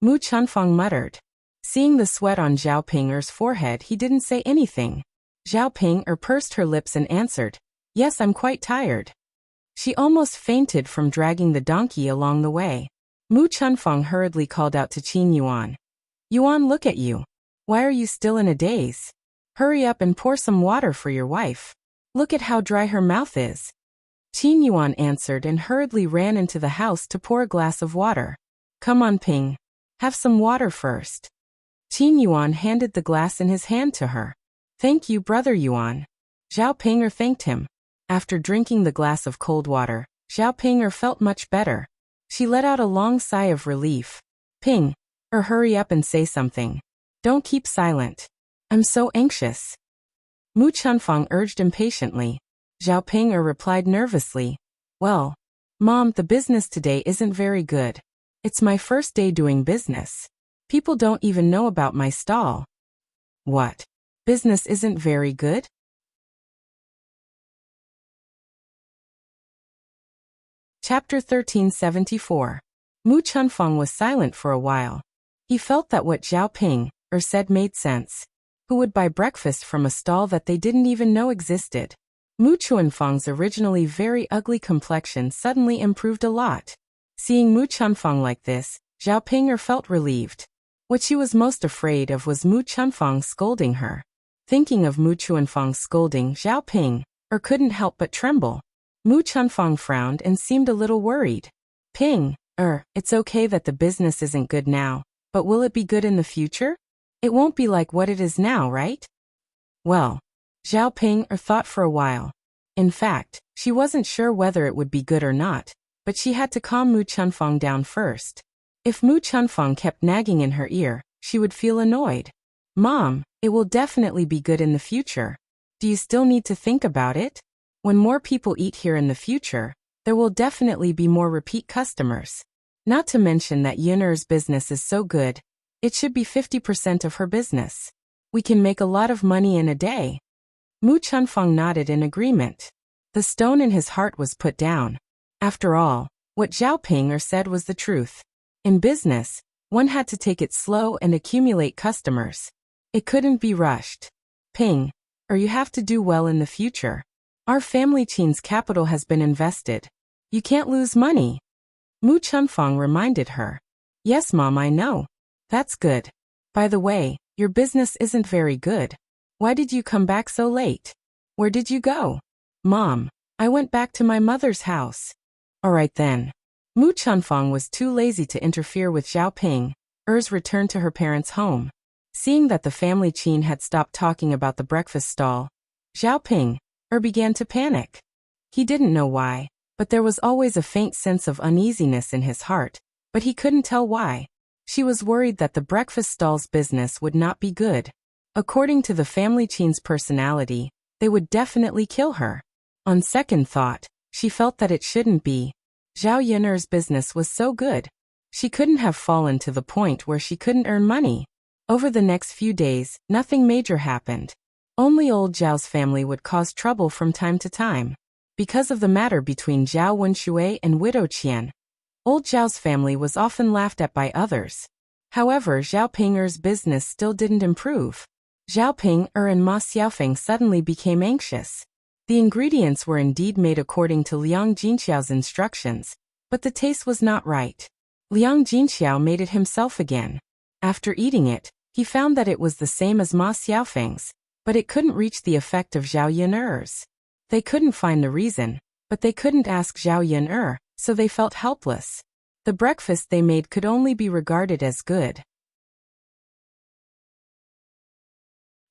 Mu Chunfang muttered. Seeing the sweat on Zhao Pinger's forehead, he didn't say anything. Zhao Ping pursed her lips and answered, Yes, I'm quite tired. She almost fainted from dragging the donkey along the way. Mu Chunfang hurriedly called out to Qin Yuan. Yuan, look at you. Why are you still in a daze? Hurry up and pour some water for your wife. Look at how dry her mouth is. Qin Yuan answered and hurriedly ran into the house to pour a glass of water. Come on, Ping. Have some water first. Qin Yuan handed the glass in his hand to her. Thank you, Brother Yuan. Zhao Ping thanked him. After drinking the glass of cold water, Zhao Ping felt much better. She let out a long sigh of relief. Ping, hurry up and say something. Don't keep silent. I'm so anxious. Mu Chunfang urged impatiently. Zhao Ping replied nervously. Well, Mom, the business today isn't very good. It's my first day doing business. People don't even know about my stall. What? Business isn't very good? Chapter 1374. Mu Chunfang was silent for a while. He felt that what Zhao Ping said made sense. Who would buy breakfast from a stall that they didn't even know existed? Mu Chunfang's originally very ugly complexion suddenly improved a lot. Seeing Mu Chunfang like this, Zhao Ping felt relieved. What she was most afraid of was Mu Chunfang scolding her. Thinking of Mu Chunfang scolding Zhao Ping, couldn't help but tremble. Mu Chunfang frowned and seemed a little worried. Ping, it's okay that the business isn't good now, but will it be good in the future? It won't be like what it is now, right? Well, Zhao Ping thought for a while. In fact, she wasn't sure whether it would be good or not, but she had to calm Mu Chunfang down first. If Mu Chunfang kept nagging in her ear, she would feel annoyed. Mom, it will definitely be good in the future. Do you still need to think about it? When more people eat here in the future, there will definitely be more repeat customers. Not to mention that Yun'er's business is so good, it should be 50% of her business. We can make a lot of money in a day. Mu Chunfang nodded in agreement. The stone in his heart was put down. After all, what Zhao Ping said was the truth. In business, one had to take it slow and accumulate customers. It couldn't be rushed. Ping, you have to do well in the future. Our family Qin's capital has been invested. You can't lose money. Mu Chunfang reminded her. Yes, Mom, I know. That's good. By the way, your business isn't very good. Why did you come back so late? Where did you go? Mom, I went back to my mother's house. All right then. Mu Chunfang was too lazy to interfere with Zhao Ping. Returned to her parents' home. Seeing that the family Qin had stopped talking about the breakfast stall, Zhao Ping began to panic. He didn't know why, but there was always a faint sense of uneasiness in his heart, but he couldn't tell why. She was worried that the breakfast stall's business would not be good. According to the family Qin's personality, they would definitely kill her. On second thought, she felt that it shouldn't be. Zhao Yun'er's business was so good. She couldn't have fallen to the point where she couldn't earn money. Over the next few days, nothing major happened. Only old Zhao's family would cause trouble from time to time. Because of the matter between Zhao Wenshui and widow Qian, old Zhao's family was often laughed at by others. However, Zhao Ping'er's business still didn't improve. Zhao Ping'er and Ma Xiaofeng suddenly became anxious. The ingredients were indeed made according to Liang Jinxiao's instructions, but the taste was not right. Liang Jinxiao made it himself again. After eating it, he found that it was the same as Ma Xiaofeng's, but it couldn't reach the effect of Zhao Yun'er's. They couldn't find the reason, but they couldn't ask Zhao Yun'er, so they felt helpless. The breakfast they made could only be regarded as good.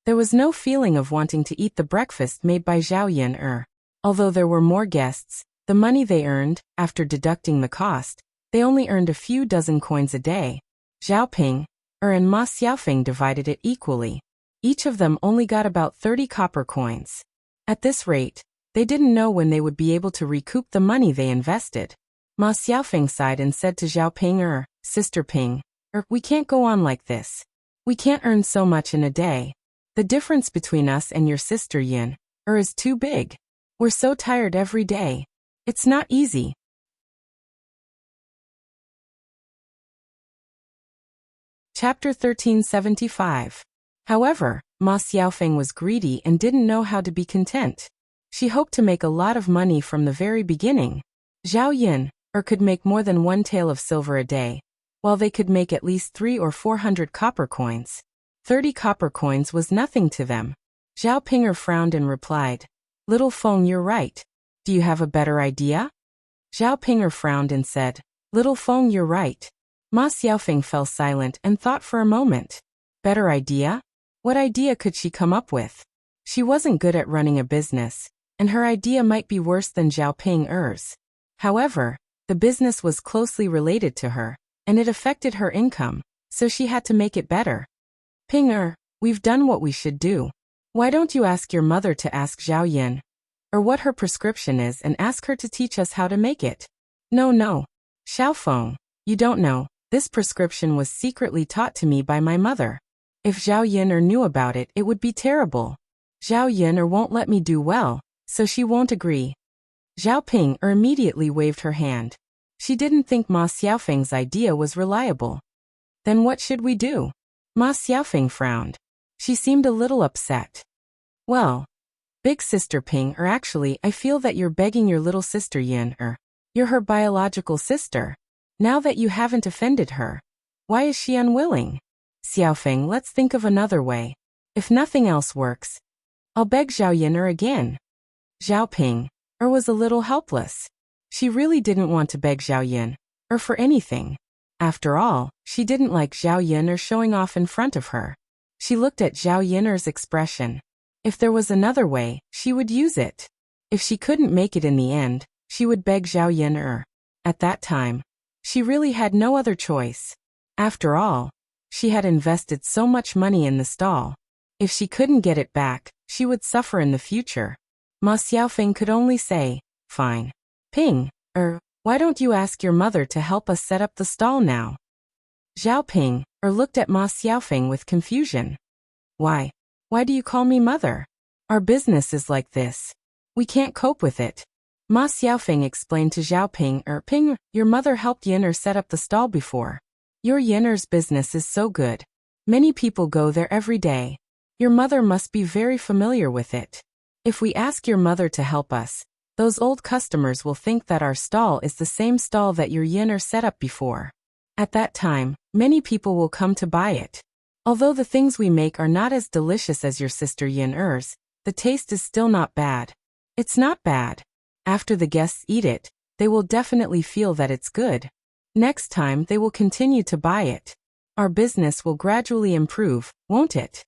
There was no feeling of wanting to eat the breakfast made by Zhao Yun'er. Although there were more guests, the money they earned, after deducting the cost, they only earned a few dozen coins a day. Zhao Ping'er and Ma Xiaofeng divided it equally. Each of them only got about 30 copper coins. At this rate, they didn't know when they would be able to recoup the money they invested. Ma Xiaofeng sighed and said to Zhao Ping'er, Sister Ping'er, we can't go on like this. We can't earn so much in a day. The difference between us and your sister Yun'er is too big. We're so tired every day. It's not easy. Chapter 1375. However, Ma Xiaofeng was greedy and didn't know how to be content. She hoped to make a lot of money from the very beginning. Zhao Yun'er could make more than 1 tael of silver a day, while they could make at least 300 or 400 copper coins. 30 copper coins was nothing to them. Zhao Ping'er frowned and replied, Little Feng, you're right. Do you have a better idea? Zhao Ping'er frowned and said, Little Feng, you're right. Ma Xiaofeng fell silent and thought for a moment. Better idea? What idea could she come up with? She wasn't good at running a business, and her idea might be worse than Zhao Ping'er's. However, the business was closely related to her, and it affected her income, so she had to make it better. Ping'er, we've done what we should do. Why don't you ask your mother to ask Zhao Yun'er what her prescription is and ask her to teach us how to make it? No. Xiaofeng, you don't know, this prescription was secretly taught to me by my mother. If Zhao Yun'er knew about it, it would be terrible. Zhao Yun'er won't let me do well, so she won't agree. Zhao Ping'er immediately waved her hand. She didn't think Ma Xiaofeng's idea was reliable. Then what should we do? Ma Xiaofeng frowned. She seemed a little upset. Well, big sister Ping'er, actually, I feel that you're begging your little sister Yun'er. You're her biological sister. Now that you haven't offended her, why is she unwilling? Xiaofeng, let's think of another way. If nothing else works, I'll beg Zhao Yun'er again. Zhao Ping'er was a little helpless. She really didn't want to beg Zhao Yun'er for anything. After all, she didn't like Zhao Yun'er showing off in front of her. She looked at Zhao Yun'er's expression. If there was another way, she would use it. If she couldn't make it in the end, she would beg Zhao Yun'er. At that time, she really had no other choice. After all, she had invested so much money in the stall. If she couldn't get it back, she would suffer in the future. Ma Xiaofeng could only say, Fine. Ping'er, why don't you ask your mother to help us set up the stall now? Zhao Ping'er looked at Ma Xiaofeng with confusion. Why do you call me mother? Our business is like this. We can't cope with it. Ma Xiaofeng explained to Zhao Ping'er, your mother helped Yun'er set up the stall before. Your Yun'er's business is so good. Many people go there every day. Your mother must be very familiar with it. If we ask your mother to help us, those old customers will think that our stall is the same stall that your Yun'er set up before. At that time, many people will come to buy it. Although the things we make are not as delicious as your sister Yun'er's, the taste is still not bad. It's not bad. After the guests eat it, they will definitely feel that it's good. Next time they will continue to buy it. Our business will gradually improve, won't it?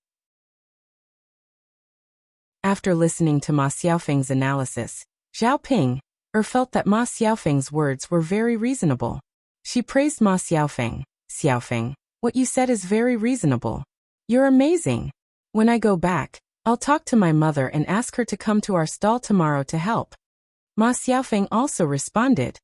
After listening to Ma Xiaofeng's analysis, Zhao Ping'er felt that Ma Xiaofeng's words were very reasonable. She praised Ma Xiaofeng. Xiaofeng, what you said is very reasonable. You're amazing. When I go back, I'll talk to my mother and ask her to come to our stall tomorrow to help. Ma Xiaofeng also responded.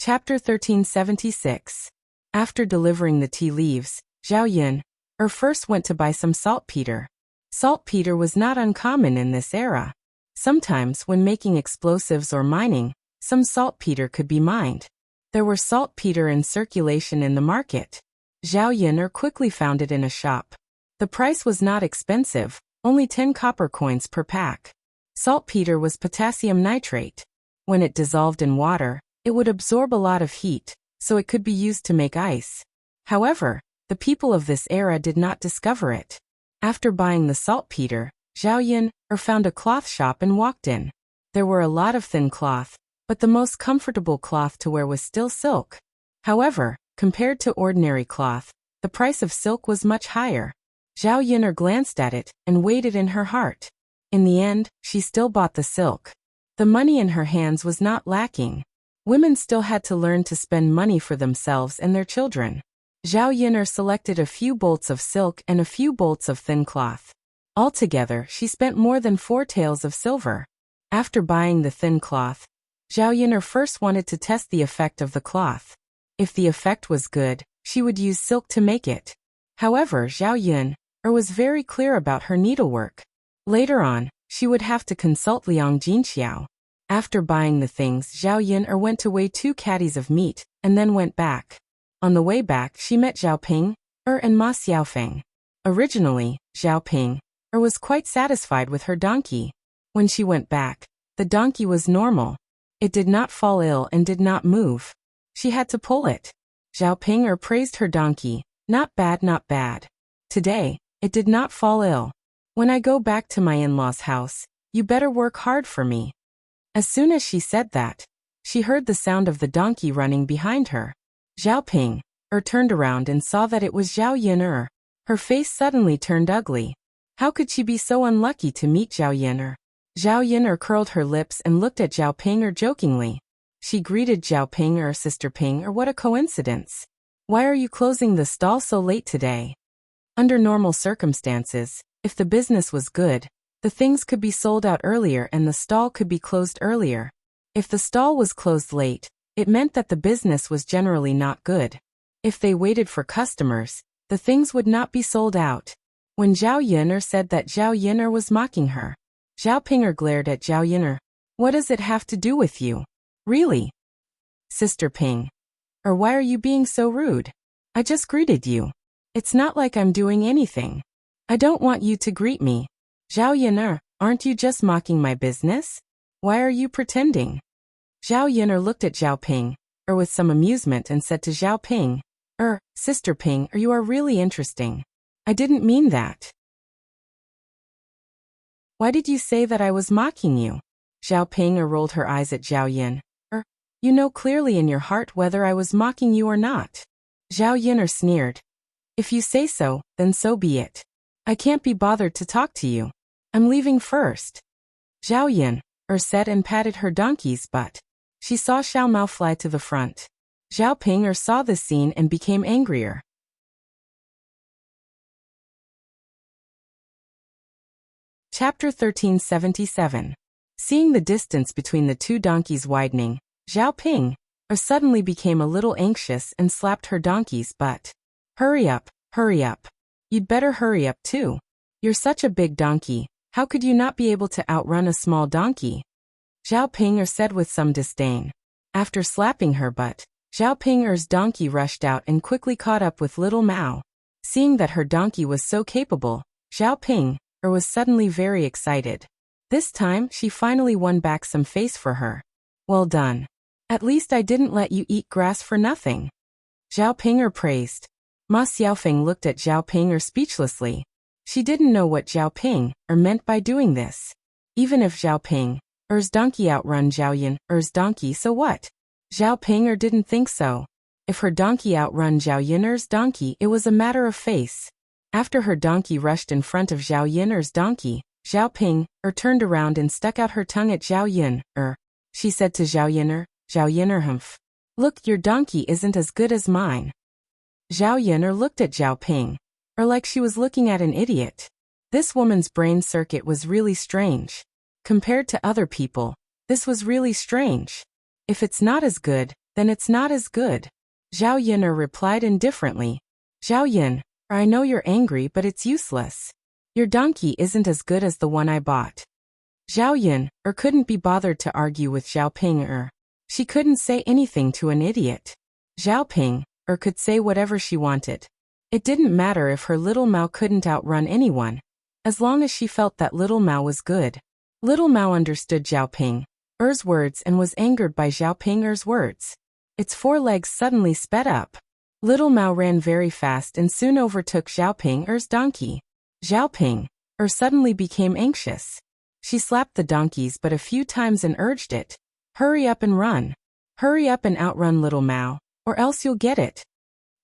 Chapter 1376. After delivering the tea leaves, Zhao Yun first went to buy some saltpeter. Saltpeter was not uncommon in this era. Sometimes, when making explosives or mining, some saltpeter could be mined. There were saltpeter in circulation in the market. Zhao Yun quickly found it in a shop. The price was not expensive, only 10 copper coins per pack. Saltpeter was potassium nitrate. When it dissolved in water, it would absorb a lot of heat, so it could be used to make ice. However, the people of this era did not discover it. After buying the saltpeter, Zhao Yun found a cloth shop and walked in. There were a lot of thin cloth, but the most comfortable cloth to wear was still silk. However, compared to ordinary cloth, the price of silk was much higher. Zhao Yun glanced at it and weighed it in her heart. In the end, she still bought the silk. The money in her hands was not lacking. Women still had to learn to spend money for themselves and their children. Zhao Yun selected a few bolts of silk and a few bolts of thin cloth. Altogether, she spent more than 4 taels of silver. After buying the thin cloth, Zhao Yun first wanted to test the effect of the cloth. If the effect was good, she would use silk to make it. However, Zhao Yun was very clear about her needlework. Later on, she would have to consult Liang Jinxiao. After buying the things, Zhao Yun went to weigh 2 caddies of meat, and then went back. On the way back, she met Zhao Ping and Ma Xiaofeng. Originally, Zhao Ping was quite satisfied with her donkey. When she went back, the donkey was normal. It did not fall ill and did not move. She had to pull it. Zhao Ping praised her donkey. Not bad, not bad. Today, it did not fall ill. When I go back to my in-laws' house, you better work hard for me. As soon as she said that, she heard the sound of the donkey running behind her. Zhao Ping turned around and saw that it was Zhao Yun. Her face suddenly turned ugly. How could she be so unlucky to meet Zhao Yun? Zhao Yun curled her lips and looked at Zhao Ping jokingly. She greeted Zhao Ping Sister Ping what a coincidence. Why are you closing the stall so late today? Under normal circumstances, if the business was good, the things could be sold out earlier and the stall could be closed earlier. If the stall was closed late, it meant that the business was generally not good. If they waited for customers, the things would not be sold out. When Zhao Yun said that Zhao Yun was mocking her, Zhao Ping glared at Zhao Yun. What does it have to do with you? Really? Sister Ping. Why are you being so rude? I just greeted you. It's not like I'm doing anything. I don't want you to greet me. Zhao Yun, aren't you just mocking my business? Why are you pretending? Zhao Yun looked at Zhao Ping with some amusement and said to Zhao Ping, Sister Ping, you are really interesting. I didn't mean that. Why did you say that I was mocking you? Zhao Ping rolled her eyes at Zhao Yun. You know clearly in your heart whether I was mocking you or not. Zhao Yun sneered. If you say so, then so be it. I can't be bothered to talk to you. I'm leaving first. Zhao Yun said and patted her donkey's butt. She saw Xiao Mao fly to the front. Zhao Ping saw this scene and became angrier. Chapter 1377. Seeing the distance between the 2 donkeys widening, Zhao Ping suddenly became a little anxious and slapped her donkey's butt. Hurry up, hurry up. You'd better hurry up too. You're such a big donkey, how could you not be able to outrun a small donkey? Zhao Ping said with some disdain. After slapping her butt, Zhao Ping's donkey rushed out and quickly caught up with little Mao. Seeing that her donkey was so capable, Zhao Ping was suddenly very excited. This time, she finally won back some face for her. Well done. At least I didn't let you eat grass for nothing. Zhao Ping praised. Ma Xiaofeng looked at Zhao Ping speechlessly. She didn't know what Zhao Ping meant by doing this. Even if Zhao Ping's donkey outrun Zhao Yun's donkey, so what? Zhao Ping didn't think so. If her donkey outrun Zhao Yun's donkey, it was a matter of face. After her donkey rushed in front of Zhao Yun's donkey, Zhao Ping turned around and stuck out her tongue at Zhao Yun. She said to Zhao Yun, humph. Look, your donkey isn't as good as mine. Zhao Yun looked at Zhao Ping, like she was looking at an idiot. This woman's brain circuit was really strange. Compared to other people, this was really strange. If it's not as good, Then it's not as good. Zhao Yun'er replied indifferently. Zhao Yun, I know you're angry, but it's useless. Your donkey isn't as good as the one I bought. Zhao Yun couldn't be bothered to argue with Zhao Ping. She couldn't say anything to an idiot. Zhao Ping could say whatever she wanted. It didn't matter if her little Mao couldn't outrun anyone, as long as she felt that little Mao was good. Little Mao understood Zhao Ping's words and was angered by Zhao Ping's words. Its four legs suddenly sped up. Little Mao ran very fast and soon overtook Zhao Ping's donkey. Zhao Ping suddenly became anxious. She slapped the donkeys but a few times and urged it. Hurry up and run. Hurry up and outrun little Mao, or else you'll get it.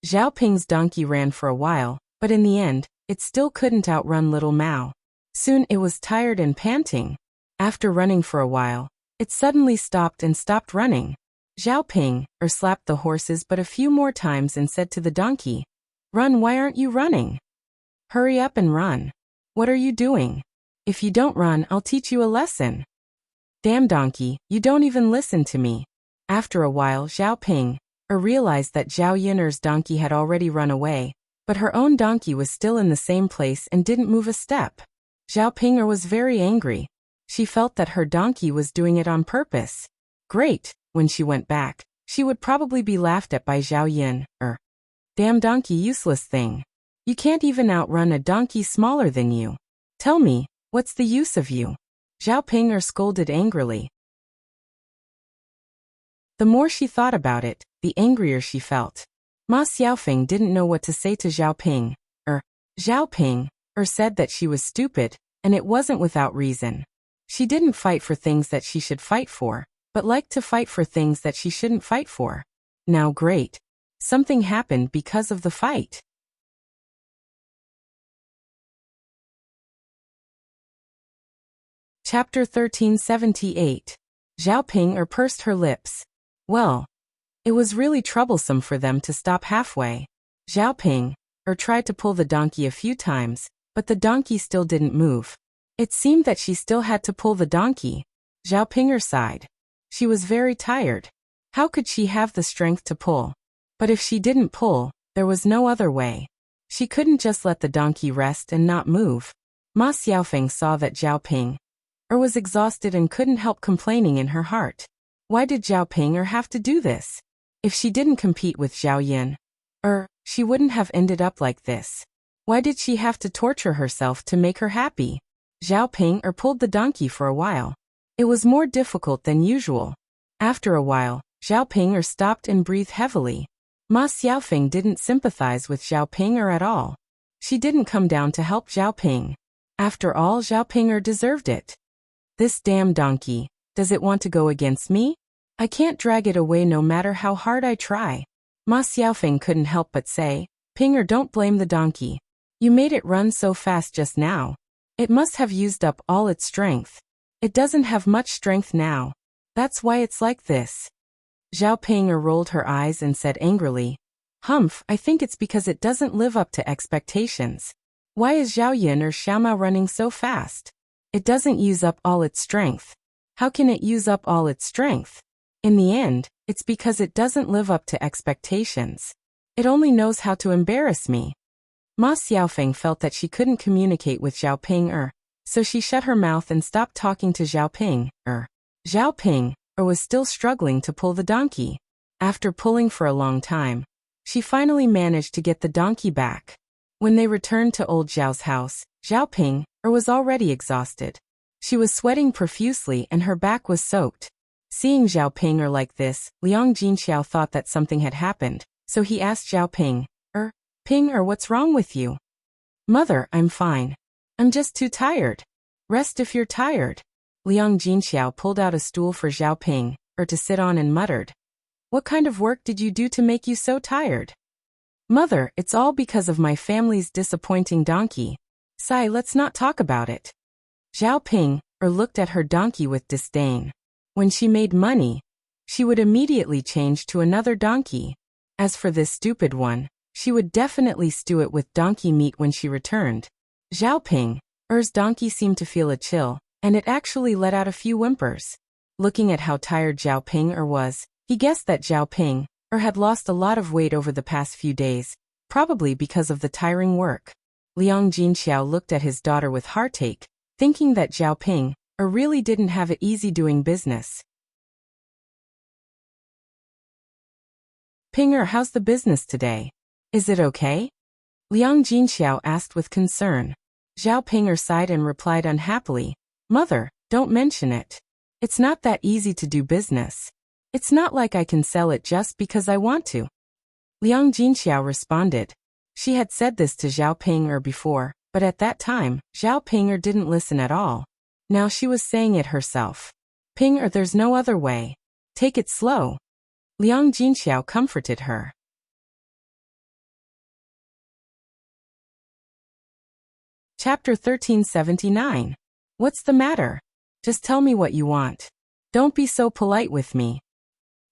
Zhao Ping's donkey ran for a while, but in the end, it still couldn't outrun little Mao. Soon it was tired and panting. After running for a while, it suddenly stopped and stopped running. Zhao Ping slapped the horses but a few more times and said to the donkey, Run, why aren't you running? Hurry up and run. What are you doing? If you don't run, I'll teach you a lesson. Damn donkey, you don't even listen to me. After a while, Zhao Ping realized that Zhao Yun'er's donkey had already run away, but her own donkey was still in the same place and didn't move a step. Zhao Ping was very angry. She felt that her donkey was doing it on purpose. Great, when she went back, she would probably be laughed at by Zhao Yun. Damn donkey, useless thing. You can't even outrun a donkey smaller than you. Tell me, what's the use of you? Zhao Ping scolded angrily. The more she thought about it, the angrier she felt. Ma Xiaofeng didn't know what to say to Zhao Ping. Zhao Ping said that she was stupid, and it wasn't without reason. She didn't fight for things that she should fight for, but liked to fight for things that she shouldn't fight for. Now great. Something happened because of the fight. Chapter 1378. Zhao Ping pursed her lips. Well, it was really troublesome for them to stop halfway. Zhao Ping tried to pull the donkey a few times, but the donkey still didn't move. It seemed that she still had to pull the donkey. Zhao Ping sighed. She was very tired. How could she have the strength to pull? But if she didn't pull, there was no other way. She couldn't just let the donkey rest and not move. Ma Xiaofeng saw that Zhao Ping was exhausted and couldn't help complaining in her heart. Why did Zhao Ping have to do this? If she didn't compete with Zhao Yun, she wouldn't have ended up like this. Why did she have to torture herself to make her happy? Zhao Ping pulled the donkey for a while. It was more difficult than usual. After a while, Zhao Ping stopped and breathed heavily. Ma Xiaofeng didn't sympathize with Zhao Ping at all. She didn't come down to help Zhao Ping. After all, Zhao Ping deserved it. This damn donkey, does it want to go against me? I can't drag it away no matter how hard I try. Ma Xiaofeng couldn't help but say, Ping, don't blame the donkey. You made it run so fast just now. It must have used up all its strength. It doesn't have much strength now. That's why it's like this. Zhao Ping rolled her eyes and said angrily, Humph, I think it's because it doesn't live up to expectations. Why is Zhao Yun or Xiaomao running so fast? It doesn't use up all its strength. How can it use up all its strength? In the end, it's because it doesn't live up to expectations. It only knows how to embarrass me. Ma Xiaofeng felt that she couldn't communicate with Zhao Ping so she shut her mouth and stopped talking to Zhao Ping Zhao Ping was still struggling to pull the donkey. After pulling for a long time, she finally managed to get the donkey back. When they returned to old Zhao's house, Zhao Ping was already exhausted. She was sweating profusely and her back was soaked. Seeing Zhao Ping like this, Liang Jinxiao thought that something had happened, so he asked Zhao Ping, Ping, what's wrong with you? Mother, I'm fine. I'm just too tired. Rest if you're tired. Liang Jinxiao pulled out a stool for Zhao Ping to sit on and muttered, What kind of work did you do to make you so tired? Mother, it's all because of my family's disappointing donkey. Sigh, let's not talk about it. Zhao Ping looked at her donkey with disdain. When she made money, she would immediately change to another donkey. As for this stupid one, she would definitely stew it with donkey meat when she returned. Zhao Ping's donkey seemed to feel a chill, and it actually let out a few whimpers. Looking at how tired Zhao Ping was, He guessed that Zhao Ping had lost a lot of weight over the past few days, probably because of the tiring work. Liang Jinxiao looked at his daughter with heartache, thinking that Zhao Ping really didn't have it easy doing business. Ping how's the business today? Is it okay? Liang Jinxiao asked with concern. Zhao Ping sighed and replied unhappily, Mother, don't mention it. It's not that easy to do business. It's not like I can sell it just because I want to. Liang Jinxiao responded. She had said this to Zhao Ping before, but at that time, Zhao Ping didn't listen at all. Now she was saying it herself. Ping there's no other way. Take it slow. Liang Jinxiao comforted her. Chapter 1379. What's the matter? Just tell me what you want. Don't be so polite with me.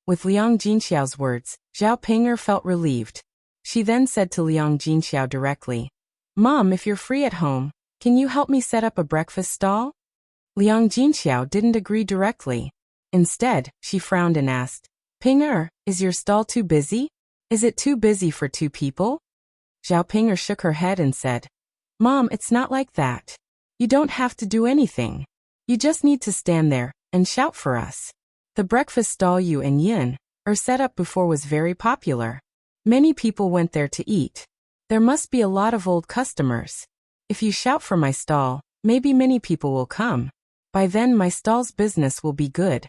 With Liang Jinxiao's words, Zhao Ping felt relieved. She then said to Liang Jinxiao directly, Mom, if you're free at home, can you help me set up a breakfast stall? Liang Jinxiao didn't agree directly. Instead, she frowned and asked, Ping is your stall too busy? Is it too busy for 2 people? Zhao Ping shook her head and said, Mom, it's not like that. You don't have to do anything. You just need to stand there and shout for us. The breakfast stall you and Yin set up before was very popular. Many people went there to eat. There must be a lot of old customers. If you shout for my stall, maybe many people will come. By then my stall's business will be good.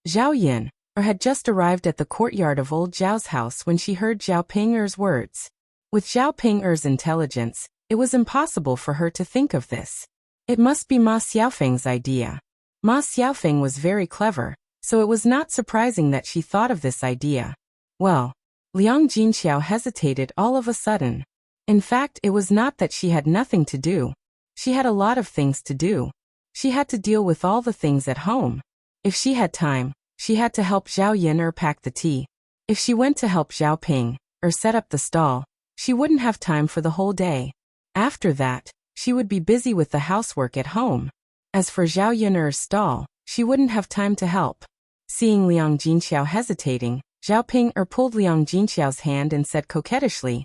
Zhao Yin had just arrived at the courtyard of old Zhao's house when she heard Zhao Ping's words. With Zhao Ping's intelligence, it was impossible for her to think of this. It must be Ma Xiaofeng's idea. Ma Xiaofeng was very clever, so it was not surprising that she thought of this idea. Well, Liang Jinxiao hesitated all of a sudden. In fact, it was not that she had nothing to do. She had a lot of things to do. She had to deal with all the things at home. If she had time, she had to help Zhao Yin pack the tea. If she went to help Zhao Ping set up the stall, she wouldn't have time for the whole day. After that, she would be busy with the housework at home. As for Zhao Yin's stall, she wouldn't have time to help. Seeing Liang Jinxiao hesitating, Zhao Ping pulled Liang Jinxiao's hand and said coquettishly,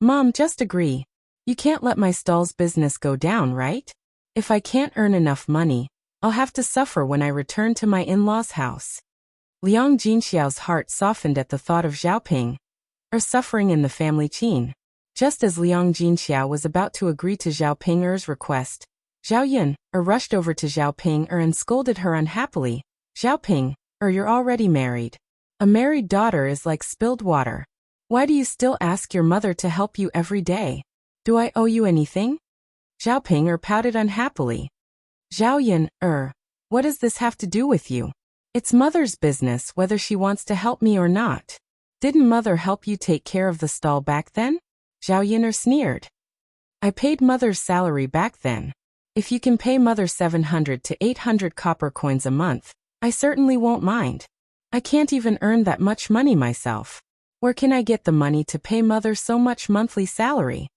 Mom, just agree. You can't let my stall's business go down, right? If I can't earn enough money, I'll have to suffer when I return to my in-laws' house. Liang Jinxiao's heart softened at the thought of Zhao Ping suffering in the family qin. Just as Liang Jinxiao was about to agree to Zhao Ping's request, Zhao Yin rushed over to Zhao Ping and scolded her unhappily. Zhao Ping, you're already married. A married daughter is like spilled water. Why do you still ask your mother to help you every day? Do I owe you anything? Zhao Ping pouted unhappily. Zhao Yin, what does this have to do with you? It's mother's business whether she wants to help me or not. Didn't mother help you take care of the stall back then? Zhao Yin sneered. I paid mother's salary back then. If you can pay mother 700 to 800 copper coins a month, I certainly won't mind. I can't even earn that much money myself. Where can I get the money to pay mother so much monthly salary?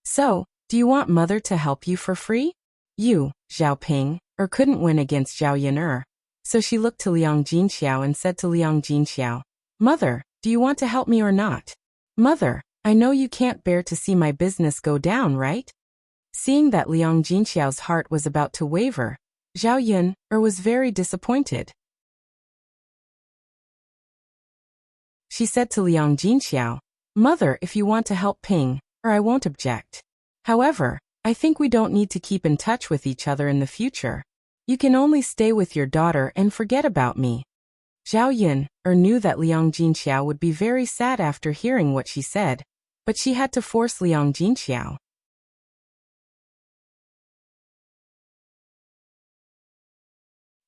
So, do you want mother to help you for free? You, Zhao Ping, couldn't win against Zhao Yin. So she looked to Liang Jinxiao and said to Liang Jinxiao, Mother, do you want to help me or not? Mother, I know you can't bear to see my business go down, right? Seeing that Liang Jinxiao's heart was about to waver, Zhao Yin was very disappointed. She said to Liang Jinxiao, Mother, if you want to help Ping, I won't object. However, I think we don't need to keep in touch with each other in the future. You can only stay with your daughter and forget about me. Zhao Yin knew that Liang Jinxiao would be very sad after hearing what she said, but she had to force Liang Jinxiao.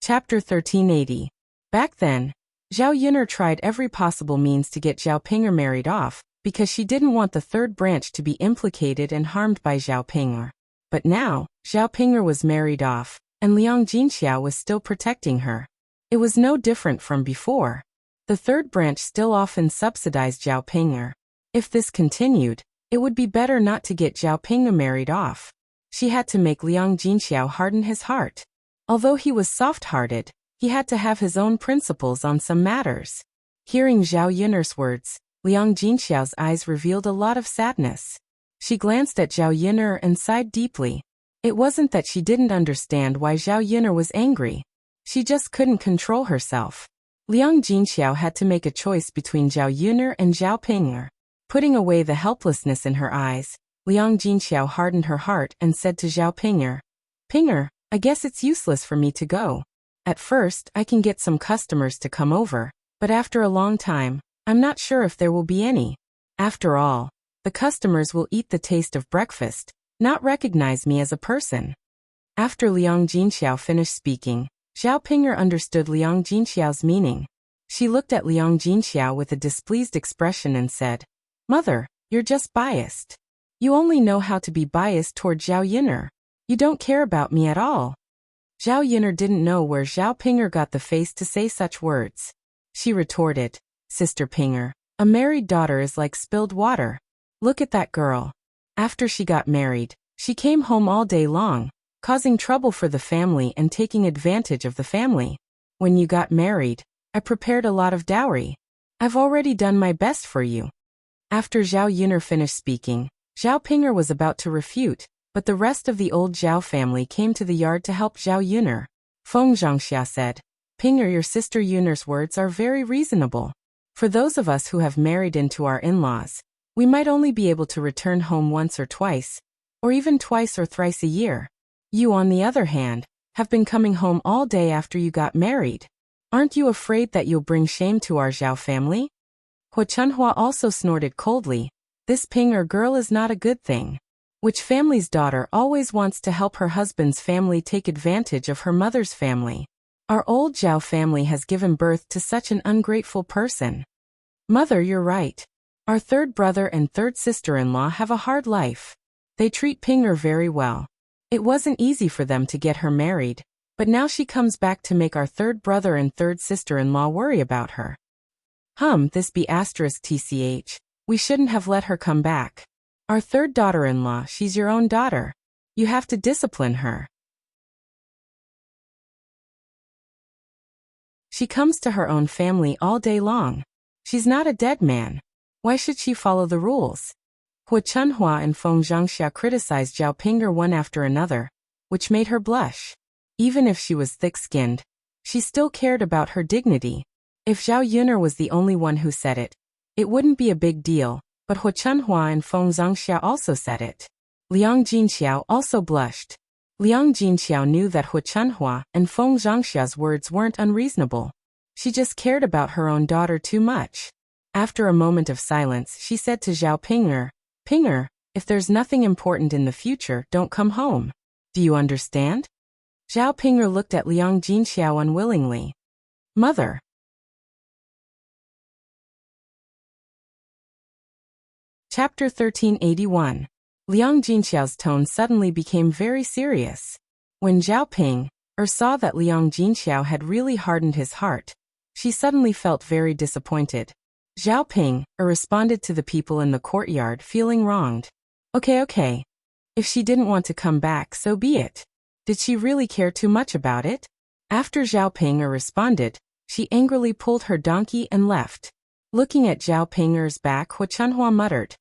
Chapter 1380. Back then, Zhao Yin tried every possible means to get Zhao Ping married off, because she didn't want the third branch to be implicated and harmed by Zhao Ping. But now, Zhao Ping was married off, and Liang Jinxiao was still protecting her. It was no different from before. The third branch still often subsidized Zhao Ping. If this continued, it would be better not to get Zhao Ping married off. She had to make Liang Jinxiao harden his heart. Although he was soft-hearted, he had to have his own principles on some matters. Hearing Zhao Yun'er's words, Liang Jinxiao's eyes revealed a lot of sadness. She glanced at Zhao Yun'er and sighed deeply. It wasn't that she didn't understand why Zhao Yun'er was angry. She just couldn't control herself. Liang Jinxiao had to make a choice between Zhao Yun'er and Zhao Ping'er. Putting away the helplessness in her eyes, Liang Jinxiao hardened her heart and said to Zhao Ping'er, "Ping'er, I guess it's useless for me to go. At first, I can get some customers to come over, but after a long time, I'm not sure if there will be any. After all, the customers will eat the taste of breakfast, not recognize me as a person." After Liang Jinxiao finished speaking, Zhao Ping'er understood Liang Jinxiao's meaning. She looked at Liang Jinxiao with a displeased expression and said, "Mother, you're just biased. You only know how to be biased toward Zhao Yun'er. You don't care about me at all." Zhao Yun'er didn't know where Zhao Ping'er got the face to say such words. She retorted, "Sister Ping'er, a married daughter is like spilled water. Look at that girl. After she got married, she came home all day long, causing trouble for the family and taking advantage of the family. When you got married, I prepared a lot of dowry. I've already done my best for you." After Zhao Yun'er finished speaking, Zhao Ping'er was about to refute, but the rest of the old Zhao family came to the yard to help Zhao Yun'er. Feng Zhangxia said, "Ping'er, your sister Yun'er's words are very reasonable. For those of us who have married into our in-laws, we might only be able to return home once or twice, or even twice or thrice a year. You, on the other hand, have been coming home all day after you got married. Aren't you afraid that you'll bring shame to our Zhao family?" Hua Chunhua also snorted coldly. "This Ping'er girl is not a good thing. Which family's daughter always wants to help her husband's family take advantage of her mother's family? Our old Zhao family has given birth to such an ungrateful person." "Mother, you're right. Our third brother and third sister-in-law have a hard life. They treat Ping'er very well. It wasn't easy for them to get her married, but now she comes back to make our third brother and third sister-in-law worry about her. This be asterisk tch, we shouldn't have let her come back. Our third daughter-in-law, she's your own daughter. You have to discipline her. She comes to her own family all day long. She's not a dead man. Why should she follow the rules?" Hua Chunhua and Feng Zhangxia criticized Zhao Ping'er one after another, which made her blush. Even if she was thick-skinned, she still cared about her dignity. If Zhao Yun'er was the only one who said it, it wouldn't be a big deal, but Hua Chunhua and Feng Zhangxia also said it. Liang Jinxiao also blushed. Liang Jinxiao knew that Hua Chunhua and Feng Zhangxia's words weren't unreasonable. She just cared about her own daughter too much. After a moment of silence, she said to Zhao Ping'er, "Ping'er, if there's nothing important in the future, don't come home. Do you understand?" Zhao Ping'er looked at Liang Jinxiao unwillingly. "Mother." Chapter 1381. Liang Jinxiao's tone suddenly became very serious. When Zhao Ping'er saw that Liang Jinxiao had really hardened his heart, she suddenly felt very disappointed. Zhao Ping'er responded to the people in the courtyard feeling wronged. Okay. If she didn't want to come back, so be it. Did she really care too much about it? After Zhao Ping'er responded, she angrily pulled her donkey and left. Looking at Zhao Ping'er's back, Hua Chunhua muttered,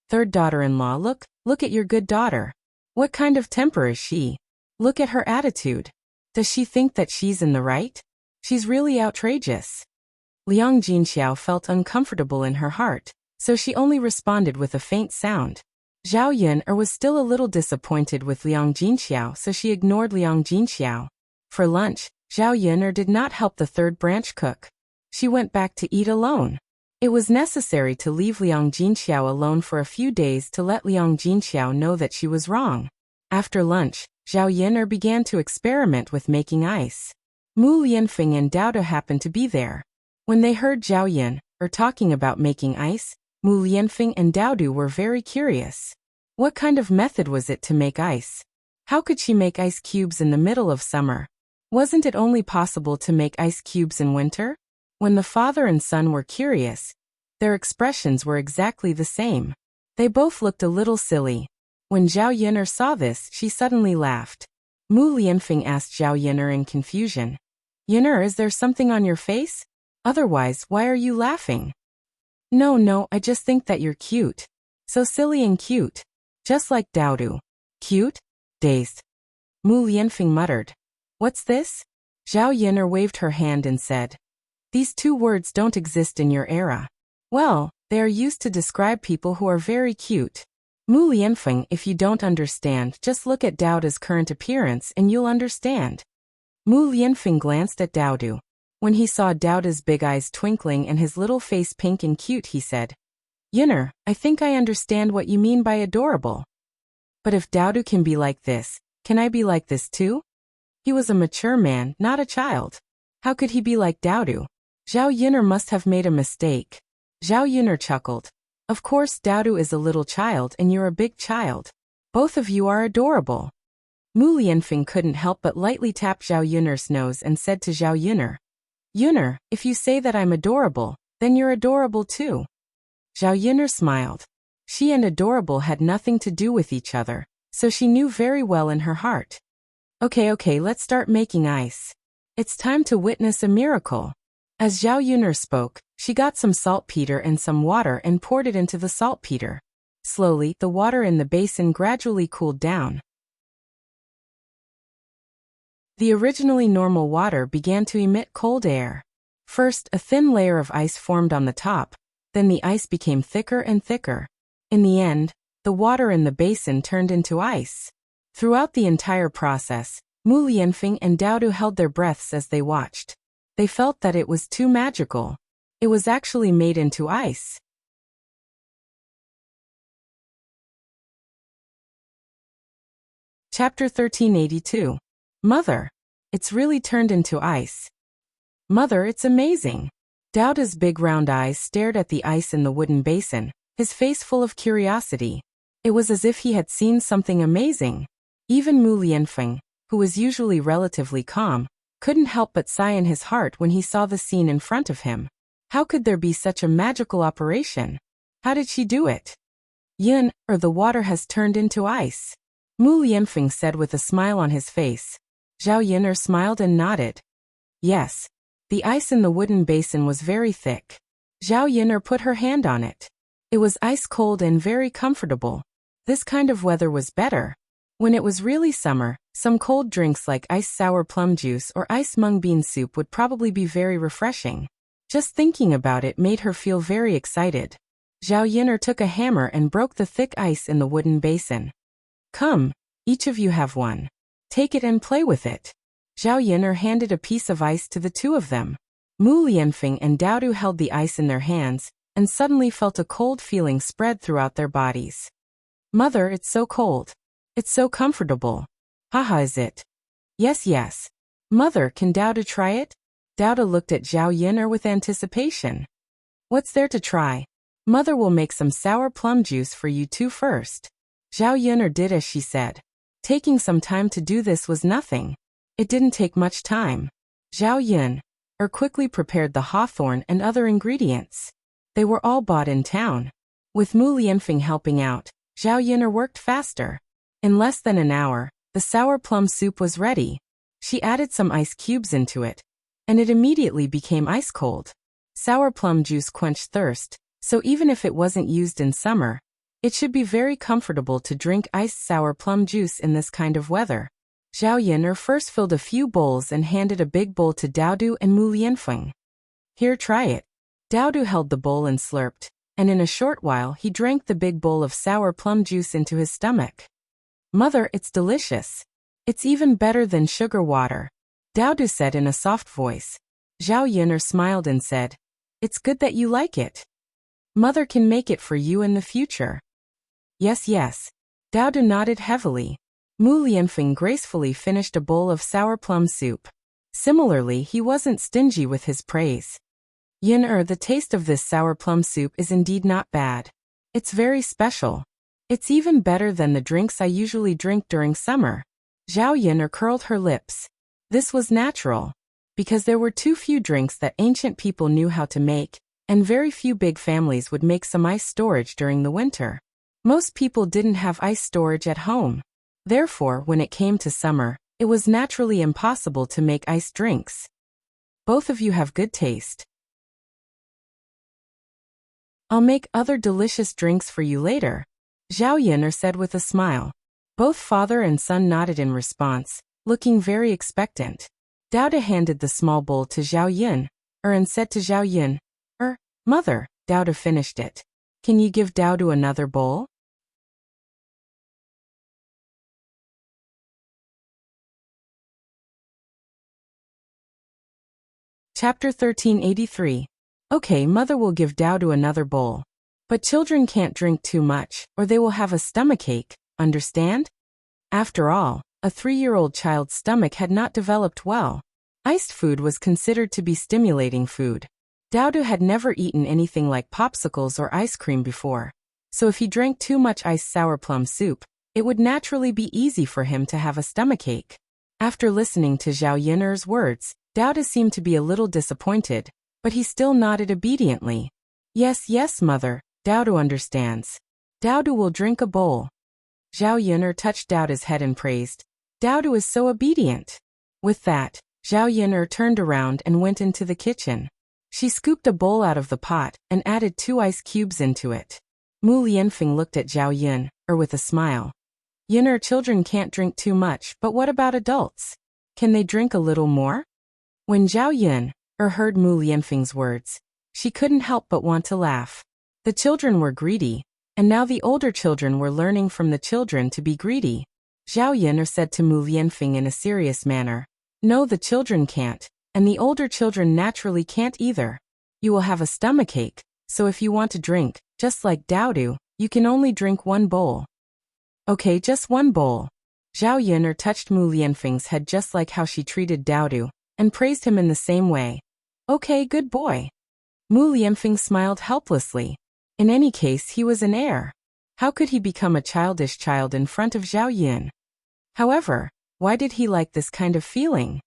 "Third daughter-in-law, look at your good daughter. What kind of temper is she? Look at her attitude. Does she think that she's in the right? She's really outrageous." Liang Jinxiao felt uncomfortable in her heart, so she only responded with a faint sound. Zhao Yun'er was still a little disappointed with Liang Jinxiao, so she ignored Liang Jinxiao. For lunch, Zhao Yun'er did not help the third branch cook. She went back to eat alone. It was necessary to leave Liang Jinxiao alone for a few days to let Liang Jinxiao know that she was wrong. After lunch, Zhao Yun'er began to experiment with making ice. Mu Lianfeng and Dao happened to be there. When they heard Zhao Yun'er talking about making ice, Mu Lianfeng and Dao were very curious. What kind of method was it to make ice? How could she make ice cubes in the middle of summer? Wasn't it only possible to make ice cubes in winter? When the father and son were curious, their expressions were exactly the same. They both looked a little silly. When Zhao Yun'er saw this, she suddenly laughed. Mu Lianfeng asked Zhao Yun'er in confusion, "Yun'er, is there something on your face? Otherwise, why are you laughing? No, I just think that you're cute. So silly and cute. Just like Daodu. Cute? Dazed. Mu Lianfeng muttered. What's this? Zhao Yin'er waved her hand and said. These two words don't exist in your era. Well, they are used to describe people who are very cute. Mu Lianfeng, if you don't understand, just look at Daodu's current appearance and you'll understand. Mu Lianfeng glanced at Daodu. When he saw Daodu's big eyes twinkling and his little face pink and cute, he said, Yin'er, I think I understand what you mean by adorable. But if Daodu can be like this, can I be like this too? He was a mature man, not a child. How could he be like Daodu? Zhao Yin'er must have made a mistake. Zhao Yin'er chuckled. Of course Daodu is a little child and you're a big child. Both of you are adorable. Mu Lianfeng couldn't help but lightly tap Zhao Yin'er's nose and said to Zhao Yin'er, Yin'er, if you say that I'm adorable, then you're adorable too. Zhao Yin'er smiled. She and adorable had nothing to do with each other, so she knew very well in her heart. Okay, let's start making ice. It's time to witness a miracle. As Zhao Yin'er spoke, she got some saltpeter and some water and poured it into the saltpeter. Slowly, the water in the basin gradually cooled down. The originally normal water began to emit cold air. First, a thin layer of ice formed on the top, then the ice became thicker and thicker. In the end, the water in the basin turned into ice. Throughout the entire process, Mu Lianfeng and Daodu held their breaths as they watched. They felt that it was too magical. It was actually made into ice. Chapter 1382. Mother. It's really turned into ice. Mother, it's amazing. Daodu's big round eyes stared at the ice in the wooden basin, his face full of curiosity. It was as if he had seen something amazing. Even Mu Lianfeng, who was usually relatively calm, couldn't help but sigh in his heart when he saw the scene in front of him. How could there be such a magical operation? How did she do it? The water has turned into ice. Mu Lianfeng said with a smile on his face. Zhao Yin'er smiled and nodded. Yes. The ice in the wooden basin was very thick. Zhao Yin'er put her hand on it. It was ice cold and very comfortable. This kind of weather was better. When it was really summer, some cold drinks like iced sour plum juice or iced mung bean soup would probably be very refreshing. Just thinking about it made her feel very excited. Zhao Yin'er took a hammer and broke the thick ice in the wooden basin. Come, each of you have one. Take it and play with it. Zhao Yin'er handed a piece of ice to the two of them. Mu Lianfeng and Daodu held the ice in their hands, and suddenly felt a cold feeling spread throughout their bodies. Mother, it's so cold. It's so comfortable. Haha, is it? Yes. Mother, can Daodu try it? Daodu looked at Zhao Yin'er with anticipation. What's there to try? Mother will make some sour plum juice for you two first. Zhao Yin'er did as she said. Taking some time to do this was nothing. It didn't take much time. Zhao Yin'er quickly prepared the hawthorn and other ingredients. They were all bought in town. With Mu Lianfeng helping out, Zhao Yin'er worked faster. In less than an hour, the sour plum soup was ready. She added some ice cubes into it, and it immediately became ice cold. Sour plum juice quenched thirst, so even if it wasn't used in summer, it should be very comfortable to drink iced sour plum juice in this kind of weather. Zhao Yin'er first filled a few bowls and handed a big bowl to Daodu and Mu Lianfeng. Here, try it. Daodu held the bowl and slurped, and in a short while he drank the big bowl of sour plum juice into his stomach. Mother, it's delicious. It's even better than sugar water. Daodu said in a soft voice. Zhao Yin'er smiled and said, It's good that you like it. Mother can make it for you in the future. Yes. Daodu nodded heavily. Mu Lianfeng gracefully finished a bowl of sour plum soup. Similarly, he wasn't stingy with his praise. Yin'er, the taste of this sour plum soup is indeed not bad. It's very special. It's even better than the drinks I usually drink during summer. Zhao Yin'er curled her lips. This was natural. Because there were too few drinks that ancient people knew how to make, and very few big families would make some ice storage during the winter. Most people didn't have ice storage at home. Therefore, when it came to summer, it was naturally impossible to make iced drinks. Both of you have good taste. I'll make other delicious drinks for you later, Zhao Yun'er said with a smile. Both father and son nodded in response, looking very expectant. Dao De handed the small bowl to Zhao Yun'er and said to Zhao Yun'er, Mother, Dao De finished it. Can you give Dao De another bowl? Chapter 1383. Okay, Mother will give Dao De another bowl. But children can't drink too much, or they will have a stomachache, understand? After all, a 3-year-old child's stomach had not developed well. Iced food was considered to be stimulating food. Dao De had never eaten anything like popsicles or ice cream before, so if he drank too much iced sour plum soup, it would naturally be easy for him to have a stomachache. After listening to Zhao Yun'er's words, Dao De seemed to be a little disappointed, but he still nodded obediently. Yes, yes, Mother, Dao De understands. Dao De will drink a bowl. Zhao Yun'er touched Dao De's head and praised, Dao De is so obedient. With that, Zhao Yun'er turned around and went into the kitchen. She scooped a bowl out of the pot and added 2 ice cubes into it. Mu Lianfeng looked at Zhao Yun'er with a smile. Yun'er, children can't drink too much, but what about adults? Can they drink a little more? When Zhao Yun'er heard Mu Lianfeng's words, she couldn't help but want to laugh. The children were greedy, and now the older children were learning from the children to be greedy. Zhao Yun'er said to Mu Lianfeng in a serious manner, No, the children can't, and the older children naturally can't either. You will have a stomachache, so if you want to drink, just like Dao De, you can only drink 1 bowl. Okay, just 1 bowl. Zhao Yun'er touched Mu Lianfeng's head just like how she treated Dao De, and praised him in the same way. Okay, good boy. Mu Lianfeng smiled helplessly. In any case, he was an heir. How could he become a childish child in front of Zhao Yun? However, why did he like this kind of feeling?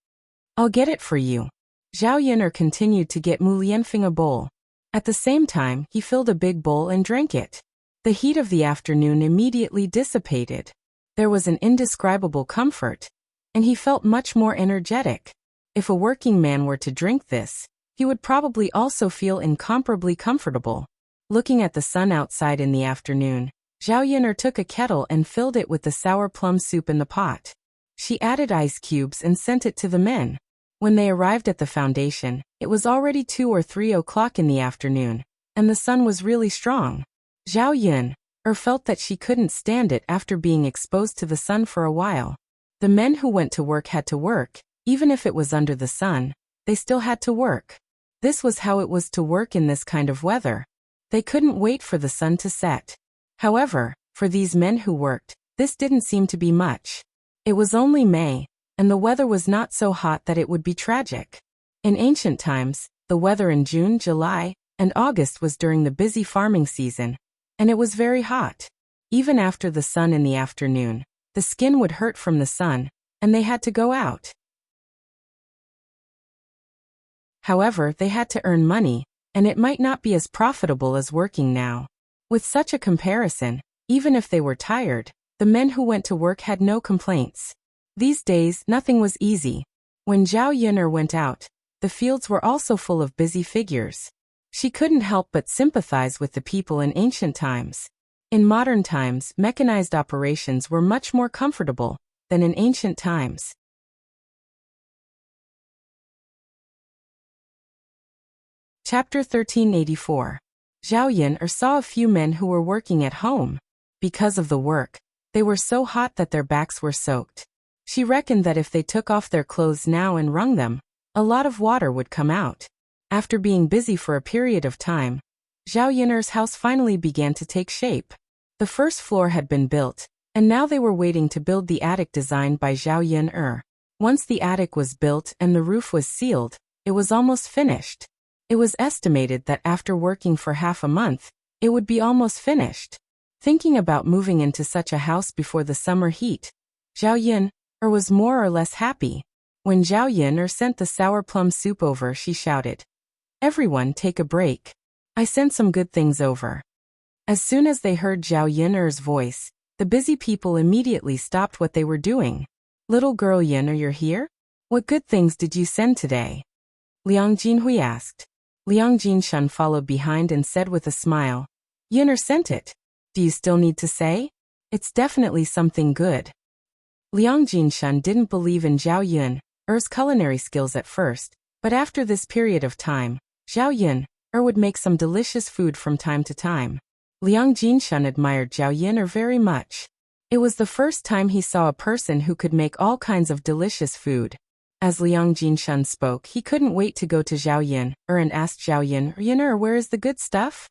I'll get it for you. Zhao Yun'er continued to get Mu Lianfeng a bowl. At the same time, he filled a big bowl and drank it. The heat of the afternoon immediately dissipated. There was an indescribable comfort, and he felt much more energetic. If a working man were to drink this, he would probably also feel incomparably comfortable. Looking at the sun outside in the afternoon, Zhao Yun'er took a kettle and filled it with the sour plum soup in the pot. She added ice cubes and sent it to the men. When they arrived at the foundation, it was already 2 or 3 o'clock in the afternoon, and the sun was really strong. Zhao Yun'er felt that she couldn't stand it after being exposed to the sun for a while. The men who went to work had to work, even if it was under the sun, they still had to work. This was how it was to work in this kind of weather. They couldn't wait for the sun to set. However, for these men who worked, this didn't seem to be much. It was only May, and the weather was not so hot that it would be tragic. In ancient times, the weather in June, July, and August was during the busy farming season, and it was very hot. Even after the sun in the afternoon, the skin would hurt from the sun, and they had to go out. However, they had to earn money, and it might not be as profitable as working now. With such a comparison, even if they were tired, the men who went to work had no complaints. These days, nothing was easy. When Zhao Yun'er went out, the fields were also full of busy figures. She couldn't help but sympathize with the people in ancient times. In modern times, mechanized operations were much more comfortable than in ancient times. Chapter 1384. Zhao Yun'er saw a few men who were working at home. Because of the work, they were so hot that their backs were soaked. She reckoned that if they took off their clothes now and wrung them, a lot of water would come out. After being busy for a period of time, Zhao Yun'er's house finally began to take shape. The first floor had been built, and now they were waiting to build the attic designed by Zhao Yun'er. Once the attic was built and the roof was sealed, it was almost finished. It was estimated that after working for half a month, it would be almost finished. Thinking about moving into such a house before the summer heat, Zhao Yun'er was more or less happy. When Zhao Yun'er sent the sour plum soup over, she shouted, "Everyone take a break. I sent some good things over." As soon as they heard Zhao Yun'er's voice, the busy people immediately stopped what they were doing. "Little girl Yun'er, you're here? What good things did you send today?" Liang Jinhui asked. Liang Jinshan followed behind and said with a smile, Yun'er sent it. Do you still need to say? It's definitely something good. Liang Jinshan didn't believe in Zhao Yun'er's culinary skills at first, but after this period of time, Zhao Yun'er would make some delicious food from time to time. Liang Jinshan admired Zhao Yun'er very much. It was the first time he saw a person who could make all kinds of delicious food. As Liang Jinshan spoke, he couldn't wait to go to Zhao Yun'er and asked Zhao Yun'er, where is the good stuff?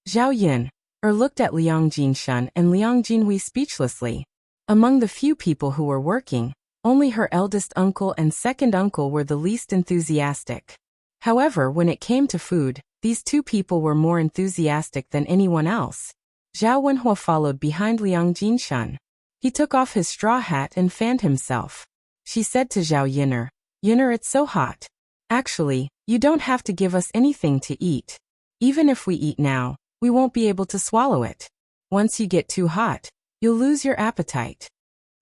Zhao Yun'er looked at Liang Jinshan and Liang Jinhui speechlessly. Among the few people who were working, only her eldest uncle and second uncle were the least enthusiastic. However, when it came to food, these two people were more enthusiastic than anyone else. Zhao Wenhua followed behind Liang Jinshan. He took off his straw hat and fanned himself. She said to Zhao Yun'er, it's so hot. Actually, you don't have to give us anything to eat. Even if we eat now, we won't be able to swallow it. Once you get too hot, you'll lose your appetite.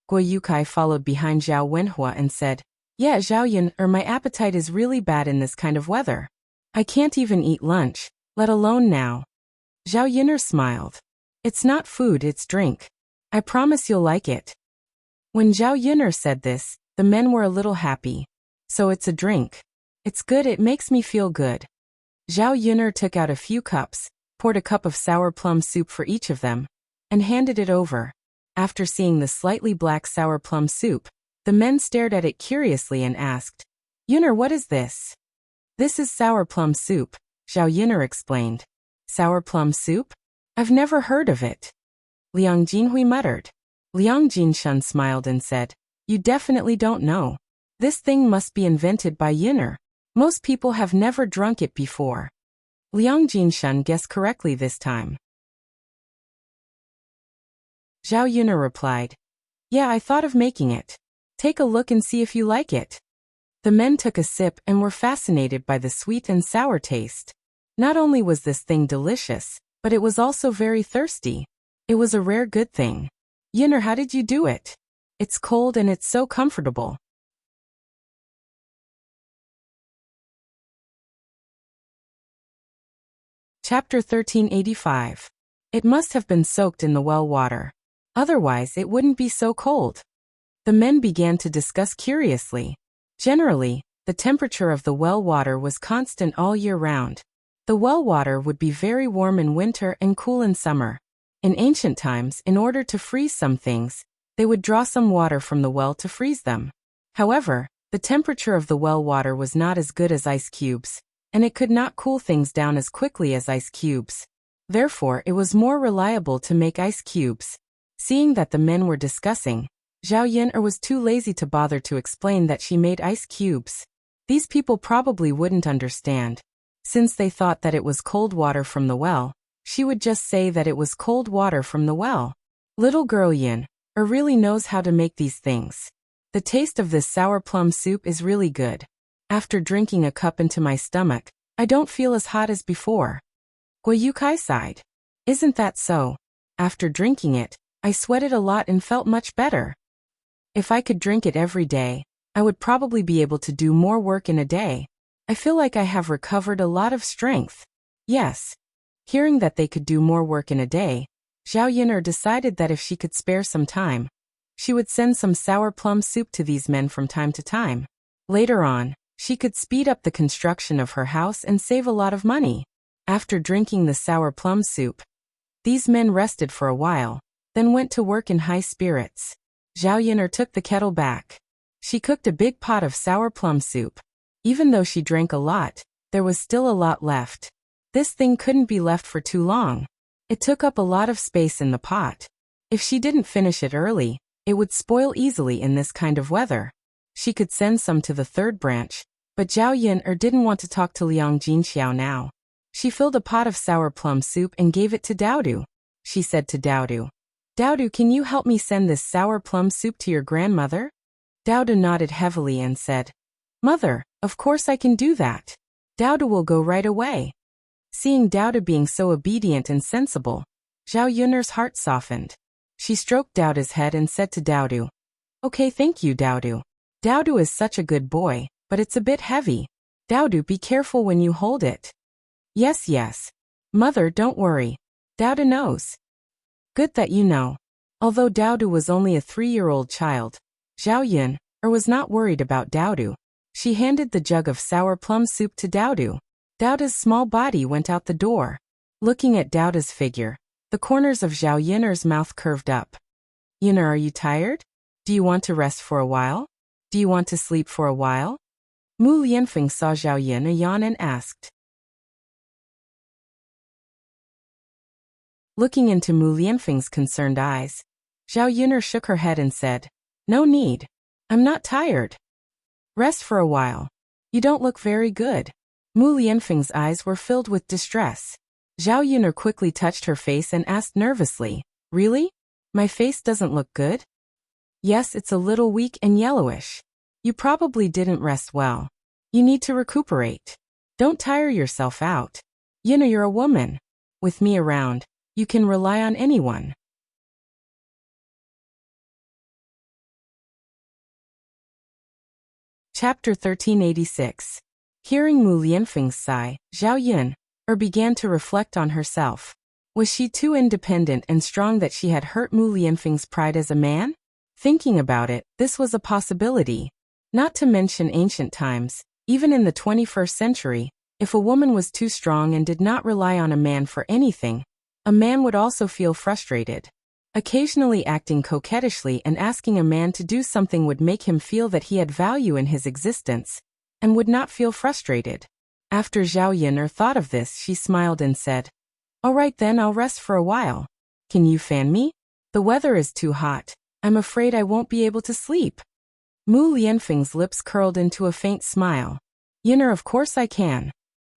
Guo Yukai followed behind Zhao Wenhua and said, Yeah, Zhao Yun'er, my appetite is really bad in this kind of weather. I can't even eat lunch, let alone now. Zhao Yun'er smiled. It's not food, it's drink. I promise you'll like it. When Zhao Yun'er said this, the men were a little happy. So it's a drink. It's good, it makes me feel good. Zhao Yun'er took out a few cups, poured a cup of sour plum soup for each of them, and handed it over. After seeing the slightly black sour plum soup, the men stared at it curiously and asked, Yun'er, what is this? This is sour plum soup, Zhao Yun'er explained. Sour plum soup? I've never heard of it. Liang Jinhui muttered. Liang Jinshan smiled and said, You definitely don't know. This thing must be invented by Yun'er. Most people have never drunk it before. Liang Jinshan guessed correctly this time. Zhao Yun'er replied, Yeah, I thought of making it. Take a look and see if you like it. The men took a sip and were fascinated by the sweet and sour taste. Not only was this thing delicious, but it was also very thirsty. It was a rare good thing. Yun'er, how did you do it? It's cold and it's so comfortable. Chapter 1385. It must have been soaked in the well water. Otherwise, it wouldn't be so cold. The men began to discuss curiously. Generally, the temperature of the well water was constant all year round. The well water would be very warm in winter and cool in summer. In ancient times, in order to freeze some things, they would draw some water from the well to freeze them. However, the temperature of the well water was not as good as ice cubes, and it could not cool things down as quickly as ice cubes. Therefore, it was more reliable to make ice cubes. Seeing that the men were discussing, Zhao Yun'er was too lazy to bother to explain that she made ice cubes. These people probably wouldn't understand. Since they thought that it was cold water from the well, she would just say that it was cold water from the well. Little girl Yun'er really knows how to make these things. The taste of this sour plum soup is really good. After drinking a cup into my stomach, I don't feel as hot as before. Guo Yukai sighed. Isn't that so? After drinking it, I sweated a lot and felt much better. If I could drink it every day, I would probably be able to do more work in a day. I feel like I have recovered a lot of strength. Yes. Hearing that they could do more work in a day, Zhao Yun'er decided that if she could spare some time, she would send some sour plum soup to these men from time to time. Later on, she could speed up the construction of her house and save a lot of money. After drinking the sour plum soup, these men rested for a while, then went to work in high spirits. Zhao Yun'er took the kettle back. She cooked a big pot of sour plum soup. Even though she drank a lot, there was still a lot left. This thing couldn't be left for too long. It took up a lot of space in the pot. If she didn't finish it early, it would spoil easily in this kind of weather. She could send some to the third branch, but Zhao Yun'er didn't want to talk to Liang Jinxiao now. She filled a pot of sour plum soup and gave it to Daodu. She said to Daodu, Daodu, can you help me send this sour plum soup to your grandmother? Daodu nodded heavily and said, Mother, of course I can do that. Daodu will go right away. Seeing Daodu being so obedient and sensible, Zhao Yun'er's heart softened. She stroked Daodu's head and said to Daodu, Okay, thank you, Daodu. Daodu is such a good boy, but it's a bit heavy. Daodu, be careful when you hold it. Yes, yes. Mother, don't worry. Dowda knows. Good that you know. Although Dowda was only a 3-year-old child, Zhao Yun was not worried about Dowdu. She handed the jug of sour plum soup to Dowdu. Dowda's small body went out the door. Looking at Dowda's figure, the corners of Zhao Yun's mouth curved up. Yuna, are you tired? Do you want to rest for a while? Do you want to sleep for a while? Mu Lianfeng saw Zhao Yun yawn and asked. Looking into Mu Lianfeng's concerned eyes, Zhao Yun shook her head and said, No need. I'm not tired. Rest for a while. You don't look very good. Mu Lianfeng's eyes were filled with distress. Zhao Yun quickly touched her face and asked nervously, Really? My face doesn't look good? Yes, it's a little weak and yellowish. You probably didn't rest well. You need to recuperate. Don't tire yourself out. Yuna, you're a woman. With me around, you can rely on anyone. Chapter 1386. Hearing Mu Lianfeng's sigh, Zhao Yun began to reflect on herself. Was she too independent and strong that she had hurt Mu Lianfeng's pride as a man? Thinking about it, this was a possibility. Not to mention ancient times, even in the 21st century, if a woman was too strong and did not rely on a man for anything, a man would also feel frustrated. Occasionally acting coquettishly and asking a man to do something would make him feel that he had value in his existence, and would not feel frustrated. After Zhao Yun thought of this, she smiled and said, All right then, I'll rest for a while. Can you fan me? The weather is too hot. I'm afraid I won't be able to sleep. Mu Lianfeng's lips curled into a faint smile. Yunner, of course I can.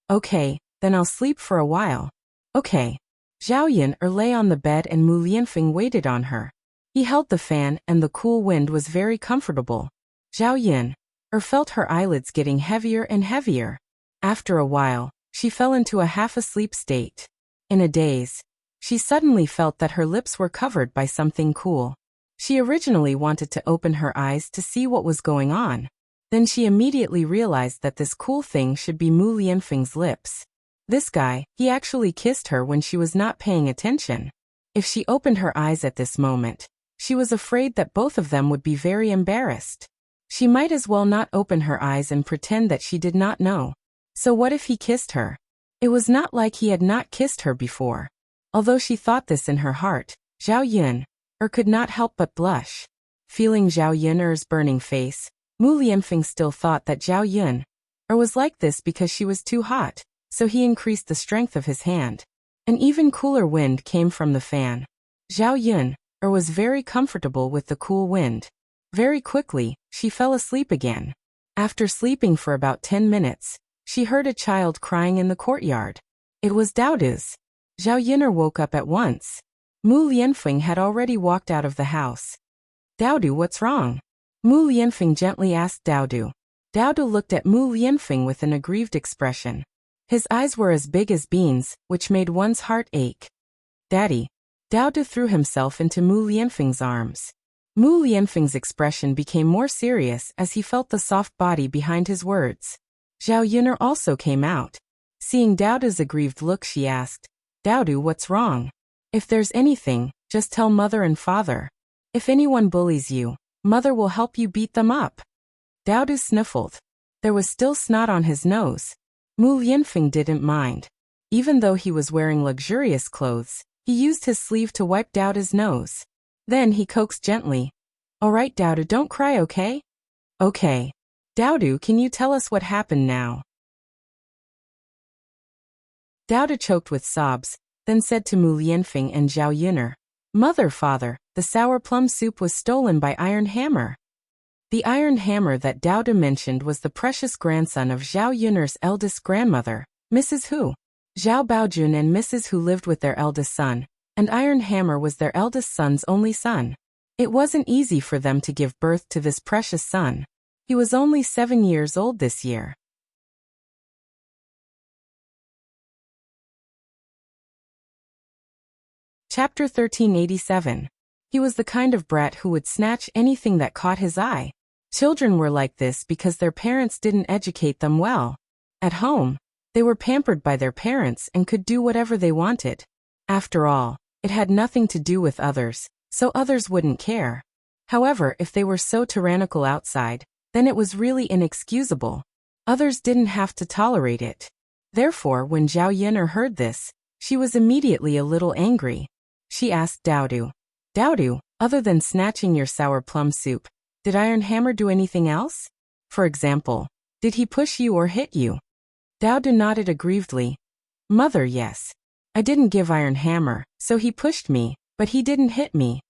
Okay, then I'll sleep for a while. Okay. Zhao Yun lay on the bed and Mu Lianfeng waited on her. He held the fan and the cool wind was very comfortable. Zhao Yun felt her eyelids getting heavier and heavier. After a while, she fell into a half-asleep state. In a daze, she suddenly felt that her lips were covered by something cool. She originally wanted to open her eyes to see what was going on. Then she immediately realized that this cool thing should be Mu Lianfeng's lips. This guy, he actually kissed her when she was not paying attention. If she opened her eyes at this moment, she was afraid that both of them would be very embarrassed. She might as well not open her eyes and pretend that she did not know. So what if he kissed her? It was not like he had not kissed her before. Although she thought this in her heart, Zhao Yun could not help but blush. Feeling Zhao Yun's burning face, Mu Lianfeng still thought that Zhao Yun was like this because she was too hot, so he increased the strength of his hand. An even cooler wind came from the fan. Zhao Yun was very comfortable with the cool wind. Very quickly, she fell asleep again. After sleeping for about 10 minutes, she heard a child crying in the courtyard. It was Dowdu's. Zhao Yun woke up at once. Mu Lianfeng had already walked out of the house. Dowdu, what's wrong? Mu Lianfeng gently asked Dowdu. Dowdu looked at Mu Lianfeng with an aggrieved expression. His eyes were as big as beans, which made one's heart ache. Daddy. Dowdu threw himself into Mu Lianfeng's arms. Mu Lianfeng's expression became more serious as he felt the soft body behind his words. Zhao Yun also came out. Seeing Dowdu's aggrieved look, she asked, Dowdu, what's wrong? If there's anything, just tell mother and father. If anyone bullies you, mother will help you beat them up. Dowdu sniffled. There was still snot on his nose. Mu Lianfeng didn't mind. Even though he was wearing luxurious clothes, he used his sleeve to wipe Dowdu's nose. Then he coaxed gently. All right, Dowdu, don't cry, okay? Okay. Dowdu, can you tell us what happened now? Dowdu choked with sobs, then said to Mu Lianfeng and Zhao Yun, Mother, father, the sour plum soup was stolen by Iron Hammer. The Iron Hammer that Dowdu mentioned was the precious grandson of Zhao Yun's eldest grandmother, Mrs. Hu. Zhao Baojun and Mrs. Hu lived with their eldest son, and Iron Hammer was their eldest son's only son. It wasn't easy for them to give birth to this precious son. He was only 7 years old this year. Chapter 1387. He was the kind of brat who would snatch anything that caught his eye. Children were like this because their parents didn't educate them well. At home, They were pampered by their parents and could do whatever they wanted. After all, it had nothing to do with others, so others wouldn't care. However, if they were so tyrannical outside, then it was really inexcusable. Others didn't have to tolerate it. Therefore, when Zhao Yun'er heard this, she was immediately a little angry. She asked Daodu, Daodu, other than snatching your sour plum soup, did Iron Hammer do anything else? For example, did he push you or hit you? Daodu nodded aggrievedly. Mother, yes. I didn't give Iron Hammer, so he pushed me, but he didn't hit me.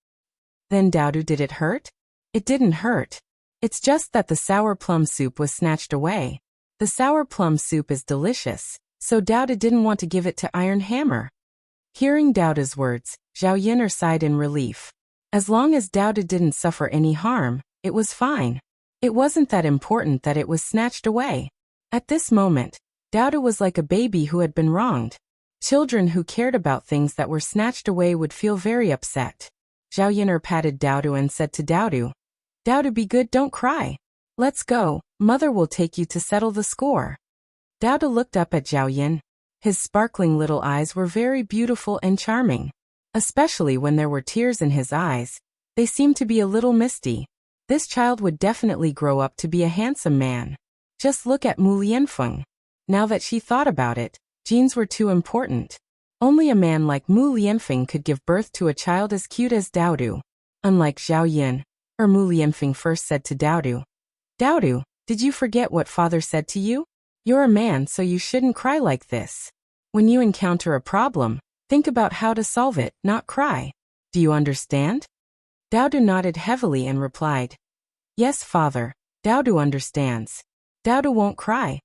Then Daodu, did it hurt? It didn't hurt. It's just that the sour plum soup was snatched away. The sour plum soup is delicious, so Daodu didn't want to give it to Iron Hammer. Hearing Daodu's words, Zhao Yun'er sighed in relief. As long as Daodu didn't suffer any harm, it was fine. It wasn't that important that it was snatched away. At this moment, Daodu was like a baby who had been wronged. Children who cared about things that were snatched away would feel very upset. Zhao Yun'er patted Daodu and said to Daodu, Daodu, be good, don't cry. Let's go, mother will take you to settle the score. Daodu looked up at Zhao Yun. His sparkling little eyes were very beautiful and charming. Especially when there were tears in his eyes, they seemed to be a little misty. This child would definitely grow up to be a handsome man. Just look at Mu Lianfeng. Now that she thought about it, genes were too important. Only a man like Mu Lianfeng could give birth to a child as cute as Daodu. Unlike Zhao Yun, Mu Lianfeng first said to Daodu, Daodu, did you forget what father said to you? You're a man, so you shouldn't cry like this. When you encounter a problem, think about how to solve it, not cry. Do you understand? Daodu nodded heavily and replied, Yes, father. Daodu understands. Daodu won't cry.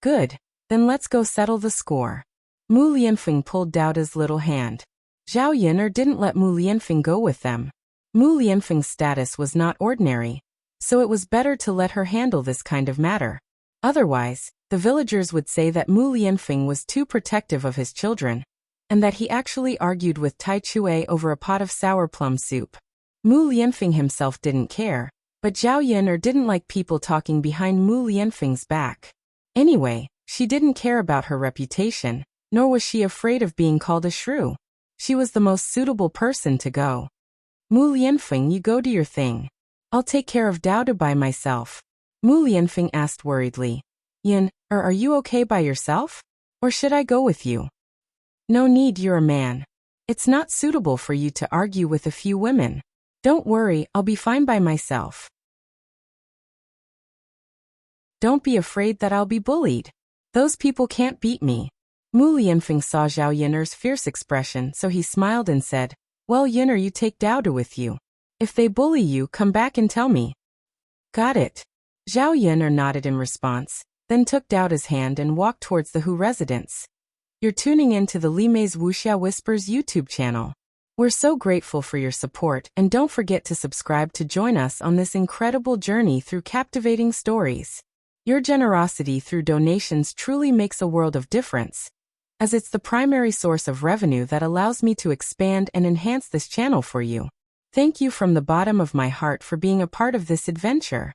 Good. Then let's go settle the score. Mu Lianfeng pulled Daodu's little hand. Zhao Yun'er didn't let Mu Lianfeng go with them. Mu Lianfeng's status was not ordinary, so it was better to let her handle this kind of matter. Otherwise, the villagers would say that Mu Lianfeng was too protective of his children, and that he actually argued with Tai Chue over a pot of sour plum soup. Mu Lianfeng himself didn't care, but Zhao Yun'er didn't like people talking behind Mu Lianfeng's back. Anyway, she didn't care about her reputation, nor was she afraid of being called a shrew. She was the most suitable person to go. Mu Lianfeng, you go do your thing. I'll take care of Daodu by myself. Mu Lianfeng asked worriedly. Yun, are you okay by yourself? Or should I go with you? No need, you're a man. It's not suitable for you to argue with a few women. Don't worry, I'll be fine by myself. Don't be afraid that I'll be bullied. Those people can't beat me. Mu Lianfeng saw Zhao Yun'er's fierce expression, so he smiled and said, Well, Yun'er, you take Daodu with you. If they bully you, come back and tell me. Got it. Zhao Yun'er nodded in response, then took Daodu's hand and walked towards the Hu residence. You're tuning in to the Li Mei's Wuxia Whispers YouTube channel. We're so grateful for your support, and don't forget to subscribe to join us on this incredible journey through captivating stories. Your generosity through donations truly makes a world of difference, as it's the primary source of revenue that allows me to expand and enhance this channel for you. Thank you from the bottom of my heart for being a part of this adventure.